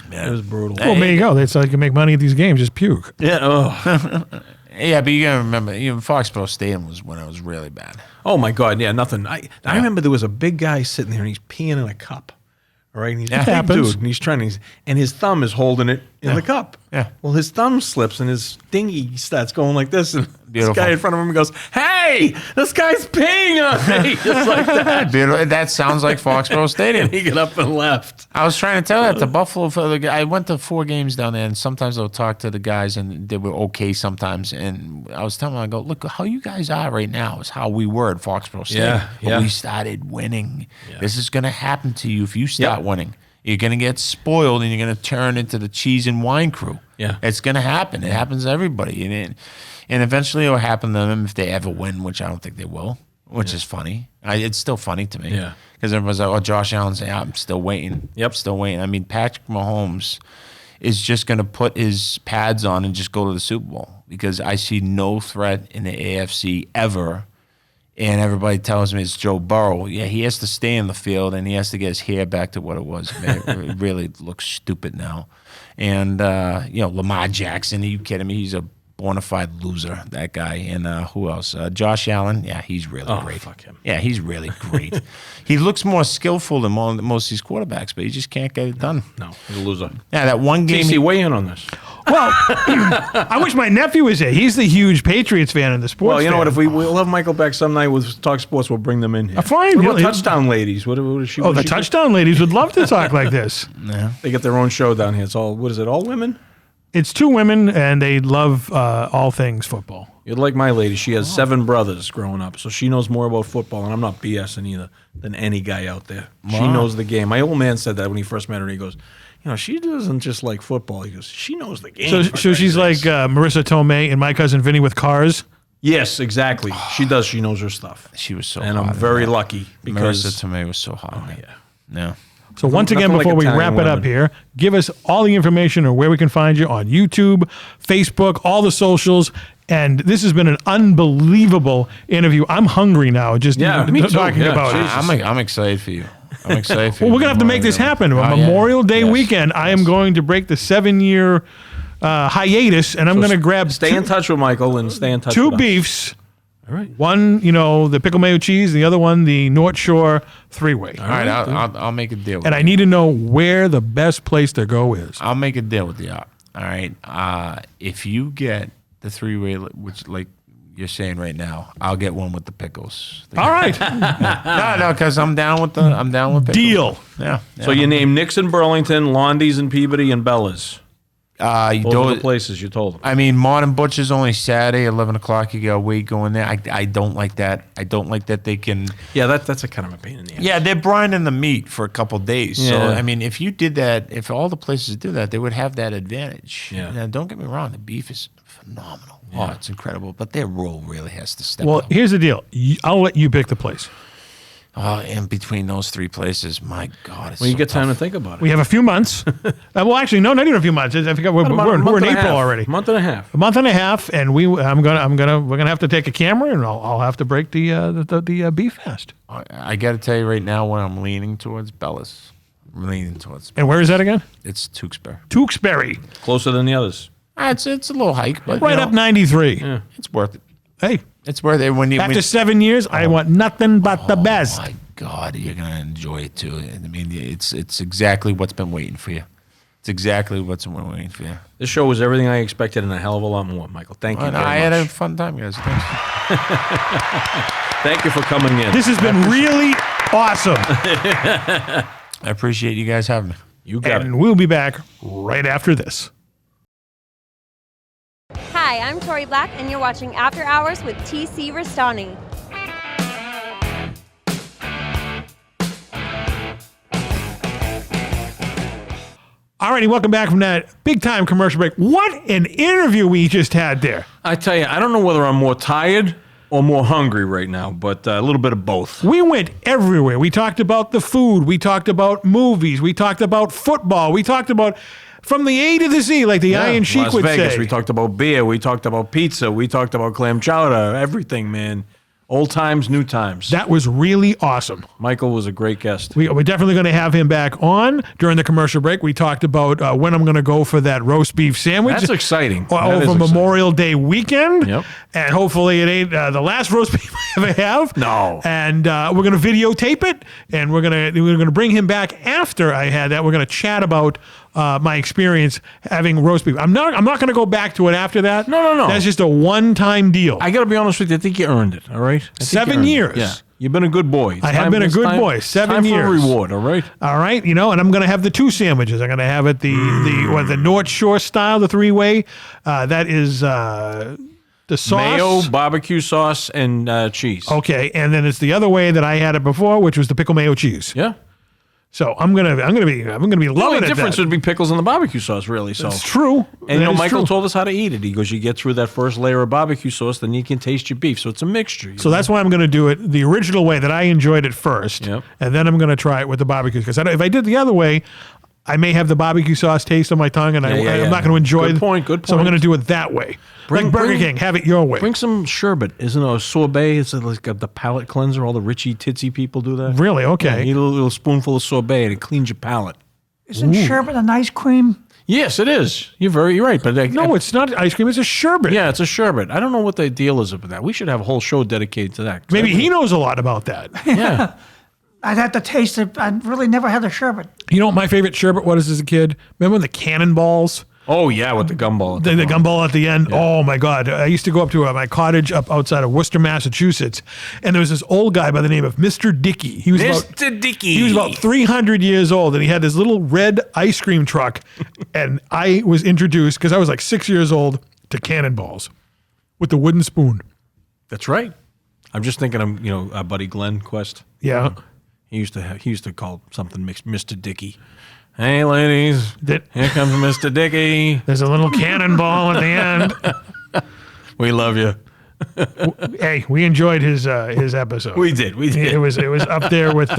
Man, it was brutal. Well, there you go. That's how you can make money at these games. Just puke. Yeah. Oh. Yeah, but you gotta remember, Foxborough Stadium was when it was really bad. Oh my God. Yeah, nothing. I remember there was a big guy sitting there, and he's peeing in a cup. All right, and he's a big dude, and he's trying, and his thumb is holding it in the cup. Yeah. Well, his thumb slips, and his dinghy starts going like this, and Beautiful. this guy in front of him goes, "Hey, this guy's peeing on me!" Just like that. Beautiful. That sounds like Foxborough Stadium. And he got up and left. I was trying to tell that to Buffalo. I went to 4 games down there, and sometimes I would talk to the guys, and they were okay sometimes. And I was telling them, I go, look, how you guys are right now is how we were at Foxborough Stadium. But we started winning. Yeah. This is going to happen to you if you start winning. You're going to get spoiled, and you're going to turn into the cheese and wine crew. Yeah. It's going to happen. It happens to everybody. And eventually it will happen to them if they ever win, which I don't think they will, which is funny. It's still funny to me. Yeah. Because everyone's like, Josh Allen's saying, I'm still waiting. Yep. Still waiting. I mean, Patrick Mahomes is just going to put his pads on and just go to the Super Bowl because I see no threat in the AFC ever. And everybody tells me it's Joe Burrow. Yeah, he has to stay in the field, and he has to get his hair back to what it was. It really looks stupid now. And, Lamar Jackson, are you kidding me? He's a bona fide loser, that guy. And who else? Josh Allen. Yeah, he's really great. Fuck him. Yeah, he's really great. He looks more skillful than most of these quarterbacks, but he just can't get it done. No, he's a loser. Yeah, that one game. TC, weigh in on this. Well, I wish my nephew was here. He's the huge Patriots fan in the sports. Well, you know fan. what? If we'll have Michael back some night with Talk Sports, we'll bring them in here. Fine. What about touchdown ladies? What is she? Oh, the touchdown ladies would love to talk like this. Yeah. They get their own show down here. It's all, what is it, all women? It's 2 women, and they love all things football. You'd like my lady. She has 7 brothers growing up, so she knows more about football, and I'm not BSing either, than any guy out there. Wow. She knows the game. My old man said that when he first met her. He goes, she doesn't just like football. He goes, she knows the game. So she's like Marissa Tomei and My Cousin Vinny with cars? Yes, exactly. She does. She knows her stuff. She was so and hot. I'm very lucky because Marissa Tomei was so hot. Oh, yeah. Yeah. So once again, before we wrap it up here, give us all the information or where we can find you on YouTube, Facebook, all the socials. And this has been an unbelievable interview. I'm hungry now just me too. talking about it. I'm excited for you. I'm excited for Well, we're going to have to make this happen. Memorial Day weekend, I am going to break the 7-year hiatus, and I'm going to grab Stay in touch with Michael and stay in touch two with us. beefs. All right. One, the pickle mayo cheese, and the other one, the North Shore 3-way. All right, I'll make a deal with And you. I need to know where the best place to go is. I'll make a deal with you. All right. If you get the 3-way, which like you're saying right now, I'll get one with the pickles. All right. No, because I'm down with pickles. Deal. Yeah. So you name Nixon, Burlington, Londy's, and Peabody, and Bella's. Those are the places you told them. I mean, Modern Butcher's only Saturday, 11 o'clock. You got to wait going there. I don't like that. I don't like that they can. Yeah, that's a kind of a pain in the ass. Yeah, they're brining the meat for a couple days. So, Yeah. I mean, if you did that, if all the places do that, they would have that advantage. Yeah. Now, don't get me wrong. The beef is phenomenal. Oh, it's incredible. But their roll really has to step Well, up. here's the deal. I'll let you pick the place. Oh, in between those 3 places, my God, it's Well, you so get time to tough. think about it. We have a few months. Well, actually, no, not even a few months. I forgot we're in April already. Month and a half. A month and a half, and we're gonna have to take a camera, and I'll have to break the beef fast. I got to tell you right now when I'm leaning towards Bella's. I'm leaning towards And where is that again? It's Tewksbury. Tewksbury, Closer than the others. It's a little hike, but right up 93. it's worth it. Hey, It's worth it when you after 7 years, I want nothing but the best. My God, you're gonna enjoy it too. I mean, it's exactly what's been waiting for you. It's exactly what's been waiting for you. This show was everything I expected and a hell of a lot more, Michael. Thank you And very I much. had a fun time, guys. Thanks. Thank you for coming in. This has been really awesome, I appreciate you guys having me. You got it. and we'll be back right after this. Hi, I'm Tori Black, and you're watching After Hours with TC Restani. Alrighty, welcome back from that big time commercial break. What an interview we just had there. I tell you, I don't know whether I'm more tired or more hungry right now, but a little bit of both. We went everywhere. We talked about the food. We talked about movies. We talked about football. We talked about from the A to the Z, like the Iron Sheik Las would Vegas. say. We talked about beer. We talked about pizza. We talked about clam chowder. Everything, man. Old times, new times. That was really awesome. Michael was a great guest. We're definitely going to have him back on during the commercial break. We talked about when I'm going to go for that roast beef sandwich. That's exciting. That Over is exciting. Memorial Day weekend. Yep. And hopefully it ain't the last roast beef I ever have. No. And we're going to videotape it, and we're going to bring him back after I had that. We're going to chat about my experience having roast beef. I'm not going to go back to it after that. No. That's just a one-time deal. I got to be honest with you. I think you earned it. All right. I think you 7 earned it. years. Yeah. You've been a good boy. I have been a good boy. 7 years. Time for a reward. All right. All right, and I'm going to have the 2 sandwiches. I'm going to have it the North Shore style, the 3-way. That is the sauce. Mayo, barbecue sauce, and cheese. Okay, and then it's the other way that I had it before, which was the pickle mayo cheese. Yeah. So I'm gonna be The only loving it. difference would be pickles and the barbecue sauce, really. So It's true. And That is Michael true. told us how to eat it. He goes, you get through that first layer of barbecue sauce, then you can taste your beef. So it's a mixture. So that's why I'm going to do it the original way that I enjoyed it first, Yep. and then I'm going to try it with the barbecue. Because if I did the other way, I may have the barbecue sauce taste on my tongue, and Yeah. I'm not going to enjoy Good it. point, good So I'm point. going to do it that way. Bring- like Burger bring- King, have it your way. Bring some sherbet. Isn't it a sorbet? It's like the palate cleanser. All the Richie Titsy people do that. Really? Okay. Yeah, eat a little spoonful of sorbet and it cleans your palate. Isn't sherbet an ice cream? Yes, it is. You're right. But No, it's not ice cream. It's a sherbet. yeah, it's a sherbet. I don't know what the deal is with that. We should have a whole show dedicated to that. Maybe he knows a lot about that. Yeah. I'd have to taste it. I really never had a sherbet. You know what my favorite sherbet was as a kid? Remember the cannonballs? Oh yeah, with the gumball. The gumball at the end. Oh my God! I used to go up to my cottage up outside of Worcester, Massachusetts, and there was this old guy by the name of Mr. Dickey. He was Mr. Dickey. He was about 300 years old, and he had this little red ice cream truck. And I was introduced because I was like 6 years old to cannonballs with the wooden spoon. That's right. I'm just thinking of our buddy Glenn Quest. Yeah. He used to call something mixed Mr. Dickey. Hey ladies, That- here comes Mr. Dickey. There's a little cannonball at the end. We love you. Hey, we enjoyed his episode. We did. It was up there with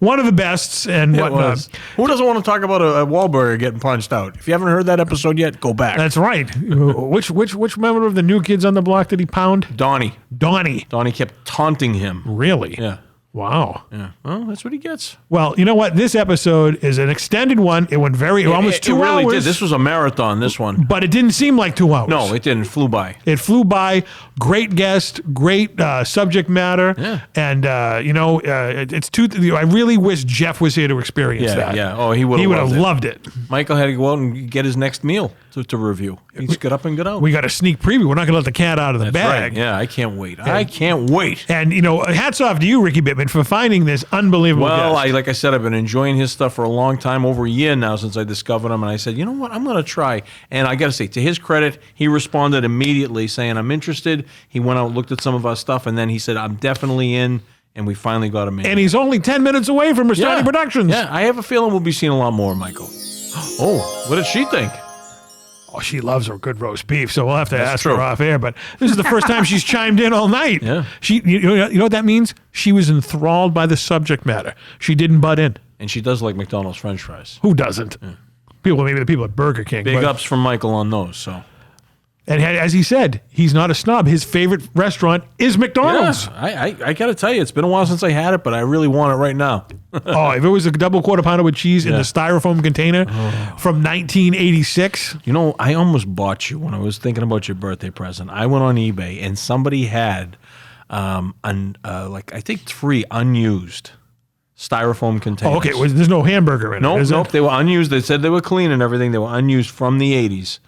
one of the bests and It whatnot. was. Who doesn't want to talk about a Wahlburger getting punched out? If you haven't heard that episode yet, go back. That's right. Which member of the New Kids on the Block did he pound? Donnie. Donnie. Donnie kept taunting him. Really? Yeah. Wow. Yeah. Well, that's what he gets. Well, you know what? This episode is an extended one. It went almost 2 It really hours. did. This was a marathon, this one. But it didn't seem like 2 hours. No, it didn't. It flew by. It flew by. Great guest, great subject matter. Yeah. And, I really wish Jeff was here to experience that. Yeah. Oh, he would He would have loved loved it. it. Michael had to go out and get his next meal to review. He just got up and got out. We got a sneak preview. We're not going to let the cat out of the That's bag. right. Yeah, I can't wait. I can't wait. And, hats off to you, Ricky Bittman, for finding this unbelievable Well, guest. like I said, I've been enjoying his stuff for a long time, over a year now since I discovered him. And I said, you know what? I'm going to try. And I got to say, to his credit, he responded immediately saying, I'm interested. He went out, looked at some of our stuff, and then he said, I'm definitely in. And we finally got him in. And he's only 10 minutes away from Restani Productions. Yeah, I have a feeling we'll be seeing a lot more, Michael. Oh, what did she think? Oh, she loves her good roast beef, so we'll have to ask true. her off air. But this is the first time she's chimed in all night. Yeah. You know what that means? She was enthralled by the subject matter. She didn't butt in. And she does like McDonald's French fries. Who doesn't? Maybe the people at Burger King. Big but- ups from Michael on those. So And as he said, he's not a snob. His favorite restaurant is McDonald's. I got to tell you, it's been a while since I had it, but I really want it right now. Oh, if it was a double quarter pounder with cheese in the styrofoam container from 1986. You know, I almost bought you when I was thinking about your birthday present. I went on eBay and somebody had, I think 3 unused styrofoam containers. Oh, okay. There's no hamburger in it. Nope. They were unused. They said they were clean and everything. They were unused from the 80s,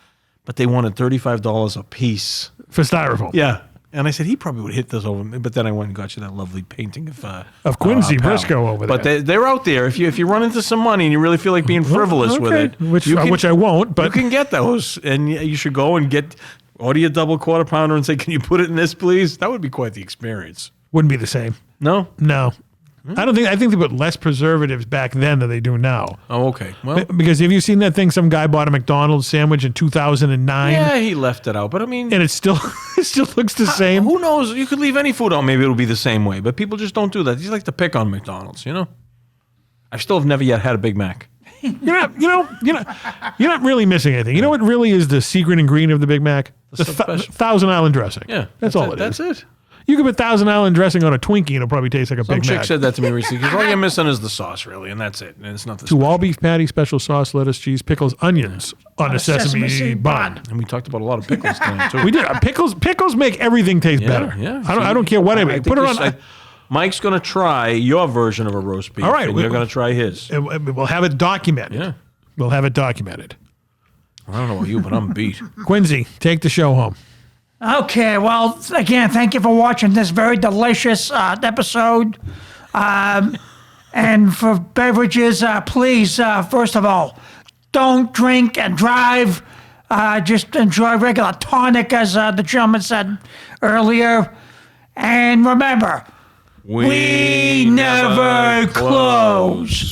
but they wanted $35 a piece. For styrofoam. Yeah. And I said, he probably would hit this over me. But then I went and got you that lovely painting of Quincy our pal. Briscoe over there. But they're out there. If you run into some money and you really feel like being frivolous with Okay. it, Which I won't, but you can get those. And you should go and order your double quarter pounder and say, can you put it in this, please? That would be quite the experience. wouldn't be the same. No? No. I think they put less preservatives back then than they do now. Oh, okay. Well, Because have you seen that thing? Some guy bought a McDonald's sandwich in 2009, yeah, he left it out. But I mean, and it still looks the same. who knows? You could leave any food out. Maybe it'll be the same way. But people just don't do that. They just like to pick on McDonald's, I still have never yet had a Big Mac. You're not really missing anything. You know what really is the secret ingredient of the Big Mac? The special. Thousand Island dressing. Yeah. that's all it is. That's it. You can put Thousand Island dressing on a Twinkie, and it'll probably taste like a Some Big chick Mac. said that to me recently. Because all you're missing is the sauce, really, and that's it. And it's not the To special. all beef patty, special sauce, lettuce, cheese, pickles, onions on a sesame seed bun. And we talked about a lot of pickles tonight, too. We did. Pickles make everything taste better. Yeah. I don't care what I make. think Put it you on. said- Mike's going to try your version of a roast beef. All right, And you're going to try his. We'll have it documented. Yeah. We'll have it documented. I don't know about you, but I'm beat. Quincy, take the show home. Okay, well, again, thank you for watching this very delicious episode. And for beverages, please, first of all, don't drink and drive. Just enjoy regular tonic, as the gentleman said earlier. And remember, we never close.